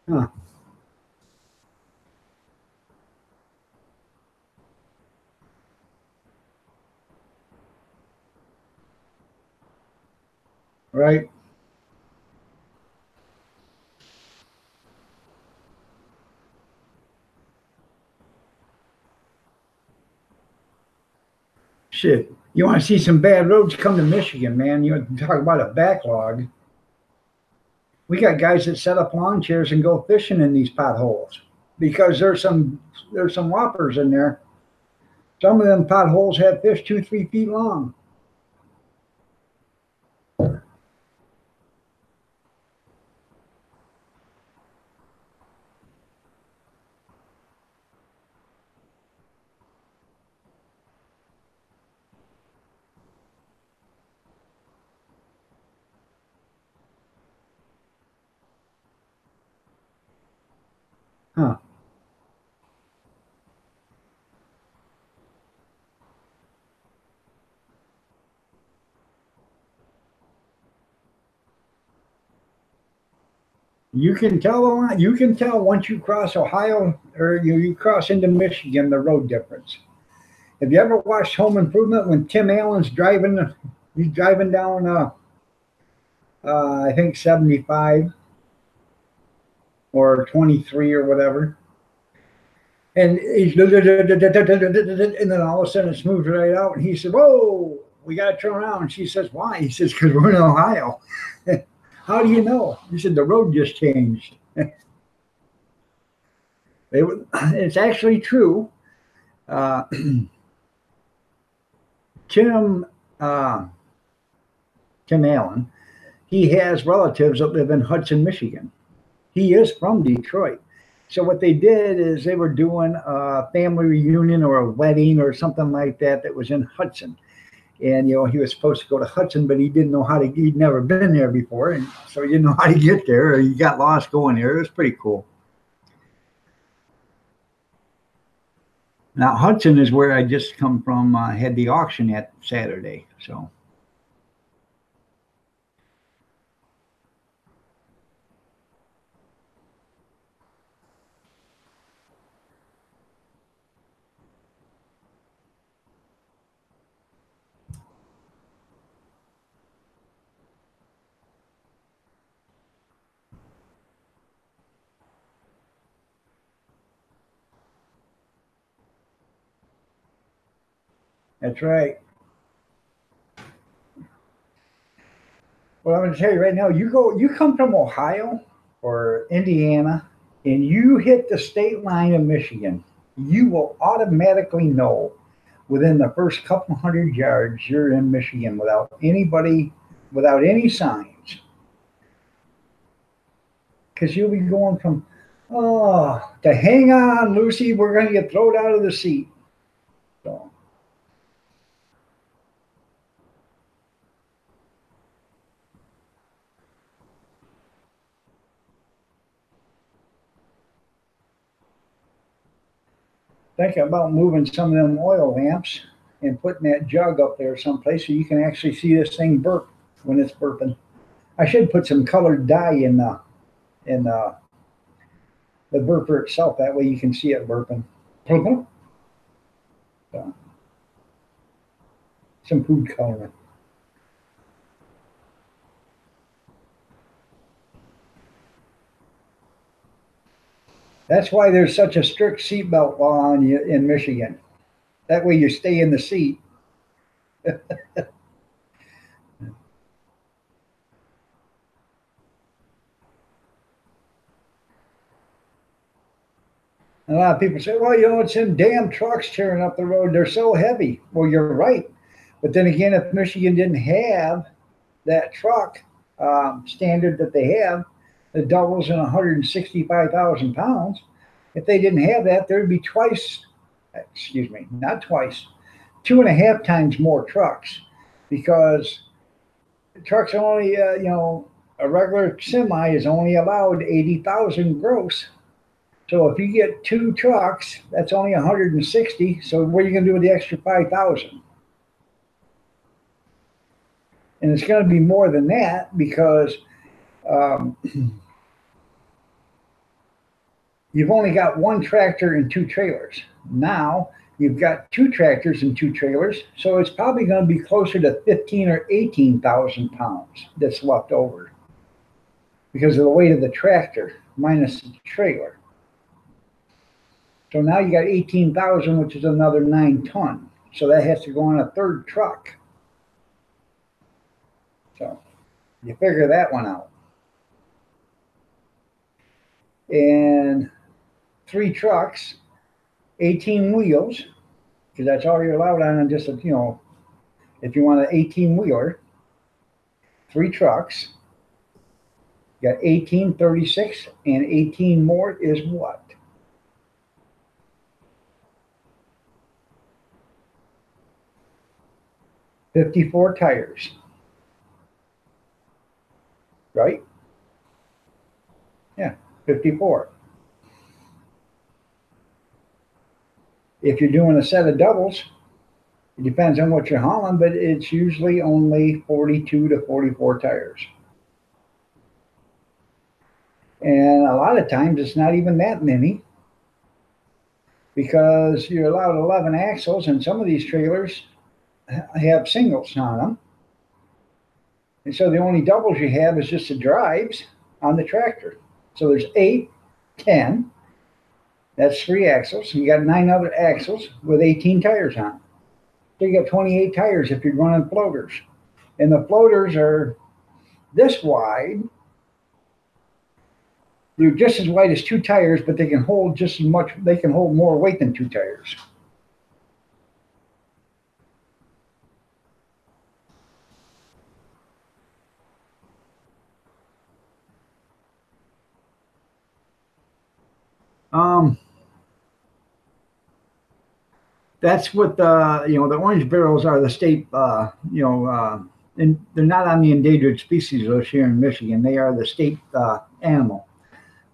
Huh. Right. Shit. You want to see some bad roads? Come to Michigan, man. You talk about a backlog. We got guys that set up lawn chairs and go fishing in these potholes because there's some whoppers in there. Some of them potholes have fish 2, 3 feet long. Huh. You can tell a lot. You can tell once you cross Ohio or you cross into Michigan the road difference. Have you ever watched Home Improvement when Tim Allen's driving? He's driving down, I think 75 or 23 or whatever, and and then all of a sudden it moves right out, and he said, "Whoa, we got to turn around." And she says, "Why?" He says, "Because we're in Ohio." How do you know? He said, "The road just changed." It's actually true. Uh, Tim uh, Tim Allen, he has relatives that live in Hudson, Michigan. He is from Detroit. So what they did is they were doing a family reunion or a wedding or something like that that was in Hudson. And he was supposed to go to Hudson, but he didn't know how to. He'd never been there before, and so he didn't know how to get there. Or he got lost going there. It was pretty cool. Now Hudson is where I just come from. Had the auction at Saturday, so that's right. Well, I'm going to tell you right now, you come from Ohio or Indiana, and you hit the state line of Michigan, you will automatically know within the first couple hundred yards you're in Michigan without any signs. Because you'll be going from, oh, to hang on, Lucy, we're going to get thrown out of the seat. So. Think about moving some of them oil lamps and putting that jug up there someplace so you can actually see this thing burp when it's burping. I should put some colored dye in the burper itself. That way you can see it burping. So, some food coloring. That's why there's such a strict seatbelt law in Michigan. That way you stay in the seat. A lot of people say, well, it's them damn trucks tearing up the road. They're so heavy. Well, you're right. But then again, if Michigan didn't have that truck standard that they have, the doubles in 165,000 pounds, if they didn't have that, there'd be not twice, 2.5 times more trucks, because trucks only, a regular semi is only allowed 80,000 gross. So if you get 2 trucks, that's only 160. So what are you going to do with the extra 5,000? And it's going to be more than that because you've only got 1 tractor and 2 trailers. Now you've got 2 tractors and 2 trailers, so it's probably going to be closer to 15 or 18,000 pounds that's left over because of the weight of the tractor minus the trailer. So now you got 18,000, which is another 9 ton. So that has to go on a 3rd truck. So you figure that one out. And 3 trucks, 18 wheels, because that's all you're allowed on just if you want an 18-wheeler, 3 trucks, you got 18, 36, and 18 more is what? 54 tires, right? Yeah, 54. If you're doing a set of doubles, it depends on what you're hauling, but it's usually only 42 to 44 tires. And a lot of times it's not even that many because you're allowed 11 axles, and some of these trailers have singles on them. And so the only doubles you have is just the drives on the tractor. So there's 8, 10. That's 3 axles. You got 9 other axles with 18 tires on. So you got 28 tires if you're running floaters. And the floaters are this wide. They're just as wide as 2 tires, but they can hold just as much, they can hold more weight than 2 tires. That's what the orange barrels are, the state, and they're not on the endangered species list here in Michigan. They are the state animal.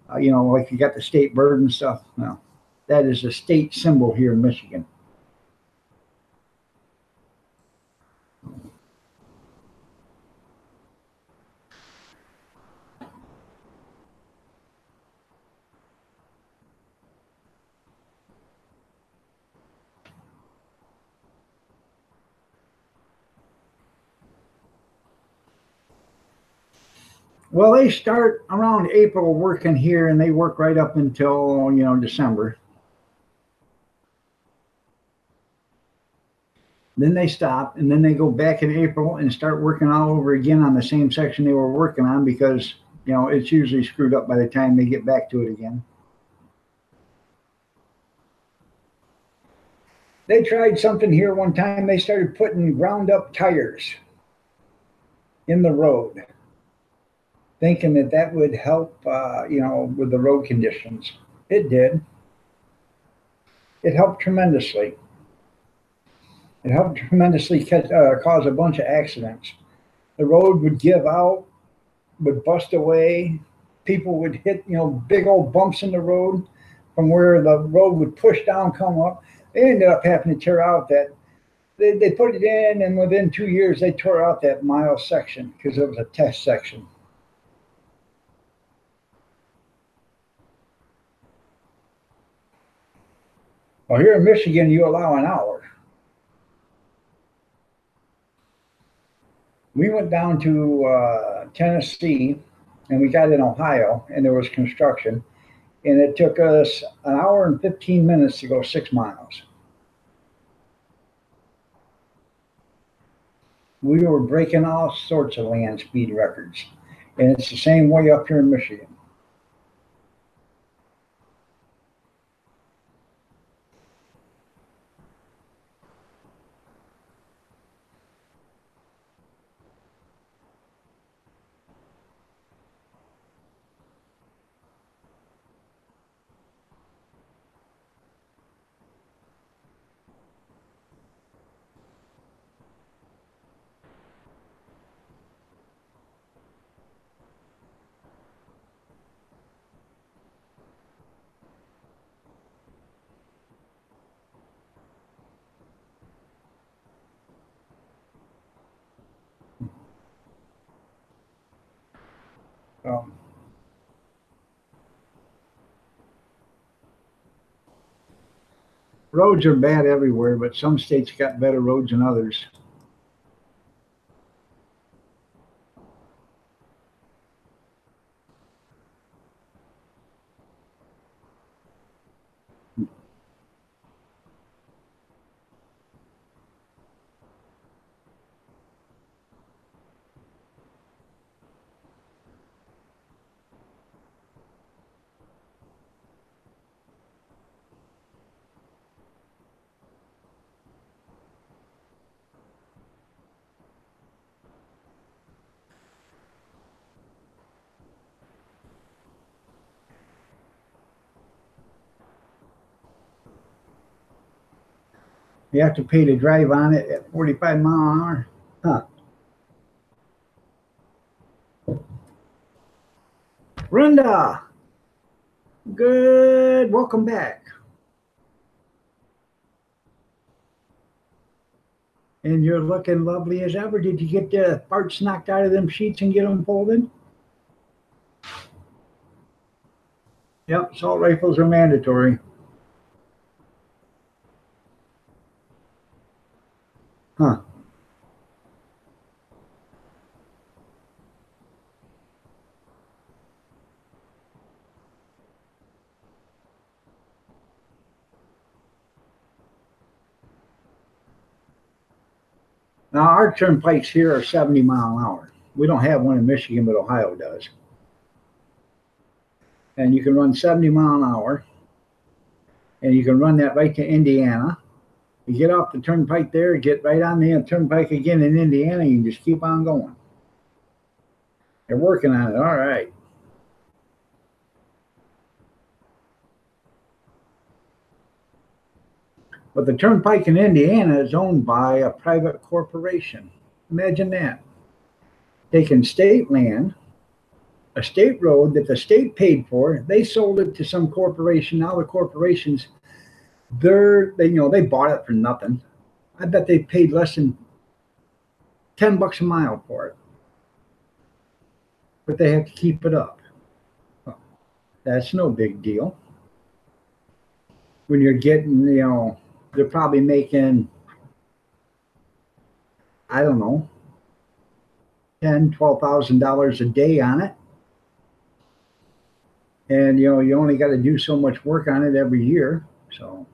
Like you got the state bird and stuff. No, that is a state symbol here in Michigan. Well, they start around April working here, and they work right up until, December. Then they stop, and then they go back in April and start working all over again on the same section they were working on because, you know, it's usually screwed up by the time they get back to it again. They tried something here one time. They started putting ground up tires in the road, thinking that that would help, you know, with the road conditions. It did. It helped tremendously. It helped tremendously cause a bunch of accidents. The road would give out, would bust away. People would hit, you know, big old bumps in the road from where the road would push down, come up. They ended up having to tear out that. They put it in, and within 2 years, they tore out that mile section because it was a test section. Well, here in Michigan, you allow an hour. We went down to Tennessee, and we got in Ohio, and there was construction, and it took us an hour and 15 minutes to go 6 miles. We were breaking all sorts of land speed records, and it's the same way up here in Michigan. Roads are bad everywhere, but some states got better roads than others. You have to pay to drive on it at 45 mile an hour. Huh. Brenda, good. Welcome back. And you're looking lovely as ever. Did you get the parts knocked out of them sheets and get them folded? Yep, assault rifles are mandatory. Huh. Now, our turnpikes here are 70 mile an hour. We don't have one in Michigan, but Ohio does. And you can run 70 mile an hour, and you can run that right to Indiana. You get off the turnpike there, get right on the turnpike again in Indiana, you can just keep on going. They're working on it. All right. But the turnpike in Indiana is owned by a private corporation. Imagine that. Taking state land, a state road that the state paid for, they sold it to some corporation. Now the corporations, they bought it for nothing. I bet they paid less than $10 a mile for it. But they have to keep it up. Well, that's no big deal. When you're getting, they're probably making, I don't know, $10,000, $12,000 a day on it. And, you only got to do so much work on it every year. So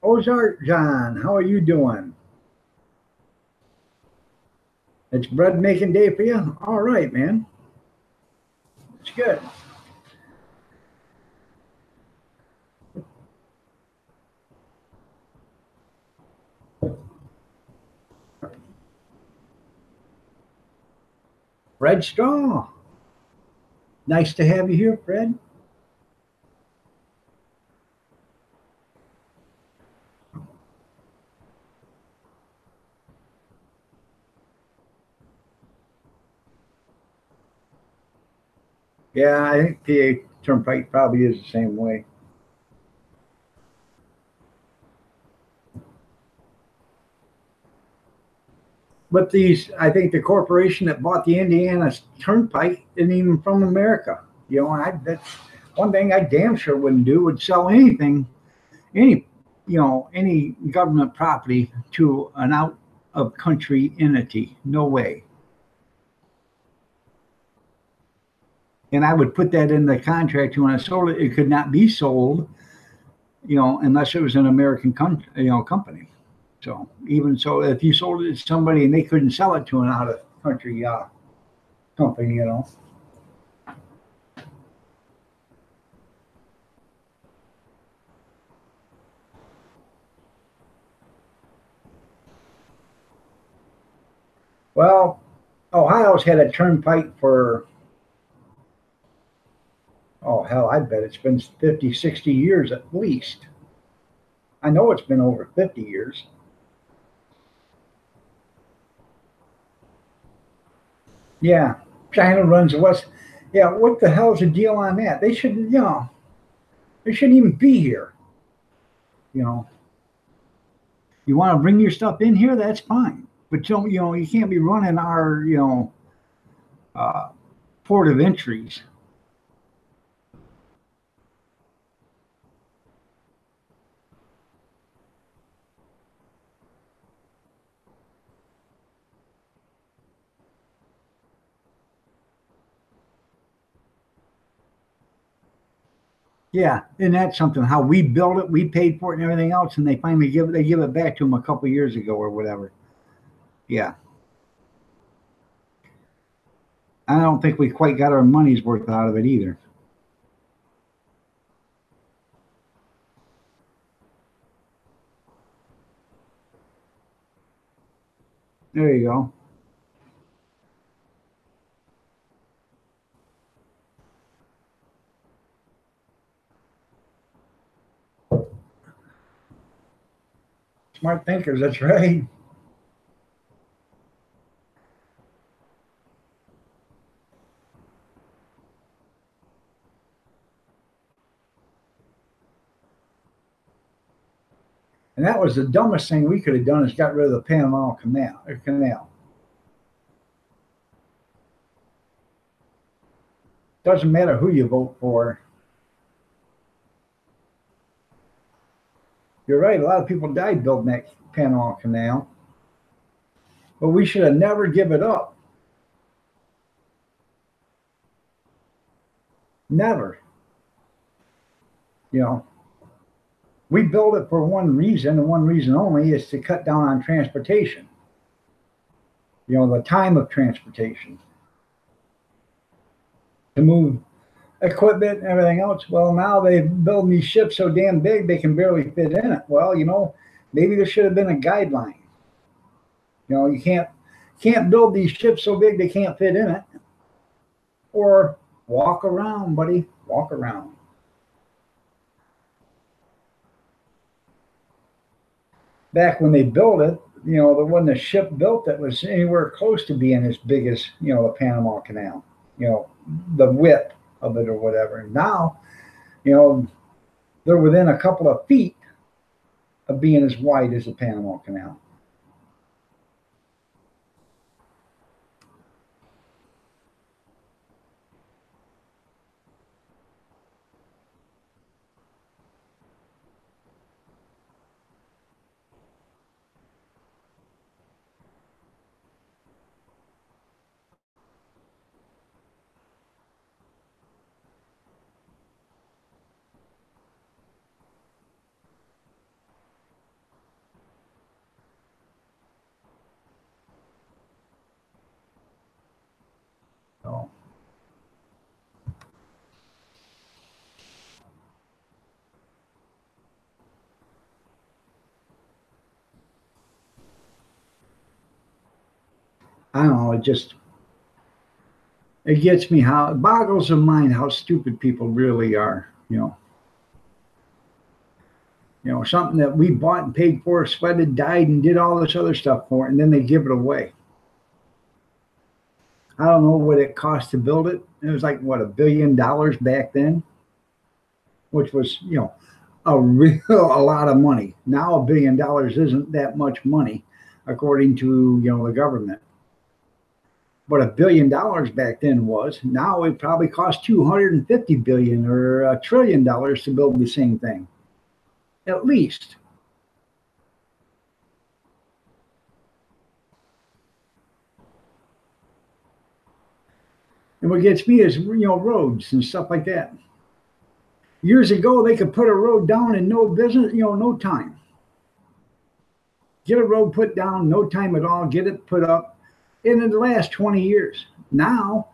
Ozark John, how are you doing? It's bread making day for you? All right, man. It's good. Fred Straw. Nice to have you here, Fred. Yeah, I think PA Turnpike probably is the same way. But I think the corporation that bought the Indiana Turnpike isn't even from America. You know, that's one thing I damn sure wouldn't do, would sell anything, any, any government property to an out of country entity. No way. And I would put that in the contract when I sold it. It could not be sold, unless it was an American company. So even so, if you sold it to somebody and they couldn't sell it to an out of country company. Well, Ohio's had a turnpike for, oh hell, I bet it's been 50, 60 years at least. I know it's been over 50 years. Yeah, China runs west. Yeah, what the hell's the deal on that? They shouldn't, they shouldn't even be here. You want to bring your stuff in here, that's fine. But you can't be running our, port of entries. Yeah, and that's something. How we built it, we paid for it, and everything else, and they finally give it back to them a couple years ago or whatever. Yeah, I don't think we quite got our money's worth out of it either. There you go. Smart thinkers, that's right. And that was the dumbest thing we could have done, is got rid of the Panama Canal. Doesn't matter who you vote for. You're right. A lot of people died building that Panama Canal, but we should have never give it up. Never. We built it for one reason, and one reason only, is to cut down on transportation. The time of transportation, to move equipment and everything else. Well, now they build these ships so damn big they can barely fit in it. Well, maybe there should have been a guideline. You can't build these ships so big they can't fit in it. Or walk around, buddy. Walk around. Back when they built it, when the ship built it was anywhere close to being as big as, the Panama Canal, the width of it or whatever. And now, they're within a couple of feet of being as wide as the Panama Canal. I don't know, it gets me how, it boggles the mind how stupid people really are, you know. You know, something that we bought and paid for, sweated, died, and did all this other stuff for, and then they give it away. I don't know what it cost to build it. It was like, what, $1 billion back then? Which was, you know, a lot of money. Now $1 billion isn't that much money, according to, you know, the government. But $1 billion back then was. Now it probably costs 250 billion or $1 trillion to build the same thing, at least. And what gets me is, you know, roads and stuff like that. Years ago, they could put a road down in no business, you know, no time. Get a road put down, no time at all, get it put up in the last 20 years. Now,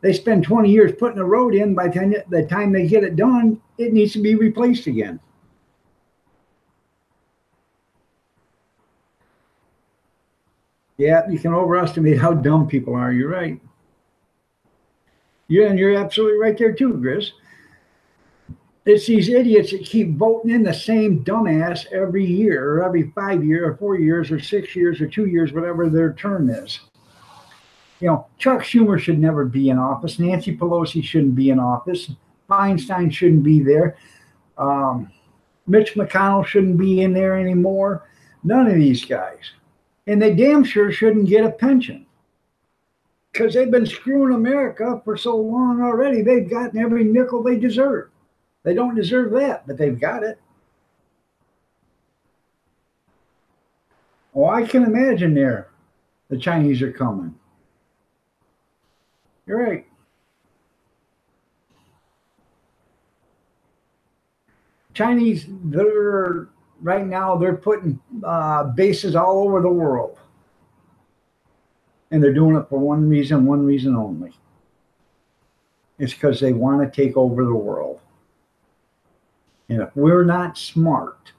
they spend 20 years putting a road in. By the time they get it done, it needs to be replaced again. Yeah, you can overestimate how dumb people are. You're right. Yeah, and you're absolutely right there too, Gris. It's these idiots that keep voting in the same dumbass every year, or every 5 years, or 4 years, or 6 years, or 2 years, whatever their term is. You know, Chuck Schumer should never be in office. Nancy Pelosi shouldn't be in office. Feinstein shouldn't be there. Mitch McConnell shouldn't be in there anymore. None of these guys. And they damn sure shouldn't get a pension, because they've been screwing America for so long already. They've gotten every nickel they deserve. They don't deserve that, but they've got it. Oh, I can imagine the Chinese are coming. You're right. Chinese, right now they're putting bases all over the world. And they're doing it for one reason only. It's because they want to take over the world. And if we're not smart,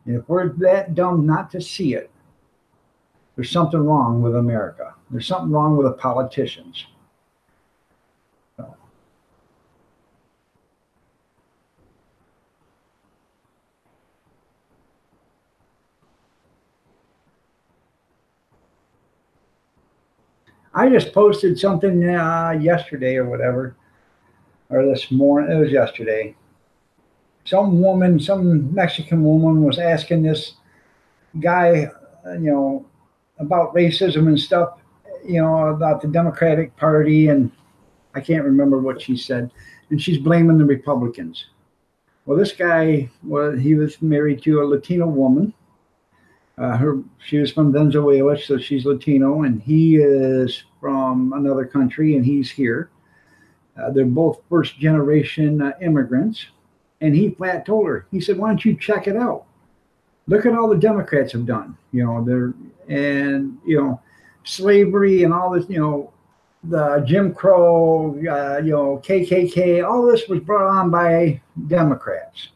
and if we're that dumb not to see it, there's something wrong with America. There's something wrong with the politicians. So. I just posted something yesterday or whatever, or this morning. It was yesterday. Some Mexican woman was asking this guy, you know, about racism and stuff, you know, about the Democratic Party, and I can't remember what she said. And she's blaming the Republicans. Well, this guy, he was married to a Latino woman. She was from Venezuela, so she's Latino, and he is from another country, and he's here. They're both first-generation immigrants. And he flat told her, he said, why don't you check it out? Look at all the Democrats have done, you know, slavery and all this, you know, the Jim Crow, you know, KKK, all this was brought on by Democrats.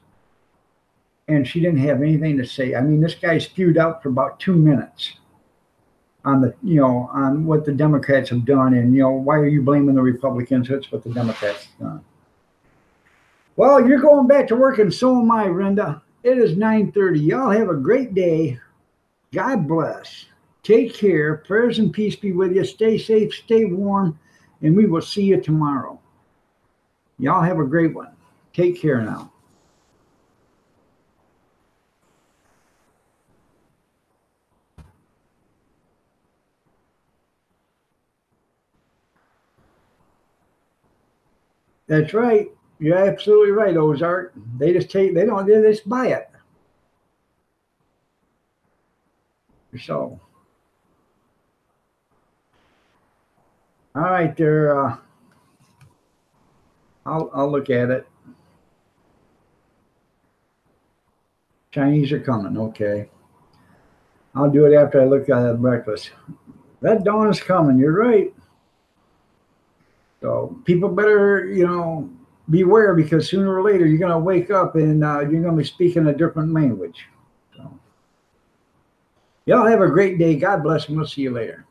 And she didn't have anything to say. I mean, this guy spewed out for about 2 minutes on on what the Democrats have done. And, you know, why are you blaming the Republicans? That's what the Democrats have done. Well, you're going back to work, and so am I, Brenda. It is 9:30. Y'all have a great day. God bless. Take care. Prayers and peace be with you. Stay safe, stay warm, and we will see you tomorrow. Y'all have a great one. Take care now. That's right. You're absolutely right, Ozark. They just buy it. So, all right, there. I'll look at it. Chinese are coming. Okay. I'll do it after I look at breakfast. Red dawn is coming. You're right. So people better, you know, beware, because sooner or later you're going to wake up and you're going to be speaking a different language. So, y'all have a great day. God bless, and we'll see you later.